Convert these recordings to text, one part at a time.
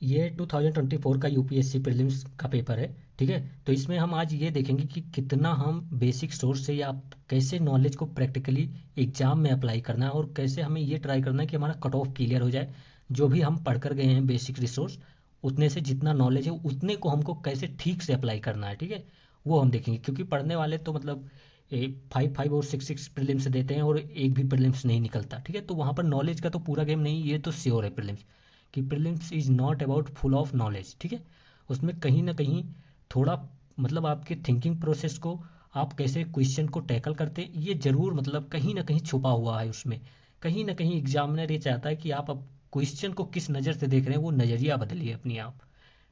ये 2024 का UPSC prelims का पेपर है। ठीक है, तो इसमें हम आज ये देखेंगे कि कितना हम बेसिक सोर्स से या कैसे नॉलेज को प्रैक्टिकली एग्जाम में अप्लाई करना है, और कैसे हमें ये ट्राई करना है कि हमारा कट ऑफ क्लियर हो जाए। जो भी हम पढ़ कर गए हैं बेसिक रिसोर्स, उतने से जितना नॉलेज है उतने को हमको कैसे ठीक से अप्लाई करना है। ठीक है, वो हम देखेंगे, क्योंकि पढ़ने वाले तो मतलब 5 5 और 6 6 प्रीलिम्स देते हैं और एक भी प्रीलिम्स नहीं निकलता। ठीक है, तो वहाँ पर नॉलेज का तो पूरा गेम नहीं, ये तो श्योर है प्रीलिम्स कि prelims is not about full of knowledge. ठीक है, उसमें कहीं ना कहीं थोड़ा मतलब आपके थिंकिंग प्रोसेस को, आप कैसे क्वेश्चन को टैकल करते हैं, ये जरूर मतलब कहीं ना कहीं छुपा हुआ है उसमें। कहीं ना कहीं एग्जामिनर ये चाहता है कि आप अब क्वेश्चन को किस नज़र से देख रहे हैं वो नज़रिया बदलिए अपनी आप।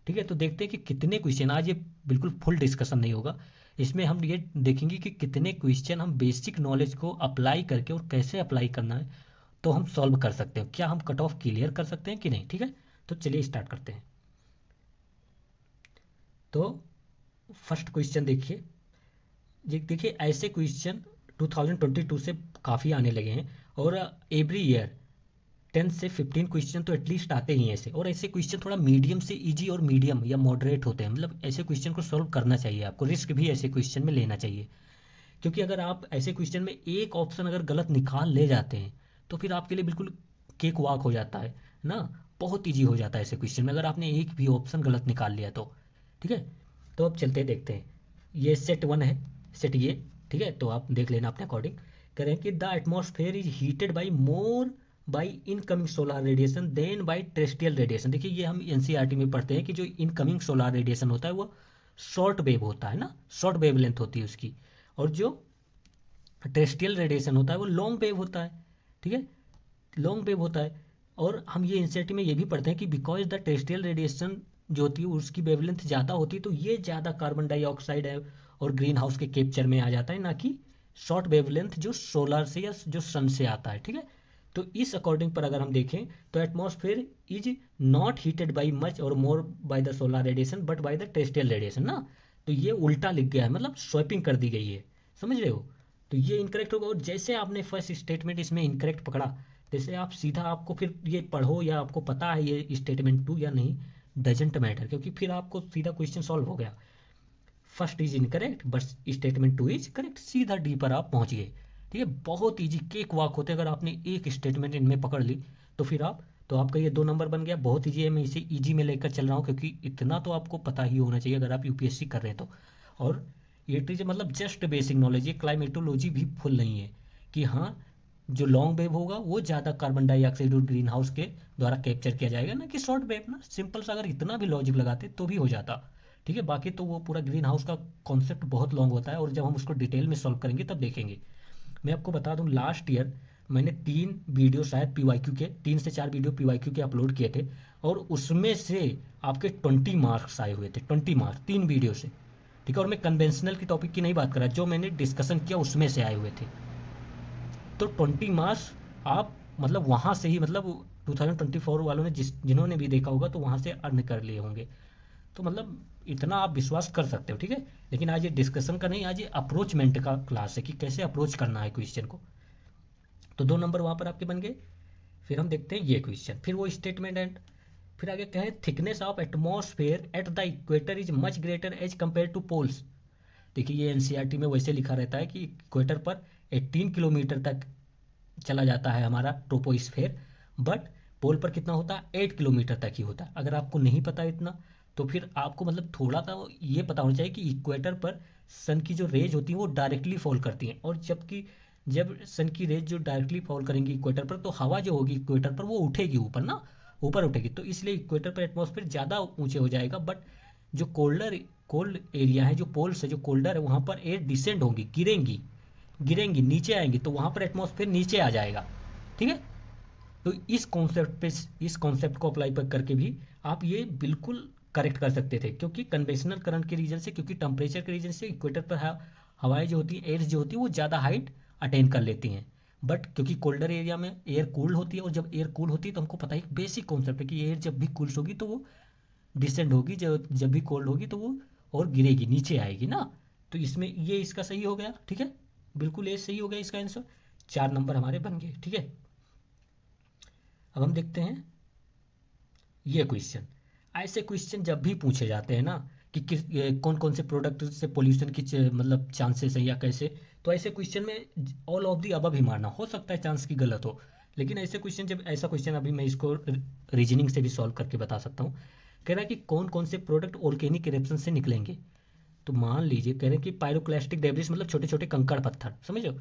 ठीक है, तो देखते हैं कि कितने क्वेश्चन आज, ये बिल्कुल फुल डिस्कशन नहीं होगा। इसमें हम ये देखेंगे कि कितने क्वेश्चन हम बेसिक नॉलेज को अप्लाई करके और कैसे अप्लाई करना है तो हम सॉल्व कर सकते हैं, क्या हम कट ऑफ क्लियर कर सकते हैं कि नहीं। ठीक है, तो चलिए स्टार्ट करते हैं। तो फर्स्ट क्वेश्चन देखिए, ये देखिए ऐसे क्वेश्चन 2022 से काफ़ी आने लगे हैं, और एवरी ईयर 10 से 15 क्वेश्चन तो एटलीस्ट आते ही हैं ऐसे। और ऐसे क्वेश्चन थोड़ा मीडियम से इजी और मीडियम या मॉडरेट होते हैं, मतलब ऐसे क्वेश्चन को सॉल्व करना चाहिए आपको, रिस्क भी ऐसे क्वेश्चन में लेना चाहिए। क्योंकि अगर आप ऐसे क्वेश्चन में एक ऑप्शन अगर गलत निकाल ले जाते हैं तो फिर आपके लिए बिल्कुल केक वाक हो जाता है ना, बहुत इजी हो जाता है ऐसे क्वेश्चन में अगर आपने एक भी ऑप्शन गलत निकाल लिया तो। ठीक है, तो अब चलते देखते हैं। ये सेट 1 है, सेट ये। ठीक है, तो आप देख लेना अपने अकॉर्डिंग। करें कि the atmosphere is heated by more by incoming solar radiation then by terrestrial radiation. देखिए ये हम एनसीईआरटी में पढ़ते हैं कि जो इनकमिंग सोलर रेडिएशन होता है वो शॉर्ट वेव होता है ना, शॉर्ट वेव लेंथ होती है उसकी। और जो टेरेस्ट्रियल रेडिएशन होता है वो लॉन्ग वेव होता है। ठीक है, लॉन्ग वेव होता है। और हम ये एनसीईआरटी में ये भी पढ़ते हैं कि बिकॉज द टेरेस्ट्रियल रेडिएशन जो होती है उसकी वेवलेंथ ज़्यादा होती है, तो ये ज़्यादा कार्बन डाइऑक्साइड है और ग्रीन हाउस के कैप्चर में आ जाता है, ना कि शॉर्ट वेवलेंथ जो सोलर से या जो सन से आता है। ठीक है, तो इस अकॉर्डिंग पर अगर हम देखें तो atmosphere is not heated by much और more by the solar radiation but by the terrestrial radiation ना। तो ये उल्टा लिख गया है, मतलब स्वैपिंग कर दी गई है, समझ रहे हो। तो ये इनकरेक्ट होगा, और जैसे आपने फर्स्ट स्टेटमेंट इसमें इनकरेक्ट पकड़ा, जैसे आप सीधा, आपको फिर ये पढ़ो या आपको पता है ये स्टेटमेंट 2 या नहीं, डजेंट मैटर, क्योंकि फिर आपको सीधा क्वेश्चन सॉल्व हो गया। First is incorrect but statement 2 is correct, सीधा डी पर आप पहुंच गए। ठीक है, बहुत इजी केक वाक होते हैं, अगर आपने एक स्टेटमेंट इनमें पकड़ ली तो फिर आप, तो आपका ये 2 नंबर बन गया, बहुत ईजी है। मैं इसे ईजी में लेकर चल रहा हूँ क्योंकि इतना तो आपको पता ही होना चाहिए अगर आप यूपीएससी कर रहे हैं तो। और ये चीज़ मतलब जस्ट बेसिक नॉलेज, ये क्लाइमेटोलॉजी भी फुल नहीं है कि हाँ जो लॉन्ग वेव होगा वो ज़्यादा कार्बन डाइऑक्साइड और ग्रीन हाउस के द्वारा कैप्चर किया जाएगा, ना कि शॉर्ट वेव ना। सिंपल सा अगर इतना भी लॉजिक लगाते तो भी हो जाता। ठीक है, बाकी तो वो पूरा ग्रीन हाउस का कॉन्सेप्ट बहुत लॉन्ग होता है, और जब हम उसको डिटेल में सॉल्व करेंगे तब देखेंगे। मैं आपको बता दूं, लास्ट ईयर मैंने 3 वीडियो शायद पीवाईक्यू के, 3 से 4 वीडियो पीवाईक्यू के अपलोड किए थे, और उसमें से आपके 20 मार्क्स आए हुए थे, 20 मार्क्स 3 वीडियो से। ठीक है, और मैं कन्वेंशनल की टॉपिक की नहीं बात कर रहा, जो मैंने डिस्कशन किया उसमें से आए हुए थे। तो 20 मार्क्स आप मतलब वहाँ से ही, मतलब 2024 वालों ने जिन्होंने भी देखा होगा तो वहाँ से अर्न कर लिए होंगे। तो मतलब इतना आप विश्वास कर सकते हो। ठीक है, लेकिन आज ये डिस्कशन का नहीं, आज ये अप्रोचमेंट का क्लास है कि कैसे अप्रोच करना है क्वेश्चन को। तो 2 नंबर वहाँ पर आपके बन गए। फिर हम देखते हैं ये क्वेश्चन, फिर वो स्टेटमेंट एंड फिर आगे कहें thickness of atmosphere at the equator is much greater as compared to poles. देखिए ये एनसीईआरटी में वैसे लिखा रहता है कि इक्वेटर पर 18 किलोमीटर तक चला जाता है हमारा ट्रोपोस्फेयर, बट पोल पर कितना होता है, 8 किलोमीटर तक ही होता है। अगर आपको नहीं पता इतना तो फिर आपको मतलब थोड़ा सा ये पता होना चाहिए कि इक्वेटर पर सन की जो रेज होती है वो डायरेक्टली फॉल करती हैं, और जबकि जब सन की रेज जो डायरेक्टली फॉल करेंगी इक्वेटर पर, तो हवा जो होगी इक्वेटर पर वो उठेगी ऊपर ना, ऊपर उठेगी, तो इसलिए इक्वेटर पर एटमॉस्फेयर ज़्यादा ऊंचे हो जाएगा। बट जो कोल्ड एरिया है, जो पोल से जो कोल्डर है, वहाँ पर एयर डिसेंड होंगी, गिरेंगी, गिरेंगी नीचे आएंगी, तो वहां पर एटमॉस्फेयर नीचे आ जाएगा। ठीक है, तो इस कॉन्सेप्ट को अप्लाई पर करके भी आप ये बिल्कुल करेक्ट कर सकते थे, क्योंकि कन्वेंशनल करंट के रीजन से, क्योंकि टेम्परेचर के रीजन से इक्वेटर पर हवाएं जो होती है, एयर जो होती है वो ज़्यादा हाइट अटेन कर लेती हैं। बट क्योंकि कोल्डर एरिया में एयर कूल होती है, और जब एयर कूल होती है तो हमको पता है बेसिक कॉन्सेप्ट है कि एयर जब भी कूल होगी तो वो डिसेंड होगी, जब भी कोल्ड होगी तो वो और गिरेगी, नीचे आएगी ना। तो इसमें ये इसका सही हो गया। ठीक है, बिल्कुल ये सही हो गया इसका आंसर। 4 नंबर हमारे बन गए। ठीक है, अब हम देखते हैं ये क्वेश्चन। ऐसे क्वेश्चन जब भी पूछे जाते हैं ना कि कौन कौन से प्रोडक्ट से पोल्यूशन की मतलब चांसेस है या कैसे, तो ऐसे क्वेश्चन में ऑल ऑफ दी अबव ही मारना, हो सकता है चांस की गलत हो, लेकिन ऐसे क्वेश्चन, जब ऐसा क्वेश्चन अभी मैं इसको रीजनिंग से भी सॉल्व करके बता सकता हूँ। कह रहा है कि कौन कौन से प्रोडक्ट ऑर्गेनिक इरेप्शन से निकलेंगे। तो मान लीजिए कह रहे हैं कि पायरोक्लास्टिक डेब्रिस मतलब छोटे छोटे कंकड़ पत्थर, समझो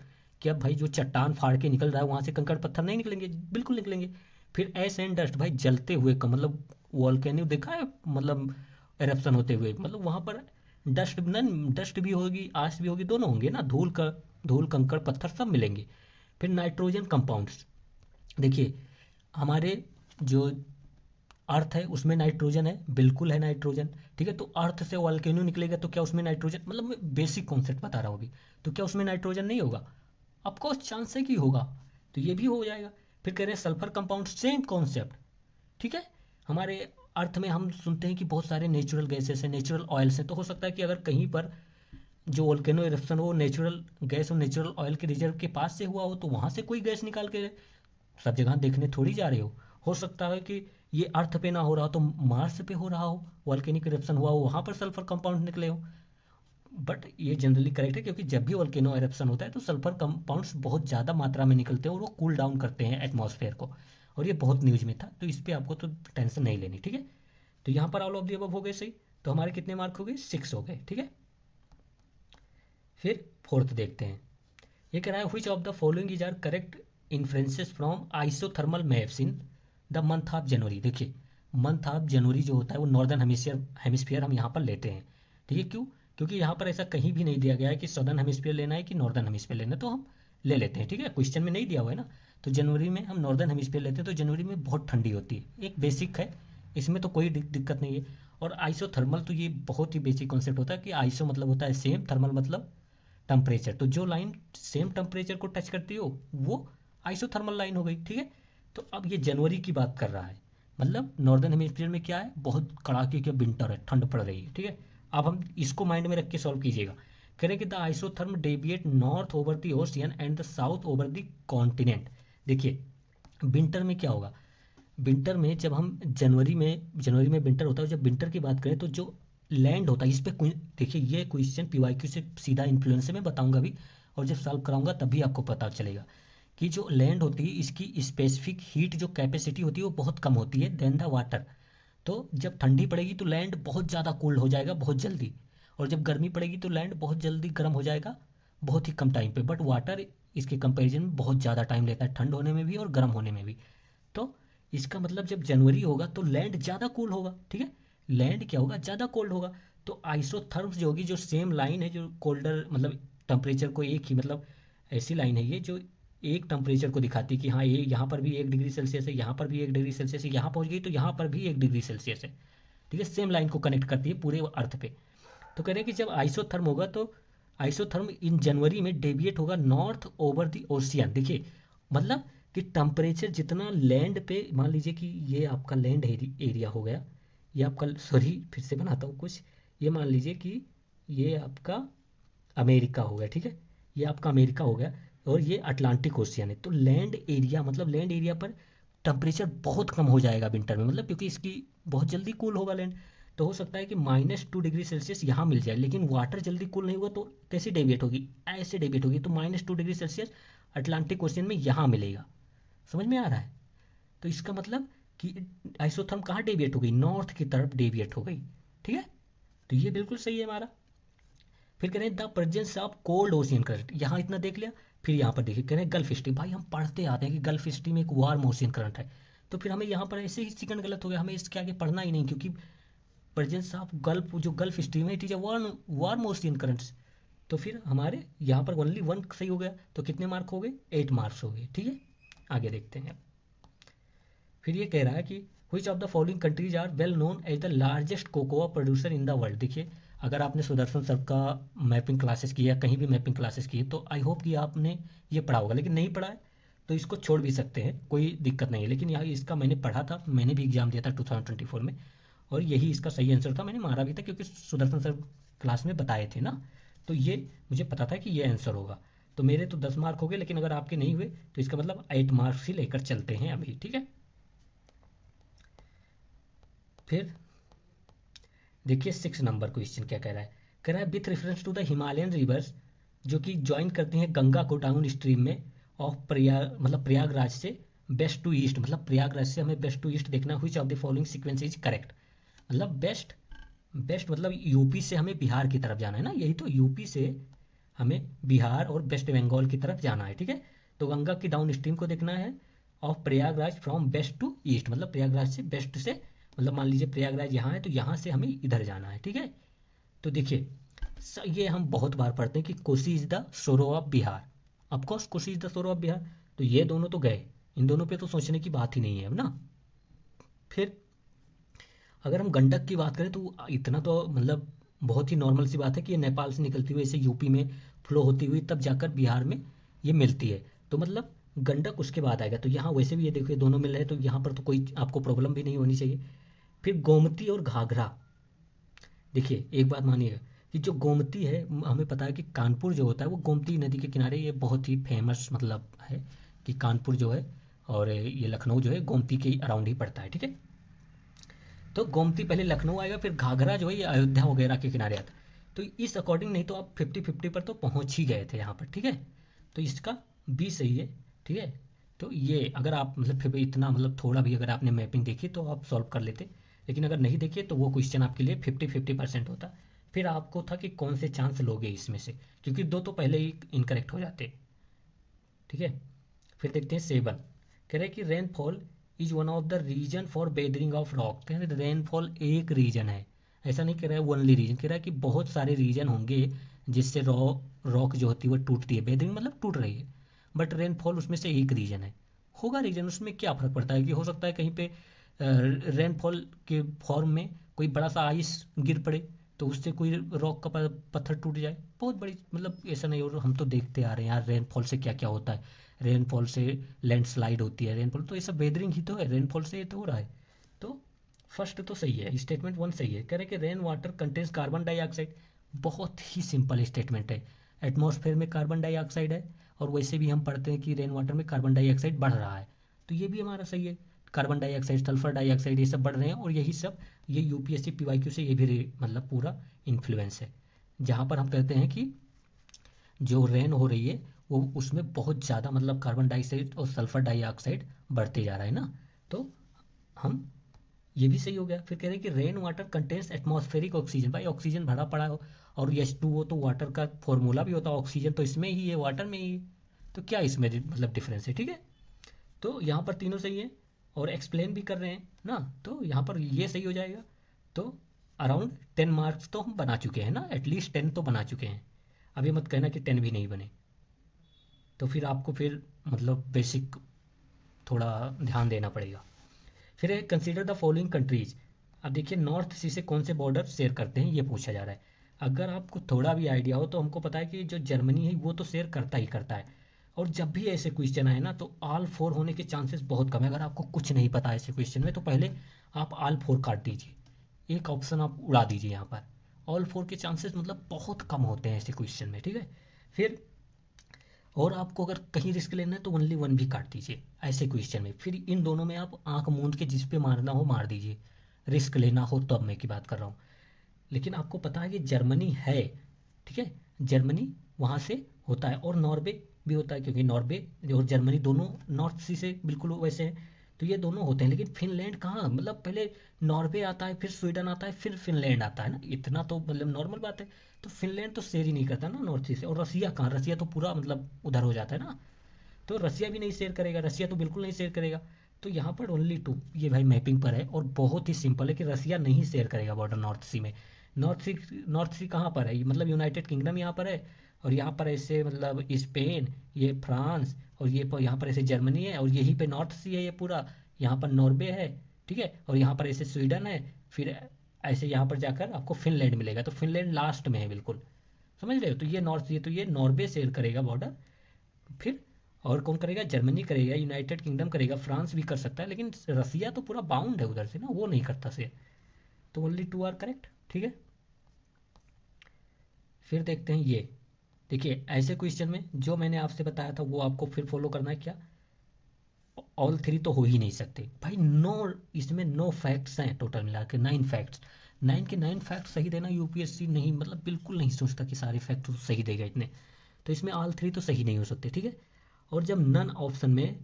कि अब भाई जो चट्टान फाड़ के निकल रहा है वहां से कंकड़ पत्थर नहीं निकलेंगे, बिल्कुल निकलेंगे। फिर एस एंड डस्ट, भाई जलते हुए का मतलब वॉल्केनो देखा है, मतलब एरप्शन होते हुए, मतलब वहां पर डस्ट न डस्ट भी होगी, आश भी होगी, दोनों होंगे ना, धूल कंकड़ पत्थर सब मिलेंगे। फिर नाइट्रोजन कंपाउंड्स, देखिए हमारे जो अर्थ है उसमें नाइट्रोजन है, बिल्कुल है नाइट्रोजन। ठीक है, तो अर्थ से वॉल्केनो निकलेगा तो क्या उसमें नाइट्रोजन, मतलब मैं बेसिक कॉन्सेप्ट बता रहा हूँ अभी, तो क्या उसमें नाइट्रोजन नहीं होगा? ऑफकोर्स चांस है कि होगा, तो ये भी हो जाएगा। फिर कह रहे हैं सल्फर कंपाउंड, सेम कॉन्सेप्ट। ठीक है, हमारे अर्थ में हम सुनते हैं कि बहुत सारे नेचुरल गैसेस हैं, नेचुरल ऑयल्स हैं, तो हो सकता है कि अगर कहीं पर जो वोल्केनो इरप्शन हो नेचुरल गैस और नेचुरल ऑयल के रिजर्व के पास से हुआ हो, तो वहां से कोई गैस निकाल के, सब जगह देखने थोड़ी जा रहे हो सकता है कि ये अर्थ पे ना हो रहा हो तो मार्स पे हो रहा हो, वॉल्केनिक इरप्शन हुआ हो वहां पर सल्फर कंपाउंड निकले हो। बट ये जनरली करेक्ट है, क्योंकि जब भी वॉल्केनो इरप्शन होता है तो सल्फर कंपाउंड्स बहुत ज़्यादा मात्रा में निकलते हैं और वो कूल डाउन करते हैं एटमॉस्फेयर को, और ये बहुत न्यूज में था, तो इस पर आपको तो टेंशन नहीं लेनी। ठीक है, तो यहाँ पर ऑल ऑफ दी अबव हो गए सही, तो हमारे कितने मार्क हो गए, 6 हो गए। ठीक है, फिर फोर्थ देखते हैं। ये कह रहा है which of the following is are correct influences from isothermal maps in the month of January. देखिए मंथ ऑफ जनवरी जो होता है वो नॉर्दर्न हेमिस्फीयर हम यहाँ पर लेते हैं। ठीक है, क्यों? क्योंकि यहाँ पर ऐसा कहीं भी नहीं दिया गया है कि सदर्न हेमिस्फीयर लेना है कि नॉर्दर्न हेमिस्फीयर लेना है, तो हम ले लेते हैं। ठीक है, क्वेश्चन में नहीं दिया हुआ है ना, तो जनवरी में हम नॉर्दर्न हेमिस्फीयर लेते हैं, तो जनवरी में बहुत ठंडी होती है, एक बेसिक है, इसमें तो कोई दिक्कत नहीं है। और आइसोथर्मल तो ये बहुत ही बेसिक कॉन्सेप्ट होता है कि आइसो मतलब होता है सेम, थर्मल मतलब टेम्परेचर, तो जो लाइन सेम टेम्परेचर को टच करती हो वो आइसोथर्मल लाइन हो गई। ठीक है, तो अब ये जनवरी की बात कर रहा है, मतलब नॉर्दर्न हेमिस्फीयर में क्या है, बहुत कड़ाके के विंटर है, ठंड पड़ रही है। ठीक है, अब हम इसको माइंड में रख के सॉल्व कीजिएगा। करें कि the isotherm deviate north over the ocean and the south over the continent. देखिए विंटर में क्या होगा, विंटर में जब हम जनवरी में विंटर होता है, जब विंटर की बात करें तो जो लैंड होता है इस पे देखिए ये क्वेश्चन पीवाईक्यू से सीधा इन्फ्लुएंस है, मैं बताऊंगा भी, और जब सॉल्व कराऊंगा तब भी आपको पता चलेगा कि जो लैंड होती है इसकी स्पेसिफिक हीट जो कैपेसिटी होती है वो बहुत कम होती है देन द वाटर। तो जब ठंडी पड़ेगी तो लैंड बहुत ज़्यादा कोल्ड हो जाएगा बहुत जल्दी, और जब गर्मी पड़ेगी तो लैंड बहुत जल्दी गर्म हो जाएगा बहुत ही कम टाइम पे, बट वाटर इसके कंपैरिजन में बहुत ज़्यादा टाइम लेता है ठंड होने में भी और गर्म होने में भी। तो इसका मतलब जब जनवरी होगा तो लैंड ज़्यादा कूल होगा। ठीक है, लैंड क्या होगा, ज़्यादा कोल्ड होगा। तो आइसोथर्म्स जो होगी, जो सेम लाइन है जो कोल्डर मतलब टेम्परेचर को एक ही मतलब ऐसी लाइन है ये जो एक टेम्परेचर को दिखाती है कि हाँ ये यहाँ पर भी 1 डिग्री सेल्सियस है, यहाँ पर भी 1 डिग्री सेल्सियस है, यहाँ पहुँच गई तो यहाँ पर भी 1 डिग्री सेल्सियस है। ठीक है, सेम लाइन को कनेक्ट करती है पूरे अर्थ पे। तो कह रहे हैं कि जब आइसोथर्म होगा तो आइसोथर्म इन जनवरी में डेविएट होगा नॉर्थ ओवर द ओशियन। देखिए मतलब कि टेम्परेचर जितना लैंड पे, मान लीजिए कि ये आपका लैंड एरिया हो गया, ये आपका, सॉरी फिर से बनाता हूँ कुछ, ये मान लीजिए कि ये आपका अमेरिका हो गया। ठीक है, ये आपका अमेरिका हो गया और ये अटलांटिक ओशियन है, तो लैंड एरिया मतलब लैंड एरिया पर टेम्परेचर बहुत कम हो जाएगा विंटर में, मतलब क्योंकि इसकी बहुत जल्दी कूल होगा लैंड। तो हो सकता है कि -2 डिग्री सेल्सियस यहाँ मिल जाए, लेकिन वाटर जल्दी कूल नहीं होगा तो कैसे डेविएट होगी, ऐसे डेविएट होगी, तो -2 डिग्री सेल्सियस अटलांटिक ओशियन में यहाँ मिलेगा। समझ में आ रहा है? तो इसका मतलब कि आइसोथर्म कहाँ डेविएट हो गई, नॉर्थ की तरफ डेविएट हो गई। ठीक है, तो ये बिल्कुल सही है हमारा। फिर कह रहे हैं the presence of cold ocean current, यहाँ इतना देख लिया। फिर यहाँ पर देखिए कह रहे हैं गल्फ स्ट्रीम, भाई हम पढ़ते आते हैं कि गल्फ स्ट्रीम में एक वार्म ओशियन करंट है, तो फिर हमें यहाँ पर ऐसे ही सेकंड गलत हो गया, हमें इसके आगे पढ़ना ही नहीं, क्योंकि प्रेजेंस ऑफ गल्फ जो गल्फ स्ट्रीम है it is a warm warm ocean currents. तो फिर हमारे यहाँ पर ओनली 1 सही हो गया, तो कितने मार्क हो गए, 8 मार्क्स हो गए। ठीक है, आगे देखते हैं। फिर ये कह रहा है कि which of the following countries are well known as the largest cocoa producer in the world. देखिए अगर आपने सुदर्शन सर का मैपिंग क्लासेस की है, कहीं भी मैपिंग क्लासेस की है, तो आई होप कि आपने ये पढ़ा होगा, लेकिन नहीं पढ़ा है तो इसको छोड़ भी सकते हैं, कोई दिक्कत नहीं है। लेकिन यहाँ इसका मैंने पढ़ा था, मैंने भी एग्जाम दिया था 2024 में, और यही इसका सही आंसर था, मैंने मारा भी था क्योंकि सुदर्शन सर क्लास में बताए थे ना, तो ये मुझे पता था कि ये आंसर होगा। तो मेरे तो 10 मार्क हो गए, लेकिन अगर आपके नहीं हुए तो इसका मतलब 8 मार्क्स ही लेकर चलते हैं अभी। ठीक है, फिर देखिए 6 नंबर क्वेश्चन क्या कह रहा है। कह रहा है with reference to the Himalayan rivers जो कि ज्वाइन करती हैं गंगा को डाउन स्ट्रीम में ऑफ प्रयाग मतलब प्रयागराज से वेस्ट टू ईस्ट, मतलब प्रयागराज से हमें वेस्ट टू ईस्ट देखना, which of the following sequence is correct. मतलब वेस्ट वेस्ट मतलब यूपी से हमें बिहार की तरफ जाना है ना, यही तो यूपी से हमें बिहार और वेस्ट बंगाल की तरफ जाना है, ठीक है। तो गंगा की डाउन स्ट्रीम को देखना है of Prayagraj from west to east, मतलब प्रयागराज से वेस्ट से, मतलब मान लीजिए प्रयागराज यहाँ है तो यहाँ से हमें इधर जाना है, ठीक है। तो देखिए ये हम बहुत बार पढ़ते हैं कि कोसी इज द सोरो of Bihar, of course Kosi is the सोरो ऑफ बिहार। तो ये दोनों तो गए, इन दोनों पे तो सोचने की बात ही नहीं है अब ना। फिर अगर हम गंडक की बात करें तो इतना तो मतलब बहुत ही नॉर्मल सी बात है कि ये नेपाल से निकलती हुई ऐसे यूपी में फ्लो होती हुई तब जाकर बिहार में ये मिलती है। तो मतलब गंडक उसके बाद आएगा। तो यहाँ वैसे भी ये देखिए दोनों मिल रहे हैं तो यहाँ पर तो कोई आपको प्रॉब्लम भी नहीं होनी चाहिए। फिर गोमती और घाघरा, देखिए एक बात मानिएगा कि जो गोमती है हमें पता है कि कानपुर जो होता है वो गोमती नदी के किनारे, ये बहुत ही फेमस मतलब है कि कानपुर जो है और ये लखनऊ जो है गोमती के अराउंड ही पड़ता है, ठीक है। तो गोमती पहले लखनऊ आएगा, फिर घाघरा जो है ये अयोध्या वगैरह के किनारे आता है। तो इस अकॉर्डिंग नहीं तो आप 50-50 पर तो पहुंच ही गए थे यहाँ पर, ठीक है। तो इसका बी सही है, ठीक है। तो ये अगर आप मतलब फिर भी इतना मतलब थोड़ा भी अगर आपने मैपिंग देखी तो आप सॉल्व कर लेते, लेकिन अगर नहीं देखिए तो वो क्वेश्चन आपके लिए 50-50% होता। फिर आपको था कि कौन से चांस लोगे इसमें से, क्योंकि दो तो पहले ही इनकरेक्ट हो जाते, ठीक है। फिर देखते हैं 7, कह रहे हैं कि rainfall is one of the reason for weathering of rock. कह रहे रेनफॉल एक रीजन है, ऐसा नहीं कह रहा है ओनली रीजन, कह रहा है कि बहुत सारे रीजन होंगे जिससे रॉक जो होती है वो टूटती है, वेदरिंग मतलब टूट रही है, बट रेनफॉल उसमें से एक रीजन है। होगा रीजन, उसमें क्या फर्क पड़ता है कि हो सकता है कहीं पे रेनफॉल के फॉर्म में कोई बड़ा सा आइस गिर पड़े तो उससे कोई रॉक का पत्थर टूट जाए, बहुत बड़ी मतलब ऐसा नहीं हो। हम तो देखते आ रहे हैं यार रेनफॉल से क्या क्या होता है, रेनफॉल से लैंडस्लाइड होती है, रेनफॉल तो ये सब वेदरिंग ही तो है, रेनफॉल से ये तो हो रहा है। तो फर्स्ट तो सही है, स्टेटमेंट 1 सही है। कह रहे कि rain water contains carbon dioxide, बहुत ही सिंपल स्टेटमेंट है। एटमॉस्फेयर में कार्बन डाइऑक्साइड है और वैसे भी हम पढ़ते हैं कि रेन वाटर में कार्बन डाइऑक्साइड बढ़ रहा है, तो ये भी हमारा सही है। कार्बन डाइऑक्साइड सल्फर डाइऑक्साइड ये सब बढ़ रहे हैं और यही सब ये यूपीएससी पीवाईक्यू से ये भी मतलब पूरा इन्फ्लुएंस है, जहाँ पर हम कहते हैं कि जो रेन हो रही है वो उसमें बहुत ज़्यादा मतलब कार्बन डाइऑक्साइड और सल्फर डाइऑक्साइड बढ़ते जा रहा है ना। तो हम ये भी सही हो गया। फिर कह रहे हैं कि rain water contains atmospheric oxygen, भाई ऑक्सीजन भरा पड़ा हो और H2O तो वाटर का फॉर्मूला भी होता है, ऑक्सीजन तो इसमें ही है वाटर में ही है, तो क्या इसमें मतलब डिफरेंस है, ठीक है। तो यहाँ पर तीनों सही है और एक्सप्लेन भी कर रहे हैं ना, तो यहाँ पर ये सही हो जाएगा। तो अराउंड 10 मार्क्स तो हम बना चुके हैं ना, एटलीस्ट 10 तो बना चुके हैं। अब ये मत कहना कि 10 भी नहीं बने, तो फिर आपको फिर मतलब बेसिक थोड़ा ध्यान देना पड़ेगा। फिर है कंसीडर द फॉलोइंग कंट्रीज। अब देखिए नॉर्थ सी से कौन से बॉर्डर शेयर करते हैं ये पूछा जा रहा है। अगर आपको थोड़ा भी आइडिया हो तो हमको पता है कि जो जर्मनी है वो तो शेयर करता ही करता है, और जब भी ऐसे क्वेश्चन आए ना तो ऑल फोर होने के चांसेस बहुत कम है। अगर आपको कुछ नहीं पता ऐसे क्वेश्चन में तो पहले आप ऑल फोर काट दीजिए, एक ऑप्शन आप उड़ा दीजिए यहाँ पर। ऑल फोर के चांसेस मतलब बहुत कम होते हैं ऐसे क्वेश्चन में, ठीक है। फिर और आपको अगर कहीं रिस्क लेना है तो ओनली वन भी काट दीजिए ऐसे क्वेश्चन में। फिर इन दोनों में आप आंख मूंद के जिस पे मारना हो मार दीजिए, रिस्क लेना हो तब मैं की बात कर रहा हूँ। लेकिन आपको पता है कि जर्मनी है, ठीक है, जर्मनी वहाँ से होता है और नॉर्वे भी होता है, क्योंकि नॉर्वे और जर्मनी दोनों नॉर्थ सी से बिल्कुल वैसे हैं, तो ये दोनों होते हैं। लेकिन फिनलैंड कहाँ, मतलब पहले नॉर्वे आता है फिर स्वीडन आता है फिर फिनलैंड आता है ना, इतना तो मतलब नॉर्मल बात है। तो फिनलैंड तो शेयर ही नहीं करता ना नॉर्थ सी से, और रसिया कहाँ, रसिया तो पूरा मतलब उधर हो जाता है ना, तो रसिया भी नहीं शेयर करेगा, रसिया तो बिल्कुल नहीं शेयर करेगा। तो यहाँ पर ओनली टू, ये भाई मैपिंग पर है और बहुत ही सिंपल है कि रसिया नहीं शेयर करेगा बॉर्डर नॉर्थ सी में। नॉर्थ सी कहाँ पर है, मतलब यूनाइटेड किंगडम यहाँ पर है, और यहाँ पर ऐसे मतलब स्पेन, ये फ्रांस, और ये यहाँ पर ऐसे जर्मनी है, और यहीं पे नॉर्थ सी है ये पूरा, यहाँ पर नॉर्वे है, ठीक है, और यहाँ पर ऐसे स्वीडन है। फिर ऐसे यहाँ पर जाकर आपको फिनलैंड मिलेगा, तो फिनलैंड लास्ट में है बिल्कुल, समझ रहे हो। तो ये नॉर्थ, ये तो ये नॉर्वे शेयर करेगा बॉर्डर। फिर और कौन करेगा, जर्मनी करेगा, यूनाइटेड किंगडम करेगा, फ्रांस भी कर सकता है, लेकिन रसिया तो पूरा बाउंड है उधर से ना, वो नहीं करता से। तो ओनली टू आर करेक्ट, ठीक है। फिर देखते हैं ये, देखिए ऐसे क्वेश्चन में जो मैंने आपसे बताया था वो आपको फिर फॉलो करना है क्या, ऑल थ्री तो हो ही नहीं सकते भाई। नो, इसमें नो फैक्ट्स हैं, टोटल मिला के 9 फैक्ट्स। 9 के 9 फैक्ट सही देना यूपीएससी नहीं, मतलब बिल्कुल नहीं सोचता कि सारे फैक्ट तो सही देगा इतने। तो इसमें ऑल थ्री तो सही नहीं हो सकते, ठीक है। और जब नन ऑप्शन में,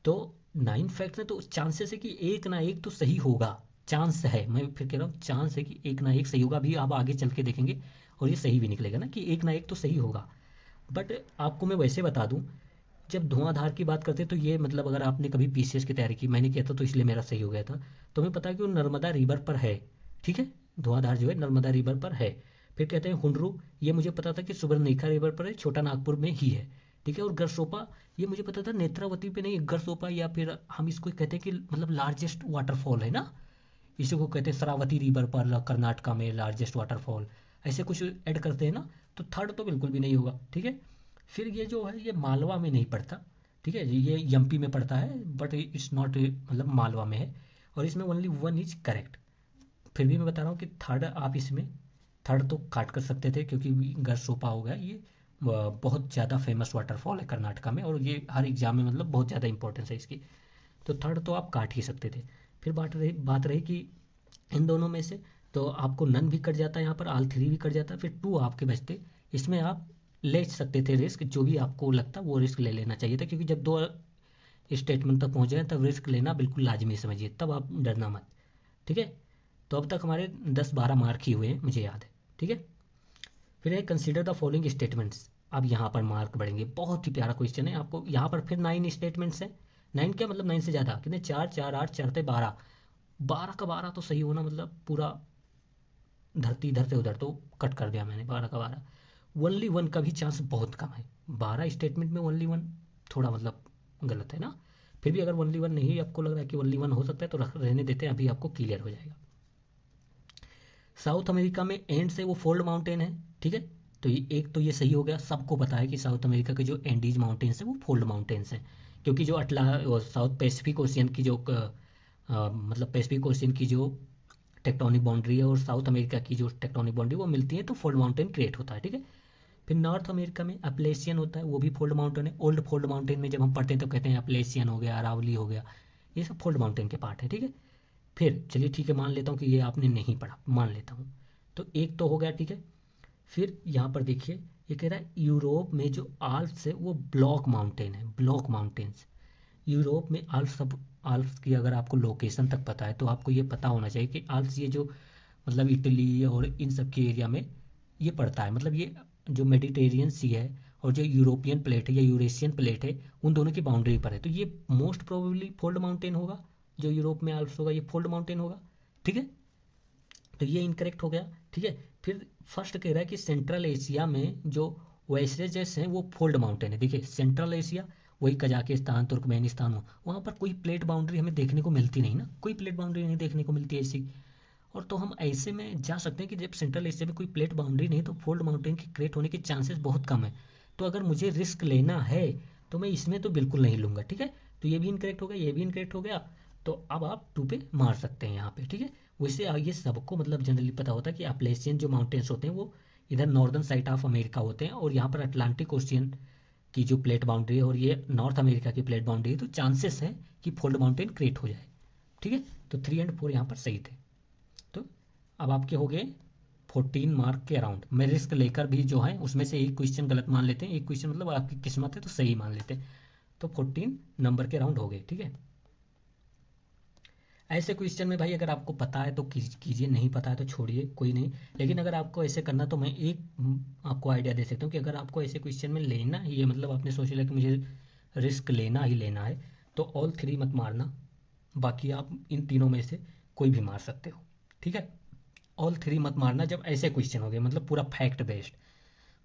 तो 9 फैक्ट में तो चांसेस है कि एक ना एक तो सही होगा। चांस है, मैं फिर कह रहा हूँ चांस है कि एक ना एक सही होगा। अभी आप आगे चल के देखेंगे और ये सही भी निकलेगा ना कि एक ना एक तो सही होगा। बट आपको मैं वैसे बता दूं, जब धुआंधार की बात करते हैं तो ये मतलब अगर आपने कभी पीसीएस की तैयारी की, मैंने किया था तो इसलिए मेरा सही हो गया था। तो हमें पता है कि वो नर्मदा रिवर पर है, ठीक है। धुआंधार जो है नर्मदा रिवर पर है। फिर कहते हैं हुंडरू, ये मुझे पता था कि सुबर्णरेखा रिवर पर है, छोटा नागपुर में ही है, ठीक है। और गरसोपा, ये मुझे पता था नेत्रावती पे नहीं, गरसोपा, या फिर हम इसको कहते हैं कि मतलब लार्जेस्ट वाटरफॉल है ना, इसी को कहते हैं शरावती रिवर पर कर्नाटका में लार्जेस्ट वाटरफॉल, ऐसे कुछ ऐड करते हैं ना। तो थर्ड तो बिल्कुल भी नहीं होगा, ठीक है। फिर ये जो है ये मालवा में नहीं पड़ता, ठीक है, ये एमपी में पड़ता है, बट इट्स नॉट मतलब मालवा में है। और इसमें ओनली वन इज करेक्ट। फिर भी मैं बता रहा हूँ कि थर्ड आप इसमें, थर्ड तो काट कर सकते थे क्योंकि गरसोपा हो गया ये बहुत ज़्यादा फेमस वाटरफॉल है कर्नाटका में, और ये हर एग्जाम में मतलब बहुत ज़्यादा इंपॉर्टेंस है इसकी। तो थर्ड तो आप काट ही सकते थे। फिर बात रही कि इन दोनों में से, तो आपको नन भी कट जाता है यहाँ पर, ऑल थ्री भी कट जाता है, फिर टू आपके बचते। इसमें आप ले सकते थे रिस्क, जो भी आपको लगता वो रिस्क ले लेना चाहिए था, क्योंकि जब दो स्टेटमेंट तक पहुंच जाए तब रिस्क लेना बिल्कुल लाजमी समझिए, तब आप डरना मत, ठीक है। तो अब तक हमारे 10-12 मार्क ही हुए हैं, मुझे याद है, ठीक है। फिर है कंसीडर द फॉलोइंग स्टेटमेंट्स। अब यहाँ पर मार्क बढ़ेंगे, बहुत ही प्यारा क्वेश्चन है। आपको यहाँ पर फिर 9 स्टेटमेंट्स हैं। 9 क्या मतलब 9 से ज़्यादा कितने, 4 4 8 4 12। 12 का 12 तो सही होना मतलब पूरा धरती इधर से उधर, तो कट कर दिया मैंने 12 का 12। ओनली वन का भी चांस बहुत कम है। 12 स्टेटमेंट में ओनली वन थोड़ा मतलब गलत है ना। फिर भी अगर ओनली वन नहीं आपको लग रहा है कि ओनली वन हो सकता है तो रहने देते हैं, अभी आपको क्लियर हो जाएगा। साउथ अमेरिका में एंड से वो फोल्ड माउंटेन है, ठीक है। तो ये एक तो ये सही हो गया, सबको पता है कि साउथ अमेरिका के जो एंडीज माउंटेन्स हैं वो फोल्ड माउंटेन्स हैं। क्योंकि जो साउथ पैसिफिक ओशियन की जो मतलब पैसिफिक ओशियन की जो टेक्टोनिक बाउंड्री है और साउथ अमेरिका की जो टेक्टोनिक बाउंड्री वो मिलती है, तो फोल्ड माउंटेन क्रिएट होता है, ठीक है। फिर नॉर्थ अमेरिका में अपलेशियन होता है, वो भी फोल्ड माउंटेन है। ओल्ड फोल्ड माउंटेन में जब हम पढ़ते हैं तो कहते हैं अपलेशियन हो गया, अरावली हो गया, ये सब फोल्ड माउंटेन के पार्ट है, ठीक है। फिर चलिए ठीक है, मान लेता हूँ कि ये आपने नहीं पढ़ा, मान लेता हूँ। तो एक तो हो गया, ठीक है। फिर यहाँ पर देखिए, ये कह रहा है यूरोप में जो आल्प्स है वो ब्लॉक माउंटेन है, ब्लॉक माउंटेन्स। यूरोप में आल्प्स, सब आल्प्स की अगर आपको लोकेशन तक पता है तो आपको ये पता होना चाहिए कि आल्प्स ये जो मतलब इटली और इन सब के एरिया में ये पड़ता है, मतलब ये जो मेडिटेरियन सी है और जो यूरोपियन प्लेट है या यूरेशियन प्लेट है, उन दोनों की बाउंड्री पर है। तो ये मोस्ट प्रोबेबली फोल्ड माउंटेन होगा, जो यूरोप में आल्प्स होगा ये फोल्ड माउंटेन होगा, ठीक है। तो ये इनकरेक्ट हो गया, ठीक है। फिर फर्स्ट कह रहा है कि सेंट्रल एशिया में जो वेसरेजेस हैं वो फोल्ड माउंटेन है। देखिए सेंट्रल एशिया, वही कजाकिस्तान, तुर्कमेनिस्तान हो, वहाँ पर कोई प्लेट बाउंड्री हमें देखने को मिलती नहीं ना, कोई प्लेट बाउंड्री नहीं देखने को मिलती ऐसी। और तो हम ऐसे में जा सकते हैं कि जब सेंट्रल एशिया में कोई प्लेट बाउंड्री नहीं तो फोल्ड माउंटेन की क्रिएट होने के चांसेस बहुत कम है। तो अगर मुझे रिस्क लेना है तो मैं इसमें तो बिल्कुल नहीं लूंगा, ठीक है। तो ये भी इनकरेक्ट हो गया, ये भी इनकरेक्ट हो गया। तो अब आप टू पे मार सकते हैं यहाँ पे, ठीक है। वैसे ये सबको मतलब जनरली पता होता है कि अपलेशियन जो माउंटेन्स होते हैं वो इधर नॉर्दर्न साइड ऑफ अमेरिका होते हैं, और यहाँ पर अटलांटिक ओशियन की जो प्लेट बाउंड्री है और ये नॉर्थ अमेरिका की प्लेट बाउंड्री है, तो चांसेस है कि फोल्ड माउंटेन क्रिएट हो जाए, ठीक है। तो 3 और 4 यहाँ पर सही थे। तो अब आपके हो गए 14 मार्क के अराउंड। मैं रिस्क लेकर भी जो है उसमें से एक क्वेश्चन गलत मान लेते हैं, एक क्वेश्चन मतलब आपकी किस्मत है तो सही मान लेते हैं। तो 14 नंबर के अराउंड हो गए, ठीक है। ऐसे क्वेश्चन में भाई अगर आपको पता है तो कीजिए, नहीं पता है तो छोड़िए, कोई नहीं। लेकिन अगर आपको ऐसे करना तो मैं एक आपको आइडिया दे सकता हूँ कि अगर आपको ऐसे क्वेश्चन में लेना ही है, मतलब आपने सोच लिया कि मुझे रिस्क लेना ही लेना है, तो ऑल थ्री मत मारना, बाकी आप इन तीनों में से कोई भी मार सकते हो, ठीक है। ऑल थ्री मत मारना जब ऐसे क्वेश्चन हो गए, मतलब पूरा फैक्ट बेस्ड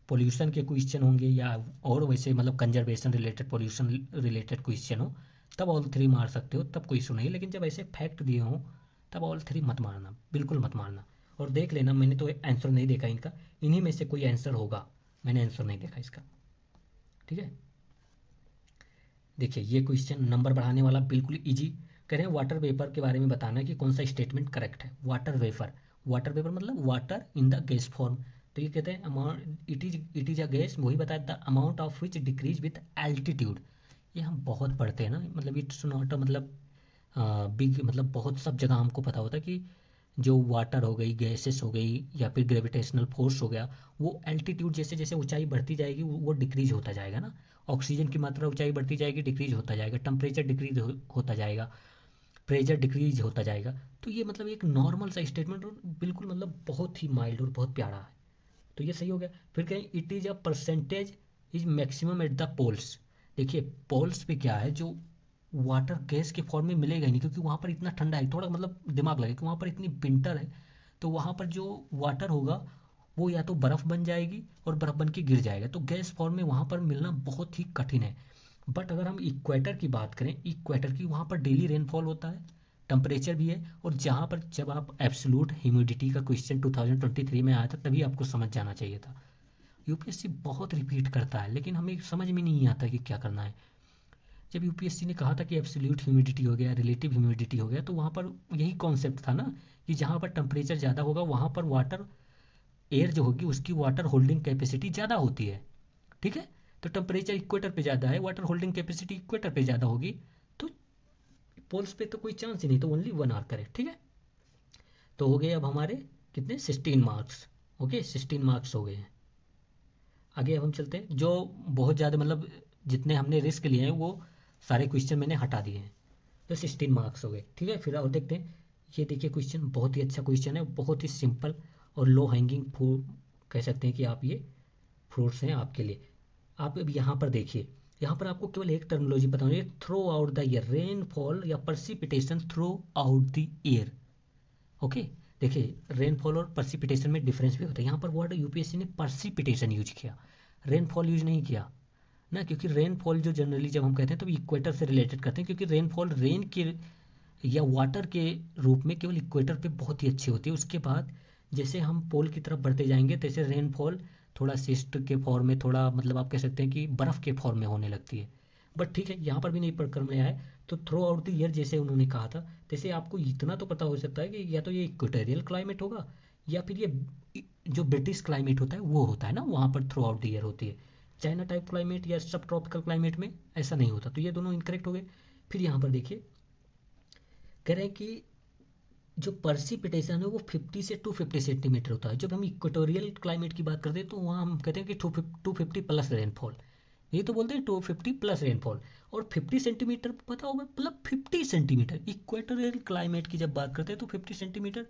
पोल्यूशन के क्वेश्चन होंगे या और वैसे मतलब conservation related, pollution related question हो, तब ऑल थ्री मार सकते हो, तब कोई इशू नहीं। लेकिन जब ऐसे फैक्ट दिए हों तब ऑल थ्री मत मारना, बिल्कुल मत मारना। और देख लेना, मैंने तो आंसर नहीं देखा इनका, इन्हीं में से कोई आंसर होगा, मैंने आंसर नहीं देखा इसका, ठीक है। देखिए ये क्वेश्चन नंबर बढ़ाने वाला बिल्कुल इजी। कह रहे हैं वाटर वेपर के बारे में बताना कि कौन सा स्टेटमेंट करेक्ट है। वाटर वेपर, वाटर वेपर मतलब water in the gas form. तो ये कहते हैं amount, it is a gas, वही बताया the amount of which decrease with altitude. ये हम बहुत पढ़ते हैं ना, मतलब इट्स नॉट मतलब बिग, मतलब बहुत सब जगह हमको पता होता है कि जो वाटर हो गई, गैसेस हो गई, या फिर ग्रेविटेशनल फोर्स हो गया, वो एल्टीट्यूड जैसे जैसे ऊंचाई बढ़ती जाएगी वो डिक्रीज होता जाएगा ना। ऑक्सीजन की मात्रा ऊंचाई बढ़ती जाएगी, डिक्रीज होता जाएगा, टेम्परेचर डिक्रीज होता जाएगा, प्रेशर डिक्रीज होता जाएगा। तो ये मतलब एक नॉर्मल सा स्टेटमेंट, और बिल्कुल मतलब बहुत ही माइल्ड और बहुत प्यारा है। तो ये सही हो गया। फिर कहें it is a percentage is maximum at the poles. देखिए पोल्स पे क्या है, जो वाटर गैस के फॉर्म में मिलेगा ही नहीं, क्योंकि वहाँ पर इतना ठंडा है। थोड़ा मतलब दिमाग लगे कि वहाँ पर इतनी विंटर है, तो वहाँ पर जो वाटर होगा वो या तो बर्फ़ बन जाएगी और बर्फ़ बन के गिर जाएगा, तो गैस फॉर्म में वहाँ पर मिलना बहुत ही कठिन है। बट अगर हम इक्वेटर की बात करें, इक्वेटर की, वहाँ पर डेली रेनफॉल होता है, टेम्परेचर भी है, और जहाँ पर जब आप एब्सोल्यूट ह्यूमिडिटी का क्वेश्चन 2023 में आया था तभी आपको समझ जाना चाहिए था। यूपीएससी बहुत रिपीट करता है लेकिन हमें समझ में नहीं आता कि क्या करना है। जब यूपीएससी ने कहा था कि एब्सोल्यूट ह्यूमिडिटी हो गया, रिलेटिव ह्यूमिडिटी हो गया, तो वहाँ पर यही कॉन्सेप्ट था ना, कि जहाँ पर टेम्परेचर ज़्यादा होगा वहाँ पर वाटर, एयर जो होगी उसकी वाटर होल्डिंग कैपेसिटी ज़्यादा होती है। ठीक है, तो टेम्परेचर इक्वेटर पे ज़्यादा है, वाटर होल्डिंग कैपेसिटी इक्वेटर पे ज़्यादा होगी, तो पोल्स पे तो कोई चांस ही नहीं, तो ओनली वन आर करेक्ट। ठीक है, तो हो गए अब हमारे कितने, 16 मार्क्स। ओके, 16 मार्क्स हो गए हैं। आगे अब हम चलते हैं, जो बहुत ज़्यादा मतलब जितने हमने रिस्क लिए हैं वो सारे क्वेश्चन मैंने हटा दिए हैं, तो 16 मार्क्स हो गए। ठीक है, फिर और देखते हैं। ये देखिए क्वेश्चन बहुत ही अच्छा क्वेश्चन है, बहुत ही सिंपल और लो हैंगिंग फ्रूट कह सकते हैं कि आप ये फ्रूट्स हैं आपके लिए। आप अब यहाँ पर देखिए, यहाँ पर आपको केवल एक टर्मिनोलॉजी बताऊंगी, throughout the year, rainfall या precipitation throughout the year. Okay, देखिए रेनफॉल और परसिपिटेशन में डिफरेंस भी होता है। यहाँ पर वर्ड यूपीएससी ने परसिपिटेशन यूज किया, रेनफॉल यूज नहीं किया ना, क्योंकि रेनफॉल जो जनरली जब हम कहते हैं तो इक्वेटर से रिलेटेड करते हैं, क्योंकि रेनफॉल रेन के या वाटर के रूप में केवल इक्वेटर पे बहुत ही अच्छी होती है। उसके बाद जैसे हम पोल की तरफ बढ़ते जाएंगे तैसे रेनफॉल थोड़ा सिस्ट के फॉर्म में, थोड़ा मतलब आप कह सकते हैं कि बर्फ़ के फॉर्म में होने लगती है। बट ठीक है, यहाँ पर भी नहीं पढ़कर में आया है, तो थ्रू आउट द ईयर जैसे उन्होंने कहा था, जैसे आपको इतना तो पता हो सकता है कि या तो ये इक्वेटोरियल क्लाइमेट होगा, या फिर ये जो ब्रिटिश क्लाइमेट होता है वो होता है ना, वहाँ पर थ्रू आउट द ईयर होती है। चाइना टाइप क्लाइमेट या सब ट्रॉपिकल क्लाइमेट में ऐसा नहीं होता, तो ये दोनों इनकरेक्ट हो गए। फिर यहाँ पर देखिए कह रहे हैं कि जो पर्सिपिटेशन है वो 50 से 250 सेंटीमीटर होता है। जब हम इक्वेटोरियल क्लाइमेट की बात करते हैं तो वहाँ हम कहते हैं कि 250 प्लस रेनफॉल, ये तो बोलते हैं 250 प्लस रेनफॉल। और 50 सेंटीमीटर पता होगा, मतलब 50 सेंटीमीटर इक्वेटोरियल क्लाइमेट की जब बात करते हैं तो 50 सेंटीमीटर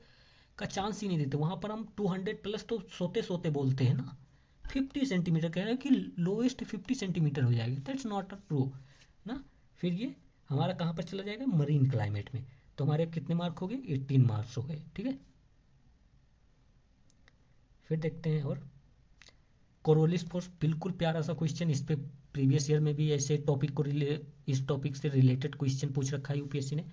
का चांस ही नहीं देते। वहाँ पर हम 200 प्लस तो सोते सोते बोलते हैं ना। 50 सेंटीमीटर कह रहे हैं कि लोएस्ट 50 सेंटीमीटर हो जाएगा, दैट्स नॉट अ ट्रू ना। फिर ये हमारा कहाँ पर चला जाएगा, मरीन क्लाइमेट में। तो हमारे कितने मार्क हो गए, 18 मार्क्स हो गए। ठीक है, फिर देखते हैं। और कोरोलिस फोर्स, बिल्कुल प्यारा सा क्वेश्चन, इस पे प्रीवियस ईयर में भी ऐसे टॉपिक को इस टॉपिक से रिलेटेड क्वेश्चन पूछ रखा है यूपीएससी ने।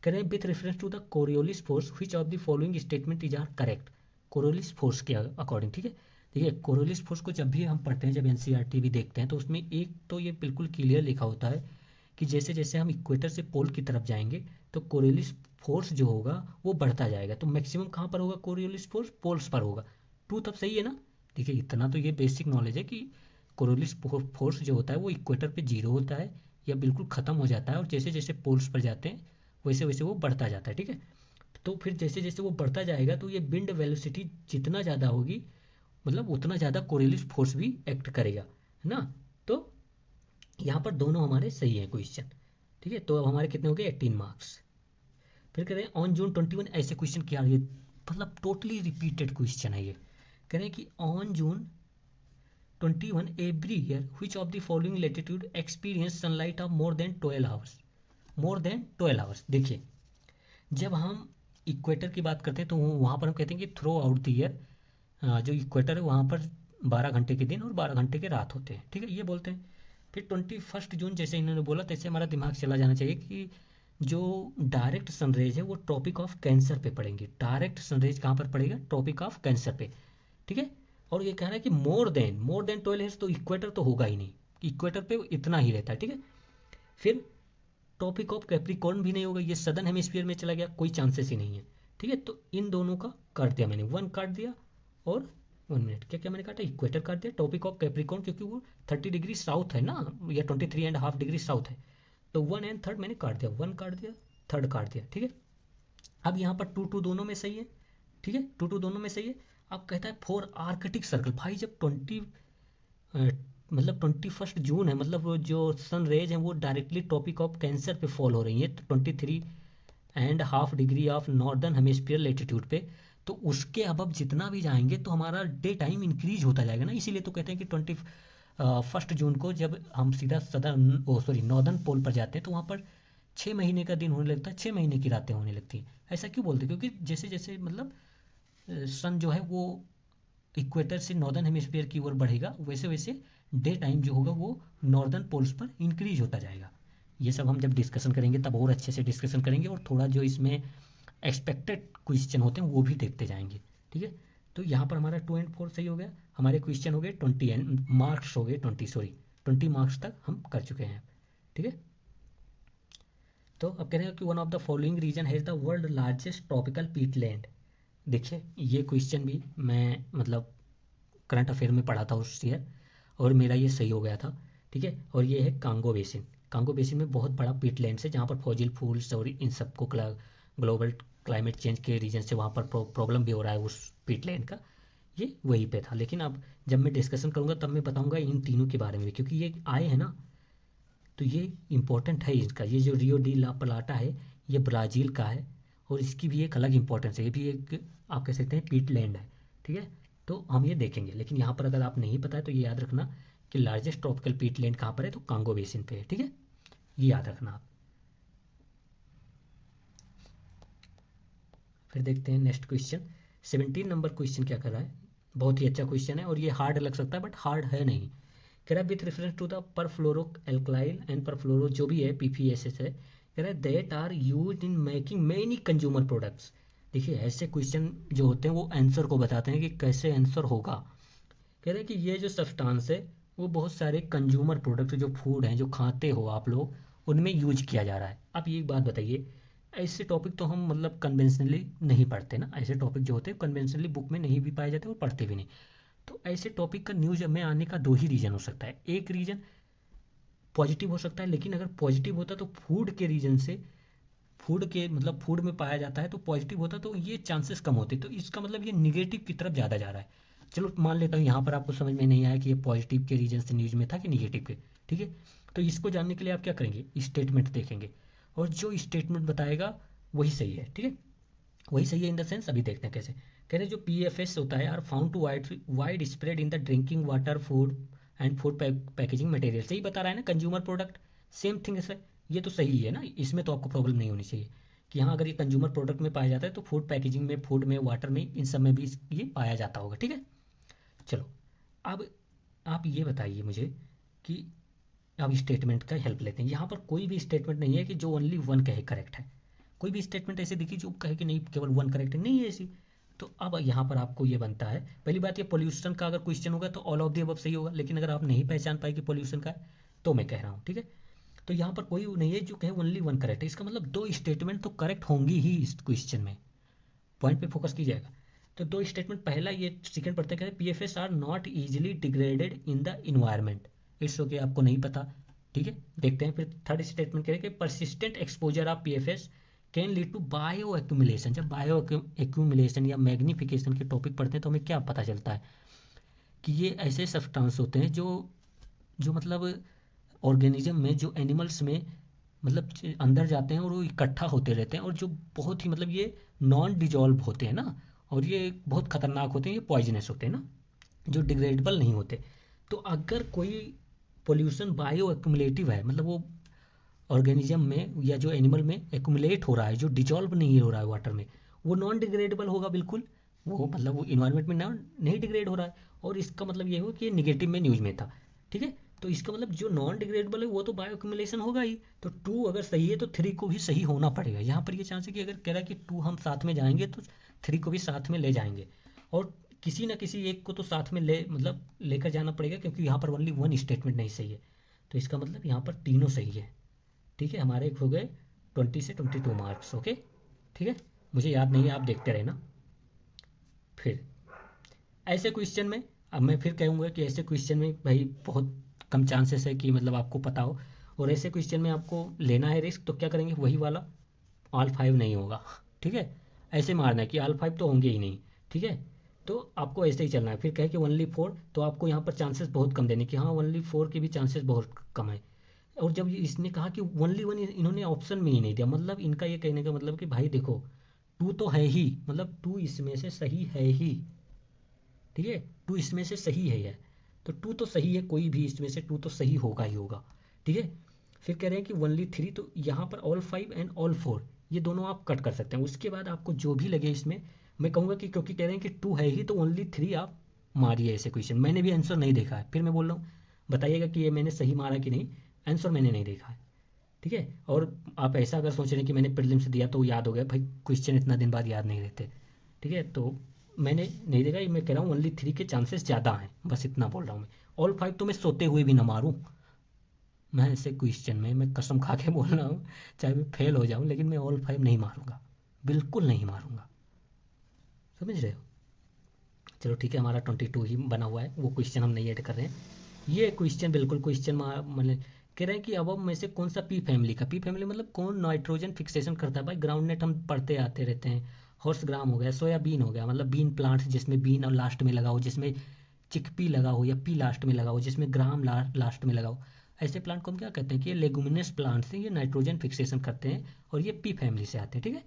करें with reference to the Coriolis force which of the following statement is are correct. Coriolis force के अकॉर्डिंग। ठीक है, देखिए कोरियोलिस फोर्स को जब भी हम पढ़ते हैं, जब एनसीईआरटी भी देखते हैं, तो उसमें एक तो ये बिल्कुल क्लियर लिखा होता है कि जैसे जैसे हम इक्वेटर से पोल की तरफ जाएंगे तो कोरियोलिस फोर्स जो होगा वो बढ़ता जाएगा। तो मैक्सिमम कहाँ पर होगा कोरियोलिस फोर्स, पोल्स पर होगा। टू तब सही है ना। देखिए इतना तो ये बेसिक नॉलेज है कि कोरियोलिस फोर्स जो होता है वो इक्वेटर पे जीरो होता है या बिल्कुल ख़त्म हो जाता है, और जैसे जैसे पोल्स पर जाते हैं वैसे वैसे वो बढ़ता जाता है। ठीक है, तो फिर जैसे जैसे वो बढ़ता जाएगा तो ये विंड वेलोसिटी जितना ज़्यादा होगी, मतलब उतना ज़्यादा कोरियोलिस फोर्स भी एक्ट करेगा, है ना। तो यहाँ पर दोनों हमारे सही है क्वेश्चन। ठीक है, तो अब हमारे कितने हो गए, 18 मार्क्स। फिर कह रहे हैं ऑन जून 21, ऐसे क्वेश्चन क्या, ये मतलब टोटली रिपीटेड क्वेश्चन है ये। कह रहे हैं कि on June 21 every year which of the following latitude experience sunlight of more than 12 hours. More than 12 hours, देखिए जब हम इक्वेटर की बात करते हैं तो वहाँ पर हम कहते हैं कि थ्रू आउट द ईयर जो इक्वेटर है वहाँ पर 12 घंटे के दिन और 12 घंटे के रात होते हैं। ठीक है, ये बोलते हैं। फिर 21 जून जैसे इन्होंने बोला तैसे हमारा दिमाग चला जाना चाहिए कि जो डायरेक्ट सनरेज है वो ट्रॉपिक ऑफ कैंसर पे पड़ेंगे। डायरेक्ट सनरेज कहाँ पर पड़ेगा, ट्रॉपिक ऑफ कैंसर पे। ठीक है, और ये कह रहा है कि मोर देन 12 ईयर्स, तो इक्वेटर तो होगा ही नहीं, इक्वेटर पे इतना ही रहता है। ठीक है, फिर टॉपिक ऑफ कैप्रिकॉर्न भी नहीं होगा, ये सदर्न हेमिस्फीयर में चला गया, कोई चांसेस ही नहीं है। ठीक है, तो इन दोनों का काट दिया मैंने, वन काट दिया और 1 मिनट, क्या क्या मैंने कहा था, इक्वेटर काट दिया, टॉपिक ऑफ कैप्रिकॉर्न क्योंकि वो 30 डिग्री साउथ है ना, या 23.5 डिग्री साउथ है, तो 1 और 3 मैंने काट दिया, 1 काट दिया, 3 काट दिया, ठीक है। अब यहाँ पर 2 2 दोनों में सही है, ठीक है, 2 2 दोनों में सही है। अब कहता है फॉर आर्कटिक सर्कल, भाई जब 21 जून है, मतलब वो जो सन रेज है वो डायरेक्टली टॉपिक ऑफ कैंसर पे फॉल हो रही है, तो 23.5 degree of northern hemisphere latitude पे, तो उसके अब जितना भी जाएंगे तो हमारा डे टाइम इंक्रीज होता जाएगा ना, इसीलिए तो कहते हैं कि 21 जून को जब हम सीधा सदर्न नॉर्दर्न पोल पर जाते हैं तो वहाँ पर 6 महीने का दिन होने लगता है, 6 महीने की रातें होने लगती हैं। ऐसा क्यों बोलते हैं, क्योंकि जैसे जैसे मतलब सन जो है वो इक्वेटर से नॉर्दर्न हेमिस्फीयर की ओर बढ़ेगा, वैसे वैसे डे टाइम जो होगा वो नॉर्दर्न पोल्स पर इंक्रीज होता जाएगा। ये सब हम जब डिस्कशन करेंगे तब और अच्छे से डिस्कशन करेंगे, और थोड़ा जो इसमें एक्सपेक्टेड क्वेश्चन होते हैं वो भी देखते जाएंगे, ठीक है। तो यहाँ पर हमारा 2 और 4 सही हो गया, हमारे क्वेश्चन हो गए 20 एंड मार्क्स हो गए 20 मार्क्स तक हम कर चुके हैं, ठीक है। तो अब कह रहे हैं कि one of the following region has the world largest tropical peatland. देखिए ये क्वेश्चन भी मैं मतलब करंट अफेयर में पढ़ा था उस ईयर, और मेरा ये सही हो गया था, ठीक है। और ये है कांगो बेसिन। कांगो बेसिन में बहुत बड़ा पीटलैंड है जहाँ पर फॉजिल फूल्स और इन सबको ग्लोबल क्लाइमेट चेंज के रीजन से वहाँ पर प्रॉब्लम भी हो रहा है उस पीटलैंड का, ये वहीं पे था। लेकिन अब जब मैं डिस्कशन करूँगा तब मैं बताऊँगा इन तीनों के बारे में भी, क्योंकि ये आए हैं ना, तो ये इम्पोर्टेंट है इसका। ये जो रियो डी ला प्लाटा है ये ब्राज़ील का है, और इसकी भी एक अलग इंपॉर्टेंस है, ये भी एक आप कह सकते हैं पीटलैंड है, ठीक है। तो हम ये देखेंगे, लेकिन यहाँ पर अगर आप नहीं पता है तो ये याद रखना कि लार्जेस्ट ट्रॉपिकल पीटलैंड कहाँ पर है, तो कांगो बेसिन पे है, ठीक है, ये याद रखना आप। फिर देखते हैं नेक्स्ट क्वेश्चन, 17 नंबर क्वेश्चन क्या कर रहा है। बहुत ही अच्छा क्वेश्चन है और ये हार्ड लग सकता है बट हार्ड है नहीं। कह रहा है with reference to the perfluoro alkyl and perfluoro जो भी है पीपीएसएस है, कह रहा है that are used in making many consumer products. देखिए ऐसे क्वेश्चन जो होते हैं वो आंसर को बताते हैं कि कैसे आंसर होगा। कह रहे हैं कि ये जो सब्सटेंस है वो बहुत सारे कंज्यूमर प्रोडक्ट जो फूड हैं जो खाते हो आप लोग उनमें यूज किया जा रहा है। अब ये बात बताइए, ऐसे टॉपिक तो हम मतलब कन्वेंशनली नहीं पढ़ते ना, ऐसे टॉपिक जो होते हैं कन्वेंशनली बुक में नहीं भी पाए जाते और पढ़ते भी नहीं। तो ऐसे टॉपिक का न्यूज में आने का 2 ही रीजन हो सकता है। एक रीजन पॉजिटिव हो सकता है, लेकिन अगर पॉजिटिव होता तो फूड के रीजन से, फूड के मतलब फूड में पाया जाता है तो पॉजिटिव होता तो ये चांसेस कम होते। तो इसका मतलब ये निगेटिव की तरफ ज़्यादा जा रहा है। चलो मान लेता हूँ यहाँ पर आपको समझ में नहीं आया कि ये पॉजिटिव के रीजन से न्यूज में था कि निगेटिव के, ठीक है। तो इसको जानने के लिए आप क्या करेंगे, स्टेटमेंट देखेंगे, और जो स्टेटमेंट बताएगा वही सही है, ठीक है। वही सही है इन द सेंस, अभी देखते हैं कैसे। कह रहे जो पीएफएस होता है are found to wide spread in the drinking water food and food packaging material. सही बता रहा है ना, कंज्यूमर प्रोडक्ट सेम थिंग है। ये तो सही है ना, इसमें तो आपको प्रॉब्लम नहीं होनी चाहिए कि हाँ अगर ये कंज्यूमर प्रोडक्ट में पाया जाता है तो फूड पैकेजिंग में, फूड में, वाटर में, इन सब में भी ये पाया जाता होगा, ठीक है। चलो अब आप ये बताइए मुझे कि अब स्टेटमेंट का हेल्प लेते हैं। यहाँ पर कोई भी स्टेटमेंट नहीं है कि जो ओनली वन कहे करेक्ट है। कोई भी स्टेटमेंट ऐसे देखिए जो कहे कि नहीं केवल वन करेक्ट है, नहीं है ऐसी। तो अब यहाँ पर आपको ये बनता है, पहली बात ये पोल्यूशन का अगर क्वेश्चन होगा तो ऑल ऑफ द अबव सही होगा, लेकिन अगर आप नहीं पहचान पाए कि पोल्यूशन का है तो मैं कह रहा हूँ, ठीक है। तो यहाँ पर कोई नहीं है जो कहे ओनली वन करेक्ट है, इसका मतलब 2 स्टेटमेंट तो करेक्ट होंगी ही इस क्वेश्चन में। पॉइंट पे फोकस कीजिएगा। तो 2 स्टेटमेंट, पहला ये सेकंड पढ़ते हैं, PFS are not easily degraded in the environment. It's okay, आपको नहीं पता, ठीक है। देखते हैं फिर थर्ड स्टेटमेंट कह रहे हैं कि persistent exposure of PFS can lead to bioaccumulation. जब बायो एक्यूमुलेशन या मैग्निफिकेशन के टॉपिक पढ़ते हैं तो हमें क्या पता चलता है कि ये ऐसे सब्सटेंस होते हैं जो जो मतलब ऑर्गेनिज्म में, जो एनिमल्स में मतलब अंदर जाते हैं और वो इकट्ठा होते रहते हैं, और जो बहुत ही मतलब ये नॉन डिजॉल्व होते हैं ना, और ये बहुत खतरनाक होते हैं, ये पॉइजनस होते हैं ना, जो डिग्रेडेबल नहीं होते। तो अगर कोई पोल्यूशन बायो एक्यूमुलेटिव है, मतलब वो ऑर्गेनिज्म में या जो एनिमल में एक्यूमुलेट हो रहा है, जो डिजॉल्व नहीं हो रहा है वाटर में, वो नॉन डिग्रेडेबल होगा बिल्कुल। वो मतलब वो इन्वायरमेंट में नहीं डिग्रेड हो रहा है, और इसका मतलब ये हो कि ये निगेटिव में न्यूज में था, ठीक है। तो इसका मतलब जो नॉन डिग्रेडेबल है वो तो बायो एक्यूमुलेशन होगा ही। तो 2 अगर सही है तो 3 को भी सही होना पड़ेगा। यहाँ पर ये चांस है कि अगर कह रहा है कि 2 हम साथ में जाएंगे तो 3 को भी साथ में ले जाएंगे, और किसी ना किसी एक को तो साथ में ले मतलब लेकर जाना पड़ेगा, क्योंकि यहाँ पर ओनली वन स्टेटमेंट नहीं सही है। तो इसका मतलब यहाँ पर तीनों सही है, ठीक है। हमारे हो गए 20 से 22 मार्क्स, ओके, ठीक है। मुझे याद नहीं है, आप देखते रहना। फिर ऐसे क्वेश्चन में अब मैं फिर कहूँगा कि ऐसे क्वेश्चन में भाई बहुत कम चांसेस है कि मतलब आपको पता हो, और ऐसे क्वेश्चन में आपको लेना है रिस्क, तो क्या करेंगे, वही वाला ऑल फाइव नहीं होगा। ठीक है, ऐसे मारना है कि ऑल फाइव तो होंगे ही नहीं। ठीक है, तो आपको ऐसे ही चलना है। फिर कहे कि ओनली फोर, तो आपको यहाँ पर चांसेस बहुत कम देने कि हाँ ओनली फोर के भी चांसेस बहुत कम है। और जब इसने कहा कि ओनली वन, इन्होंने ऑप्शन में ही नहीं दिया, मतलब इनका ये कहने का मतलब कि भाई देखो टू तो है ही, मतलब टू इसमें से सही है ही। ठीक है, टू इसमें से सही है, तो टू तो सही है, कोई भी इसमें से टू तो सही होगा ही होगा। ठीक है, फिर कह रहे हैं कि ओनली थ्री, तो यहाँ पर all five and all four ये दोनों आप कट कर सकते हैं। उसके बाद आपको जो भी लगे इसमें, मैं कहूँगा कि क्योंकि कह रहे हैं कि टू है ही तो ओनली थ्री आप मारिए ऐसे क्वेश्चन। मैंने भी आंसर नहीं देखा है, फिर मैं बोल रहा हूँ बताइएगा कि ये मैंने सही मारा कि नहीं, आंसर मैंने नहीं देखा है। ठीक है, और आप ऐसा अगर सोच रहे हैं कि मैंने प्रीलिम्स दिया तो याद हो गया, भाई क्वेश्चन इतना दिन बाद याद नहीं रहते। ठीक है, तो मैंने नहीं देखा, ये मैं कह रहा हूँ ओनली थ्री के चांसेस ज़्यादा हैं, बस इतना बोल रहा हूँ मैं। ऑल फाइव तो मैं सोते हुए भी ना मारूँ, मैं ऐसे क्वेश्चन में मैं कसम खा के बोल रहा हूँ, चाहे मैं फेल हो जाऊँ लेकिन मैं ऑल फाइव नहीं मारूंगा, बिल्कुल नहीं मारूंगा। समझ रहे हो? चलो ठीक है, हमारा 22 ही बना हुआ है, वो क्वेश्चन हम नहीं ऐड कर रहे हैं। ये क्वेश्चन बिल्कुल क्वेश्चन मतलब कह रहे हैं कि अब में से कौन सा पी फैमिली का, पी फैमिली मतलब कौन नाइट्रोजन फिक्सेशन करता है। भाई ग्राउंड नेट हम पढ़ते आते रहते हैं, हॉर्स ग्राम हो गया, सोयाबीन हो गया, मतलब बीन प्लांट्स जिसमें बीन और लास्ट में लगा हो, जिसमें चिकपी लगा हो या पी लास्ट में लगा हो, जिसमें ग्राम लास्ट में लगा हो, ऐसे प्लांट को हम क्या कहते हैं कि ये लेगुमिनस प्लांट्स हैं, ये नाइट्रोजन फिक्सेशन करते हैं और ये पी फैमिली से आते हैं। ठीक है,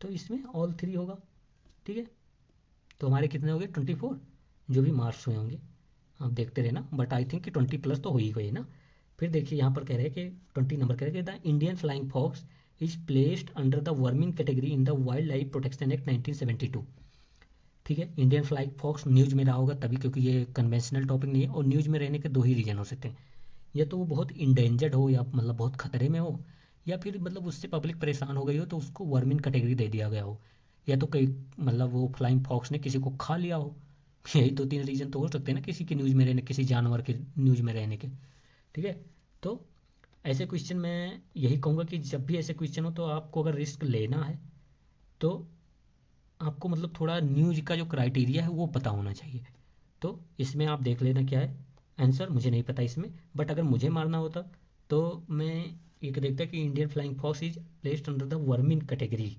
तो इसमें ऑल थ्री होगा। ठीक है, तो हमारे कितने हो गए 24, जो भी मार्क्स हुए होंगे आप देखते रहना, बट आई थिंक कि 20 प्लस तो हो ही गई ना। फिर देखिए यहाँ पर कह रहे हैं कि 20 नंबर कह रहे हैं कि the Indian flying fox is placed under the vermin category in the wildlife protection act 1972। ठीक है, इंडियन फ्लाइंग फॉक्स न्यूज में रहा होगा तभी, क्योंकि ये कन्वेंशनल टॉपिक नहीं है, और न्यूज में रहने के दो ही रीजन हो सकते हैं, या तो वो बहुत इंडेंजर्ड हो या मतलब बहुत खतरे में हो, या फिर मतलब उससे पब्लिक परेशान हो गई हो तो उसको वर्मिंग कैटेगरी दे दिया गया हो, या तो कई मतलब वो फ्लाइंग फॉक्स ने किसी को खा लिया हो। यही दो तीन रीजन तो हो सकते हैं ना, किसी के न्यूज में रहने, किसी जानवर के न्यूज में रहने के। ठीक है, तो ऐसे क्वेश्चन मैं यही कहूँगा कि जब भी ऐसे क्वेश्चन हो तो आपको अगर रिस्क लेना है तो आपको मतलब थोड़ा न्यूज का जो क्राइटेरिया है वो पता होना चाहिए। तो इसमें आप देख लेना क्या है आंसर, मुझे नहीं पता इसमें, बट अगर मुझे मारना होता तो मैं एक देखता कि Indian flying fox is placed under the vermin category,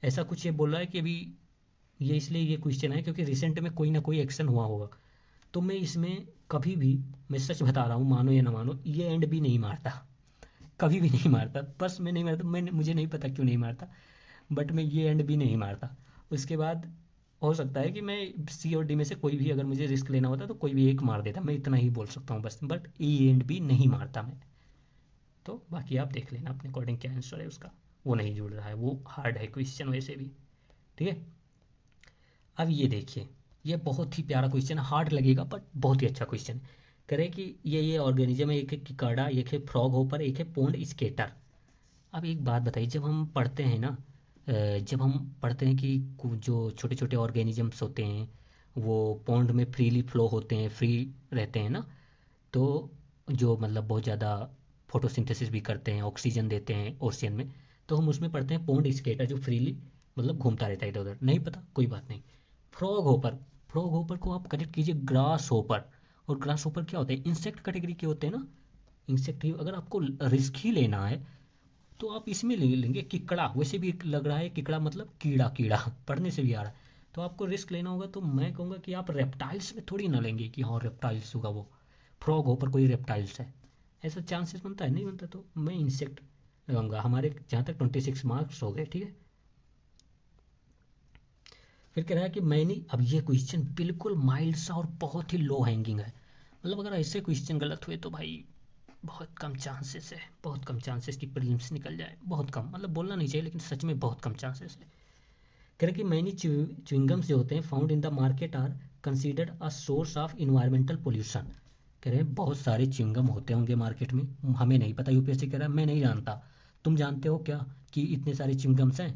ऐसा कुछ ये बोल रहा है कि अभी ये इसलिए ये क्वेश्चन है क्योंकि रिसेंट में कोई ना कोई एक्शन हुआ होगा। तो मैं इसमें कभी भी, मैं सच बता रहा हूँ मानो या ना मानो, ये एंड भी नहीं मारता, कभी भी नहीं मारता, बस मैं नहीं मारता, मैं मुझे नहीं पता क्यों नहीं मारता, बट मैं ये एंड भी नहीं मारता। उसके बाद हो सकता है कि मैं सी और डी में से कोई भी अगर मुझे रिस्क लेना होता तो कोई भी एक मार देता, मैं इतना ही बोल सकता हूँ बस, बट ये एंड भी नहीं मारता मैं। तो बाकी आप देख लेना अपने अकॉर्डिंग क्या आंसर है उसका, वो नहीं जुड़ रहा है, वो हार्ड है क्वेश्चन वैसे भी। ठीक है, अब ये देखिए, ये बहुत ही प्यारा क्वेश्चन, हार्ड लगेगा बट बहुत ही अच्छा क्वेश्चन। करे कि ये ऑर्गेनिज्म है, एक है किकाड़ा, एक है फ्रॉग होपर, एक है पोंड स्केटर। अब एक बात बताइए, जब हम पढ़ते हैं ना, जब हम पढ़ते हैं कि जो छोटे छोटे ऑर्गेनिजम्स होते हैं वो पॉन्ड में फ्रीली फ्लो होते हैं, फ्री रहते हैं ना, तो जो मतलब बहुत ज़्यादा फोटोसिंथेसिस भी करते हैं, ऑक्सीजन देते हैं ओशियन में, तो हम उसमें पढ़ते हैं पॉन्ड स्केटर जो फ्रीली मतलब घूमता रहता है इधर उधर। नहीं पता, कोई बात नहीं। फ्रॉग होपर, फ्रॉग होपर को आप कनेक्ट कीजिए ग्रास होपर, और ग्रास होपर क्या होता है, इंसेक्ट कैटेगरी के होते हैं ना, इंसेक्ट ही। अगर आपको रिस्क ही लेना है तो आप इसमें ले लेंगे किकड़ा, वैसे भी लग रहा है किकड़ा मतलब कीड़ा, कीड़ा पढ़ने से भी आ रहा है। तो आपको रिस्क लेना होगा तो मैं कहूँगा कि आप रेप्टाइल्स में थोड़ी ना लेंगे कि हाँ रेप्टाइल्स होगा वो, फ्रॉग हो पर कोई रेप्टाइल्स है, ऐसा चांसेस बनता है नहीं बनता, तो मैं इंसेक्ट लगाऊंगा। हमारे जहाँ तक 26 मार्क्स हो गए। ठीक है, फिर कह रहा है कि मैंने, अब ये क्वेश्चन बिल्कुल माइल्ड सा और बहुत ही लो हैंगिंग है, मतलब अगर ऐसे क्वेश्चन गलत हुए तो भाई बहुत कम चांसेस है, बहुत कम चांसेस कि प्रीलिम्स निकल जाए, बहुत कम, मतलब बोलना नहीं चाहिए लेकिन सच में बहुत कम चांसेस है। कह रहे कि मैनी च्युइंगम्स जो होते हैं found in the market are considered a source of environmental pollution. कह रहे हैं बहुत सारे च्युइंगम होते होंगे मार्केट में, हमें नहीं पता, यूपीएससी कह रहा है मैं नहीं जानता, तुम जानते हो क्या कि इतने सारे च्युइंगम्स हैं?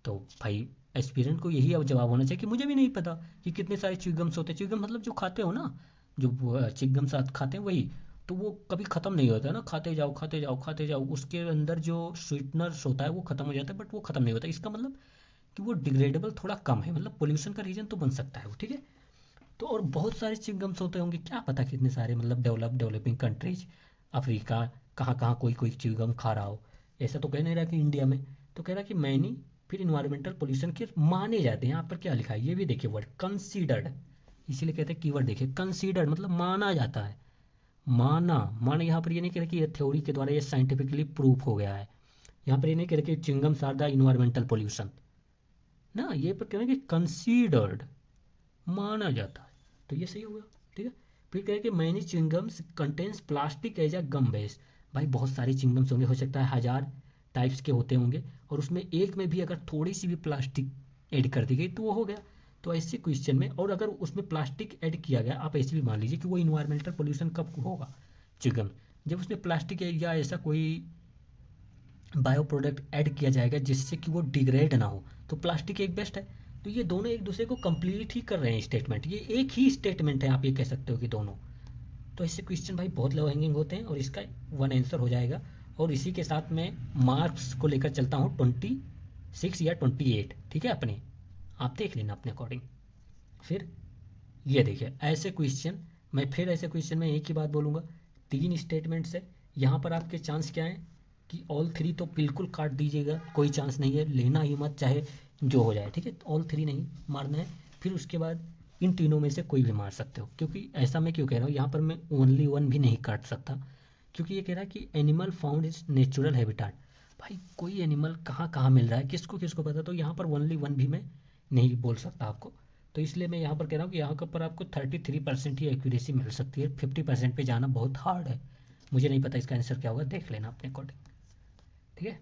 तो भाई एस्पिरेंट को यही अब जवाब होना चाहिए कि मुझे भी नहीं पता कि कितने सारे च्युइंगम्स होते हैं। च्युइंगम मतलब जो खाते हो ना, जो च्युइंगम साथ खाते हैं वही, तो वो कभी ख़त्म नहीं होता है ना, खाते जाओ खाते जाओ खाते जाओ, उसके अंदर जो स्वीटनर्स होता है वो ख़त्म हो जाता है, बट वो ख़त्म नहीं होता, इसका मतलब कि वो डिग्रेडेबल थोड़ा कम है, मतलब पोल्यूशन का रीजन तो बन सकता है वो। ठीक है, तो और बहुत सारे चिंगम्स होते होंगे, क्या पता कितने सारे, मतलब डेवलपिंग कंट्रीज, अफ्रीका, कहाँ कहाँ कोई कोई चिंगम खा रहा हो। ऐसा तो कह नहीं रहा कि इंडिया में। तो कह रहा कि मैनी फिर इन्वायरमेंटल पोल्यूशन के माने जाते हैं। यहाँ पर क्या लिखा है ये भी देखिए, वर्ड कंसीडर्ड, इसीलिए कहते हैं कीवर्ड देखिए कंसीडर्ड, मतलब माना जाता है। माना, मान यहाँ पर ये नहीं कह रहे कि ये थ्योरी के द्वारा ये साइंटिफिकली प्रूफ हो गया है। यहाँ पर ये नहीं कह रहे कि चिंगम्स आर द इन्वायरमेंटल पोल्यूशन ना, ये पर कह रहे हैं कि कंसीडर्ड, माना जाता है। तो ये सही होगा। ठीक है। फिर कह रहे कि many chewing gums contains plastic as a gum base. भाई बहुत सारी चिंगम्स होंगे, हो सकता है 1000 टाइप्स के होते होंगे, और उसमें एक में भी अगर थोड़ी सी भी प्लास्टिक ऐड कर दी गई तो वो हो गया। तो ऐसे क्वेश्चन में, और अगर उसमें प्लास्टिक ऐड किया गया, आप ऐसे भी मान लीजिए कि वो इन्वायरमेंटल पोल्यूशन कब होगा, चिंगम, जब उसमें प्लास्टिक या ऐसा कोई बायो प्रोडक्ट ऐड किया जाएगा जिससे कि वो डिग्रेड ना हो, तो प्लास्टिक एक बेस्ट है। तो ये दोनों एक दूसरे को कंप्लीट ही कर रहे हैं स्टेटमेंट, ये एक ही स्टेटमेंट है, आप ये कह सकते हो कि दोनों। तो इससे क्वेश्चन भाई बहुत लो हैंगिंग होते हैं, और इसका वन आंसर हो जाएगा। और इसी के साथ मैं मार्क्स को लेकर चलता हूँ 26 या 28, ठीक है अपने, आप देख लेना अपने अकॉर्डिंग। फिर ये देखिए ऐसे क्वेश्चन, मैं फिर ऐसे क्वेश्चन में एक ही बात बोलूँगा, 3 स्टेटमेंट्स है। यहाँ पर आपके चांस क्या है कि ऑल 3 तो बिल्कुल काट दीजिएगा, कोई चांस नहीं है, लेना ही मत, चाहे जो हो जाए। ठीक है, ऑल 3 नहीं मारना है। फिर उसके बाद इन तीनों में से कोई भी मार सकते हो, क्योंकि ऐसा मैं क्यों कह रहा हूँ, यहाँ पर मैं ओनली वन भी नहीं काट सकता, क्योंकि ये कह रहा है कि animal found is natural habitat. भाई कोई एनिमल कहाँ कहाँ मिल रहा है, किसको किसको पता, तो यहाँ पर ओनली वन भी मैं नहीं बोल सकता आपको। तो इसलिए मैं यहाँ पर कह रहा हूँ कि यहाँ पर आपको 33% ही एक्यूरेसी मिल सकती है, 50% पे जाना बहुत हार्ड है। मुझे नहीं पता इसका आंसर क्या होगा, देख लेना अपने अकॉर्डिंग। ठीक है,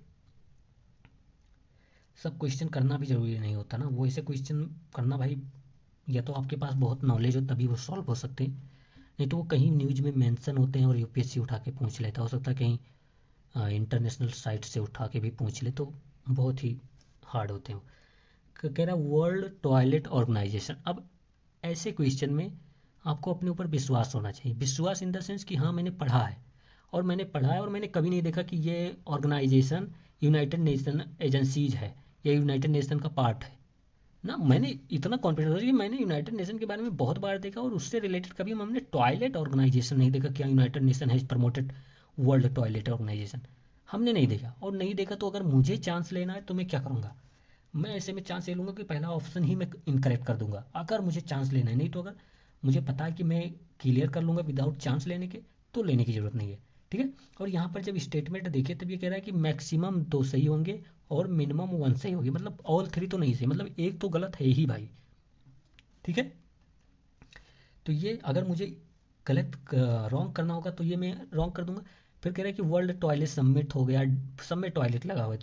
सब क्वेश्चन करना भी जरूरी नहीं होता ना, वो ऐसे क्वेश्चन करना भाई, या तो आपके पास बहुत नॉलेज हो तभी वो सॉल्व हो सकते हैं, नहीं तो वो कहीं न्यूज में मेंशन होते हैं और यूपीएससी उठा के पूछ लेता, हो सकता है कहीं इंटरनेशनल साइट से उठा के भी पूछ ले, तो बहुत ही हार्ड होते हैं। कह रहा वर्ल्ड टॉयलेट ऑर्गेनाइजेशन। अब ऐसे क्वेश्चन में आपको अपने ऊपर विश्वास होना चाहिए, विश्वास इन द सेंस कि हाँ मैंने पढ़ा है, और मैंने पढ़ा है और मैंने कभी नहीं देखा कि ये ऑर्गेनाइजेशन यूनाइटेड नेशन एजेंसीज है या यूनाइटेड नेशन का पार्ट है ना। मैंने इतना कॉन्फिडेंस हो कि मैंने यूनाइटेड नेशन के बारे में बहुत बार देखा, और उससे रिलेटेड कभी हमने टॉयलेट ऑर्गेनाइजेशन नहीं देखा, क्या United Nation has promoted world toilet organisation, हमने नहीं देखा। और नहीं देखा तो अगर मुझे चांस लेना है तो मैं क्या करूँगा, मैं ऐसे में चांस ले लूँगा कि पहला ऑप्शन ही मैं इनकरेक्ट कर दूंगा, अगर मुझे चांस लेना है। नहीं तो अगर मुझे पता है कि मैं क्लियर कर लूँगा विदाउट चांस लेने के, तो लेने की ज़रूरत नहीं है। ठीक है, और यहाँ पर जब स्टेटमेंट देखिए तब ये कह रहा है कि मैक्सिमम 2 सही होंगे और मिनिमम 1 सही होगी, मतलब ऑल 3 तो नहीं सही, मतलब एक तो गलत है ही भाई। ठीक है, तो ये अगर मुझे गलत रॉन्ग करना होगा तो ये मैं रॉन्ग कर दूंगा। फिर कह रहा है कि वर्ल्ड टॉयलेट समिट हो गया, सब में टॉयलेट लगा हुआ है,